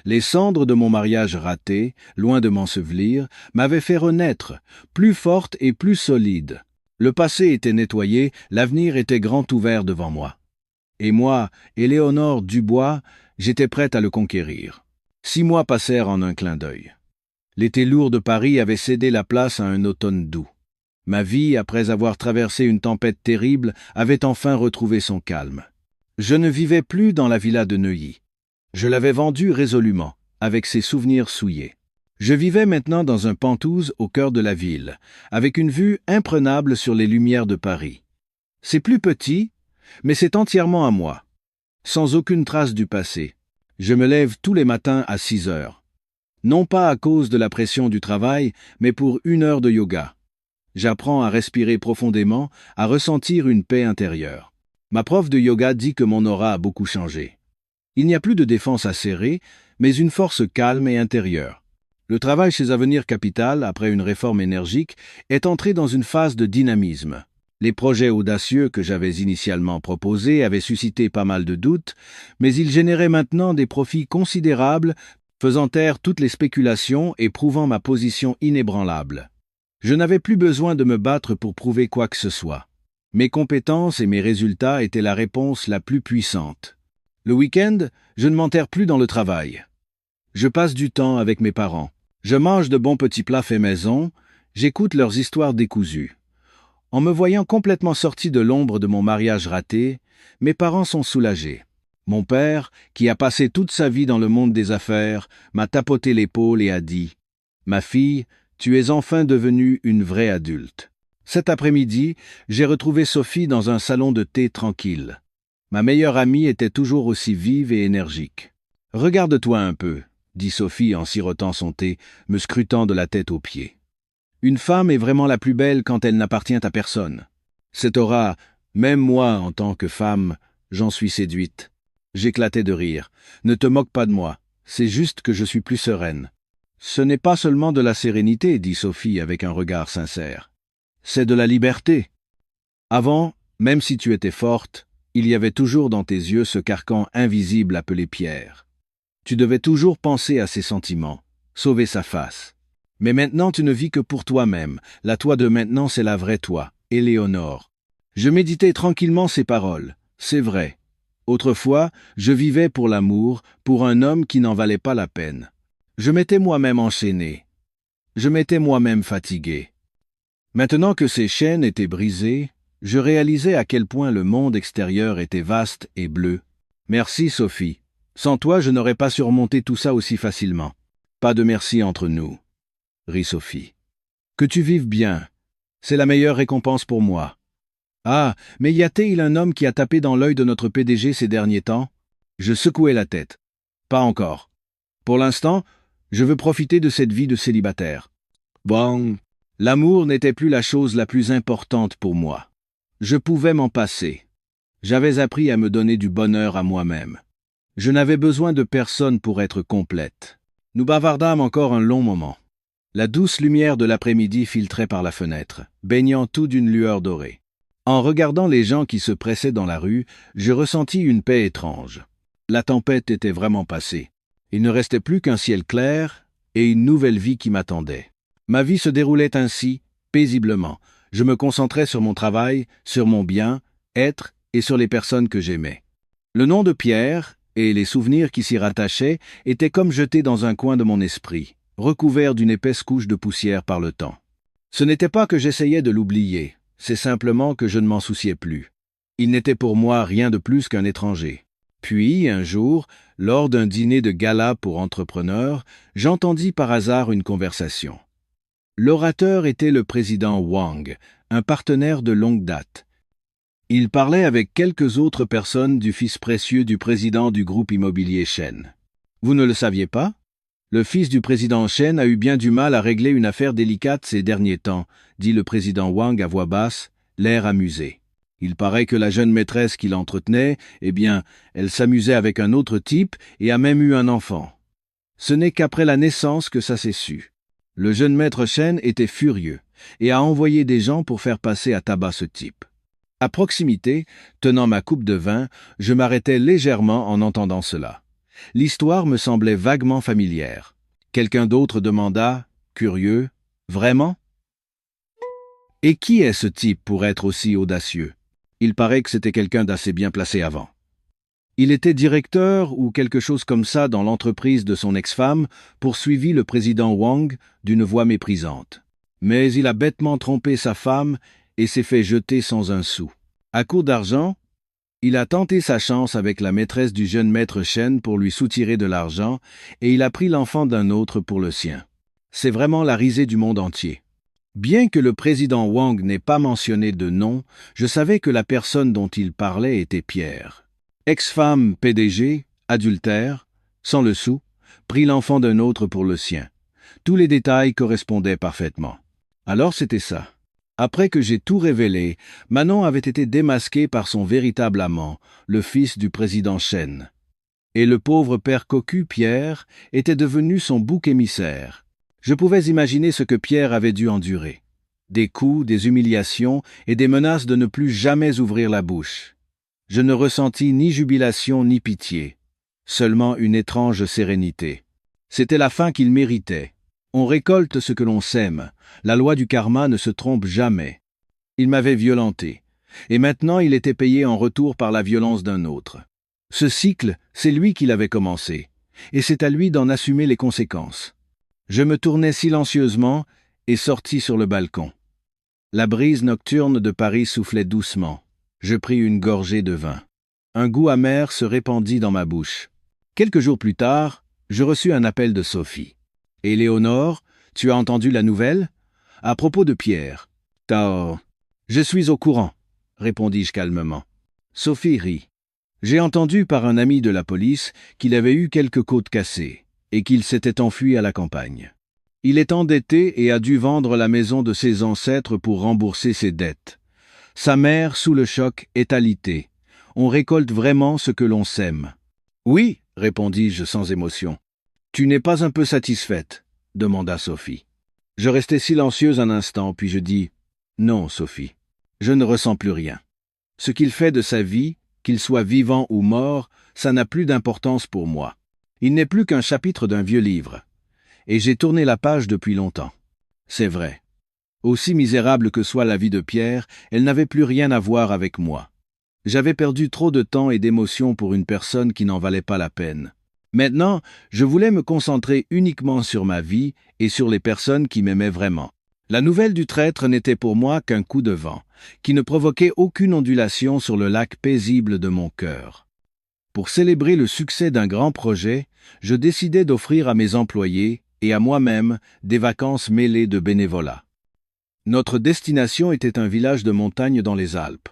Les cendres de mon mariage raté, loin de m'ensevelir, m'avaient fait renaître, plus forte et plus solide. Le passé était nettoyé, l'avenir était grand ouvert devant moi. Et moi, Éléonore Dubois, j'étais prête à le conquérir. 6 mois passèrent en un clin d'œil. L'été lourd de Paris avait cédé la place à un automne doux. Ma vie, après avoir traversé une tempête terrible, avait enfin retrouvé son calme. Je ne vivais plus dans la villa de Neuilly. Je l'avais vendue résolument, avec ses souvenirs souillés. Je vivais maintenant dans un Penthouse au cœur de la ville, avec une vue imprenable sur les lumières de Paris. C'est plus petit, mais c'est entièrement à moi, sans aucune trace du passé. Je me lève tous les matins à 6 heures. Non pas à cause de la pression du travail, mais pour 1 heure de yoga. J'apprends à respirer profondément, à ressentir une paix intérieure. Ma prof de yoga dit que mon aura a beaucoup changé. Il n'y a plus de défense acérée, mais une force calme et intérieure. Le travail chez Avenir Capital, après une réforme énergique, est entré dans une phase de dynamisme. Les projets audacieux que j'avais initialement proposés avaient suscité pas mal de doutes, mais ils généraient maintenant des profits considérables, faisant taire toutes les spéculations et prouvant ma position inébranlable. Je n'avais plus besoin de me battre pour prouver quoi que ce soit. Mes compétences et mes résultats étaient la réponse la plus puissante. Le week-end, je ne m'enterre plus dans le travail. Je passe du temps avec mes parents. Je mange de bons petits plats faits maison, j'écoute leurs histoires décousues. En me voyant complètement sorti de l'ombre de mon mariage raté, mes parents sont soulagés. Mon père, qui a passé toute sa vie dans le monde des affaires, m'a tapoté l'épaule et a dit « Ma fille, tu es enfin devenue une vraie adulte. » Cet après-midi, j'ai retrouvé Sophie dans un salon de thé tranquille. Ma meilleure amie était toujours aussi vive et énergique. « Regarde-toi un peu, » dit Sophie en sirotant son thé, me scrutant de la tête aux pieds. Une femme est vraiment la plus belle quand elle n'appartient à personne. Cette aura, même moi en tant que femme, j'en suis séduite. J'éclatais de rire. Ne te moque pas de moi, c'est juste que je suis plus sereine. Ce n'est pas seulement de la sérénité, dit Sophie avec un regard sincère. C'est de la liberté. Avant, même si tu étais forte, il y avait toujours dans tes yeux ce carcan invisible appelé Pierre. Tu devais toujours penser à ses sentiments, sauver sa face. Mais maintenant tu ne vis que pour toi-même, la toi de maintenant c'est la vraie toi, Éléonore. Je méditais tranquillement ces paroles, c'est vrai. Autrefois, je vivais pour l'amour, pour un homme qui n'en valait pas la peine. Je m'étais moi-même enchaîné. Je m'étais moi-même fatigué. Maintenant que ces chaînes étaient brisées, je réalisais à quel point le monde extérieur était vaste et bleu. Merci Sophie. Sans toi, je n'aurais pas surmonté tout ça aussi facilement. Pas de merci entre nous, rit Sophie. Que tu vives bien. C'est la meilleure récompense pour moi. Ah, mais y a-t-il un homme qui a tapé dans l'œil de notre PDG ces derniers temps? Je secouai la tête. Pas encore. Pour l'instant, Je veux profiter de cette vie de célibataire. Bon, l'amour n'était plus la chose la plus importante pour moi. Je pouvais m'en passer. J'avais appris à me donner du bonheur à moi-même. Je n'avais besoin de personne pour être complète. Nous bavardâmes encore un long moment. La douce lumière de l'après-midi filtrait par la fenêtre, baignant tout d'une lueur dorée. En regardant les gens qui se pressaient dans la rue, je ressentis une paix étrange. La tempête était vraiment passée. Il ne restait plus qu'un ciel clair et une nouvelle vie qui m'attendait. Ma vie se déroulait ainsi, paisiblement. Je me concentrais sur mon travail, sur mon bien-être et sur les personnes que j'aimais. Le nom de Pierre et les souvenirs qui s'y rattachaient étaient comme jetés dans un coin de mon esprit, recouverts d'une épaisse couche de poussière par le temps. Ce n'était pas que j'essayais de l'oublier, c'est simplement que je ne m'en souciais plus. Il n'était pour moi rien de plus qu'un étranger. Puis, un jour, lors d'un dîner de gala pour entrepreneurs, j'entendis par hasard une conversation. L'orateur était le président Wang, un partenaire de longue date. Il parlait avec quelques autres personnes du fils précieux du président du groupe immobilier Shen. Vous ne le saviez pas? Le fils du président Shen a eu bien du mal à régler une affaire délicate ces derniers temps, dit le président Wang à voix basse, l'air amusé. Il paraît que la jeune maîtresse qui l'entretenait, elle s'amusait avec un autre type et a même eu un enfant. Ce n'est qu'après la naissance que ça s'est su. Le jeune maître Shen était furieux et a envoyé des gens pour faire passer à tabac ce type. À proximité, tenant ma coupe de vin, je m'arrêtais légèrement en entendant cela. L'histoire me semblait vaguement familière. Quelqu'un d'autre demanda, curieux, « Vraiment? Et qui est ce type pour être aussi audacieux? Il paraît que c'était quelqu'un d'assez bien placé avant. Il était directeur ou quelque chose comme ça dans l'entreprise de son ex-femme, poursuivit le président Wang d'une voix méprisante. Mais il a bêtement trompé sa femme et s'est fait jeter sans un sou. À court d'argent, il a tenté sa chance avec la maîtresse du jeune maître Shen pour lui soutirer de l'argent et il a pris l'enfant d'un autre pour le sien. C'est vraiment la risée du monde entier. Bien que le président Wang n'ait pas mentionné de nom, je savais que la personne dont il parlait était Pierre. Ex-femme PDG, adultère, sans le sou, prit l'enfant d'un autre pour le sien. Tous les détails correspondaient parfaitement. Alors c'était ça. Après que j'ai tout révélé, Manon avait été démasquée par son véritable amant, le fils du président Shen. Et le pauvre père cocu, Pierre, était devenu son bouc émissaire. Je pouvais imaginer ce que Pierre avait dû endurer. Des coups, des humiliations et des menaces de ne plus jamais ouvrir la bouche. Je ne ressentis ni jubilation ni pitié, seulement une étrange sérénité. C'était la fin qu'il méritait. On récolte ce que l'on sème. La loi du karma ne se trompe jamais. Il m'avait violenté, et maintenant il était payé en retour par la violence d'un autre. Ce cycle, c'est lui qui l'avait commencé, et c'est à lui d'en assumer les conséquences. Je me tournai silencieusement et sortis sur le balcon. La brise nocturne de Paris soufflait doucement. Je pris une gorgée de vin. Un goût amer se répandit dans ma bouche. Quelques jours plus tard, je reçus un appel de Sophie. « Éléonore, tu as entendu la nouvelle? À propos de Pierre. »« Tao. Je suis au courant, » répondis-je calmement. Sophie rit. « J'ai entendu par un ami de la police qu'il avait eu quelques côtes cassées et qu'il s'était enfui à la campagne. Il est endetté et a dû vendre la maison de ses ancêtres pour rembourser ses dettes. Sa mère, sous le choc, est alitée. On récolte vraiment ce que l'on sème. »« Oui, » répondis-je sans émotion. « Tu n'es pas un peu satisfaite ?» demanda Sophie. Je restai silencieuse un instant, puis je dis « Non, Sophie, je ne ressens plus rien. Ce qu'il fait de sa vie, qu'il soit vivant ou mort, ça n'a plus d'importance pour moi. Il n'est plus qu'un chapitre d'un vieux livre. Et j'ai tourné la page depuis longtemps. C'est vrai. Aussi misérable que soit la vie de Pierre, elle n'avait plus rien à voir avec moi. J'avais perdu trop de temps et d'émotions pour une personne qui n'en valait pas la peine. Maintenant, je voulais me concentrer uniquement sur ma vie et sur les personnes qui m'aimaient vraiment. La nouvelle du traître n'était pour moi qu'un coup de vent, qui ne provoquait aucune ondulation sur le lac paisible de mon cœur. Pour célébrer le succès d'un grand projet, je décidai d'offrir à mes employés et à moi-même des vacances mêlées de bénévolat. Notre destination était un village de montagne dans les Alpes,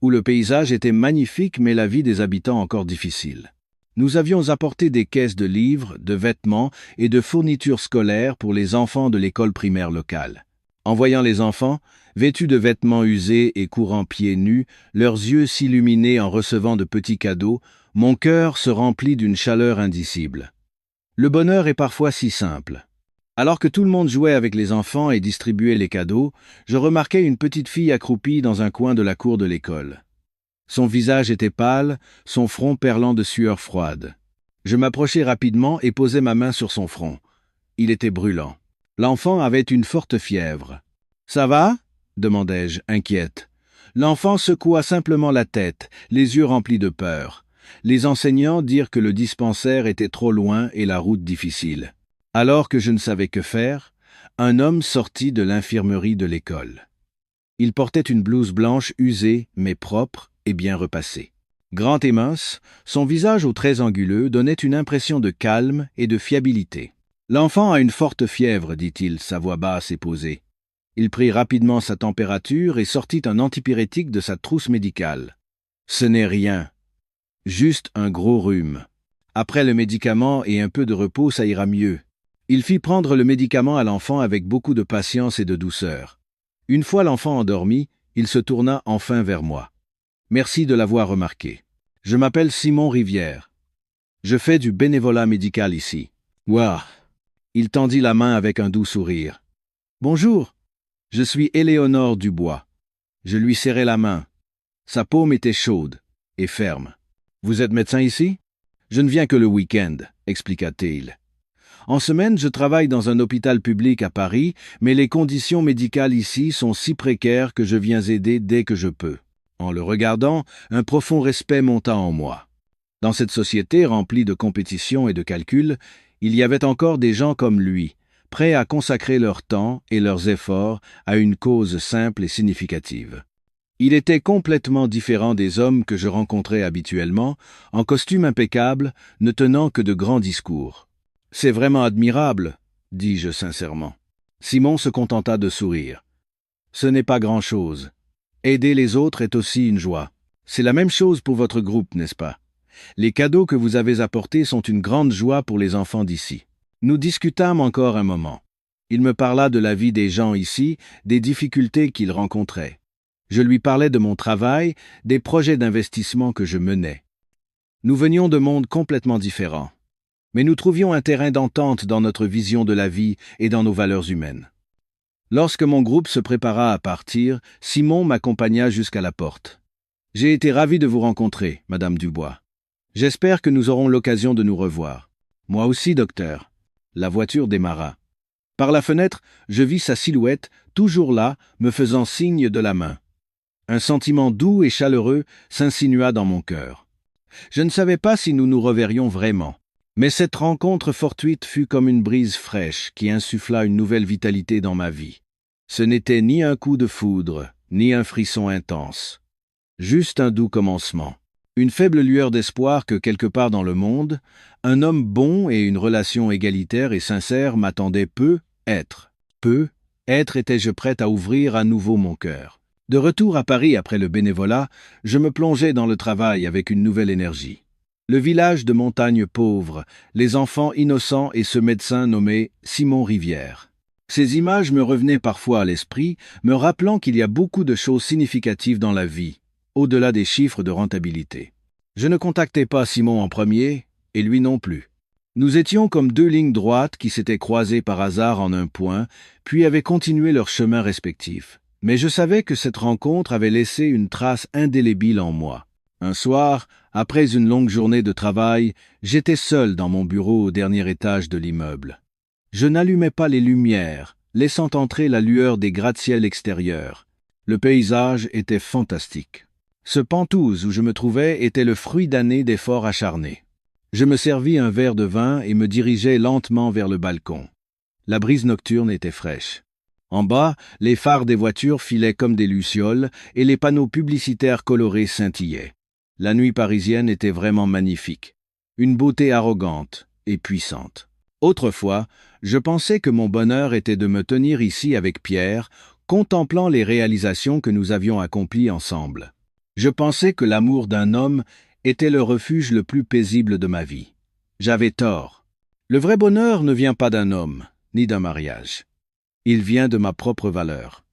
où le paysage était magnifique mais la vie des habitants encore difficile. Nous avions apporté des caisses de livres, de vêtements et de fournitures scolaires pour les enfants de l'école primaire locale. En voyant les enfants, vêtus de vêtements usés et courant pieds nus, leurs yeux s'illuminaient en recevant de petits cadeaux, mon cœur se remplit d'une chaleur indicible. Le bonheur est parfois si simple. Alors que tout le monde jouait avec les enfants et distribuait les cadeaux, je remarquai une petite fille accroupie dans un coin de la cour de l'école. Son visage était pâle, son front perlant de sueur froide. Je m'approchai rapidement et posai ma main sur son front. Il était brûlant. L'enfant avait une forte fièvre. « Ça va ?» demandai-je, inquiète. L'enfant secoua simplement la tête, les yeux remplis de peur. Les enseignants dirent que le dispensaire était trop loin et la route difficile. Alors que je ne savais que faire, un homme sortit de l'infirmerie de l'école. Il portait une blouse blanche usée mais propre et bien repassée. Grand et mince, son visage aux traits anguleux donnait une impression de calme et de fiabilité. « L'enfant a une forte fièvre, dit-il, sa voix basse et posée. Il prit rapidement sa température et sortit un antipyrétique de sa trousse médicale. « Ce n'est rien. Juste un gros rhume. Après le médicament et un peu de repos, ça ira mieux. » Il fit prendre le médicament à l'enfant avec beaucoup de patience et de douceur. Une fois l'enfant endormi, il se tourna enfin vers moi. « Merci de l'avoir remarqué. Je m'appelle Simon Rivière. Je fais du bénévolat médical ici. » Waouh! Il tendit la main avec un doux sourire. « Bonjour, je suis Éléonore Dubois. » Je lui serrai la main. Sa paume était chaude et ferme. « Vous êtes médecin ici? »« Je ne viens que le week-end, » expliqua-t-il. « En semaine, je travaille dans un hôpital public à Paris, mais les conditions médicales ici sont si précaires que je viens aider dès que je peux. » En le regardant, un profond respect monta en moi. Dans cette société remplie de compétition et de calculs, il y avait encore des gens comme lui, prêts à consacrer leur temps et leurs efforts à une cause simple et significative. Il était complètement différent des hommes que je rencontrais habituellement, en costume impeccable, ne tenant que de grands discours. « C'est vraiment admirable, » dis-je sincèrement. Simon se contenta de sourire. « Ce n'est pas grand-chose. Aider les autres est aussi une joie. C'est la même chose pour votre groupe, n'est-ce pas? Les cadeaux que vous avez apportés sont une grande joie pour les enfants d'ici. » Nous discutâmes encore un moment. Il me parla de la vie des gens ici, des difficultés qu'ils rencontraient. Je lui parlais de mon travail, des projets d'investissement que je menais. Nous venions de mondes complètement différents, mais nous trouvions un terrain d'entente dans notre vision de la vie et dans nos valeurs humaines. Lorsque mon groupe se prépara à partir, Simon m'accompagna jusqu'à la porte. « J'ai été ravi de vous rencontrer, Madame Dubois. J'espère que nous aurons l'occasion de nous revoir. »« Moi aussi, docteur. » La voiture démarra. Par la fenêtre, je vis sa silhouette, toujours là, me faisant signe de la main. Un sentiment doux et chaleureux s'insinua dans mon cœur. Je ne savais pas si nous nous reverrions vraiment, mais cette rencontre fortuite fut comme une brise fraîche qui insuffla une nouvelle vitalité dans ma vie. Ce n'était ni un coup de foudre, ni un frisson intense. Juste un doux commencement. Une faible lueur d'espoir que quelque part dans le monde, un homme bon et une relation égalitaire et sincère m'attendaient peut-être. Peut-être étais-je prête à ouvrir à nouveau mon cœur. De retour à Paris après le bénévolat, je me plongeais dans le travail avec une nouvelle énergie. Le village de montagne pauvre, les enfants innocents et ce médecin nommé Simon Rivière. Ces images me revenaient parfois à l'esprit, me rappelant qu'il y a beaucoup de choses significatives dans la vie, au-delà des chiffres de rentabilité. Je ne contactais pas Simon en premier, et lui non plus. Nous étions comme deux lignes droites qui s'étaient croisées par hasard en un point, puis avaient continué leur chemin respectif. Mais je savais que cette rencontre avait laissé une trace indélébile en moi. Un soir, après une longue journée de travail, j'étais seul dans mon bureau au dernier étage de l'immeuble. Je n'allumais pas les lumières, laissant entrer la lueur des gratte-ciels extérieurs. Le paysage était fantastique. Ce Penthouse où je me trouvais était le fruit d'années d'efforts acharnés. Je me servis un verre de vin et me dirigeai lentement vers le balcon. La brise nocturne était fraîche. En bas, les phares des voitures filaient comme des lucioles et les panneaux publicitaires colorés scintillaient. La nuit parisienne était vraiment magnifique. Une beauté arrogante et puissante. Autrefois, je pensais que mon bonheur était de me tenir ici avec Pierre, contemplant les réalisations que nous avions accomplies ensemble. Je pensais que l'amour d'un homme était le refuge le plus paisible de ma vie. J'avais tort. Le vrai bonheur ne vient pas d'un homme, ni d'un mariage. Il vient de ma propre valeur.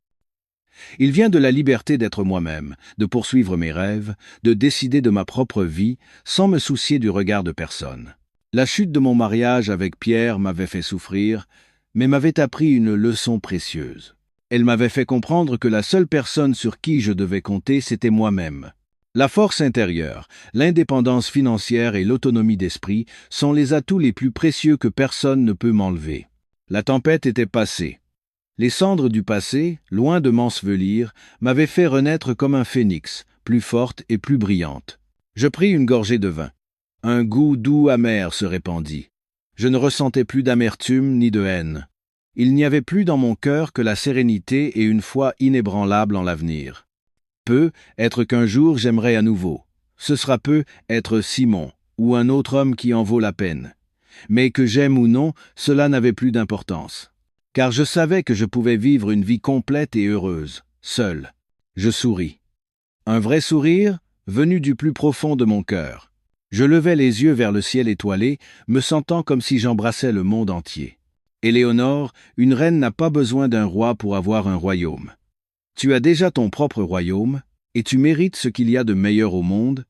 Il vient de la liberté d'être moi-même, de poursuivre mes rêves, de décider de ma propre vie sans me soucier du regard de personne. La chute de mon mariage avec Pierre m'avait fait souffrir, mais m'avait appris une leçon précieuse. Elle m'avait fait comprendre que la seule personne sur qui je devais compter, c'était moi-même. La force intérieure, l'indépendance financière et l'autonomie d'esprit sont les atouts les plus précieux que personne ne peut m'enlever. La tempête était passée. Les cendres du passé, loin de m'ensevelir, m'avaient fait renaître comme un phénix, plus forte et plus brillante. Je pris une gorgée de vin. Un goût doux amer se répandit. Je ne ressentais plus d'amertume ni de haine. Il n'y avait plus dans mon cœur que la sérénité et une foi inébranlable en l'avenir. Peu, être qu'un jour j'aimerai à nouveau. Ce sera peu, être Simon, ou un autre homme qui en vaut la peine. Mais que j'aime ou non, cela n'avait plus d'importance. Car je savais que je pouvais vivre une vie complète et heureuse, seul. Je souris. Un vrai sourire, venu du plus profond de mon cœur. Je levai les yeux vers le ciel étoilé, me sentant comme si j'embrassais le monde entier. Éléonore, une reine n'a pas besoin d'un roi pour avoir un royaume. Tu as déjà ton propre royaume, et tu mérites ce qu'il y a de meilleur au monde,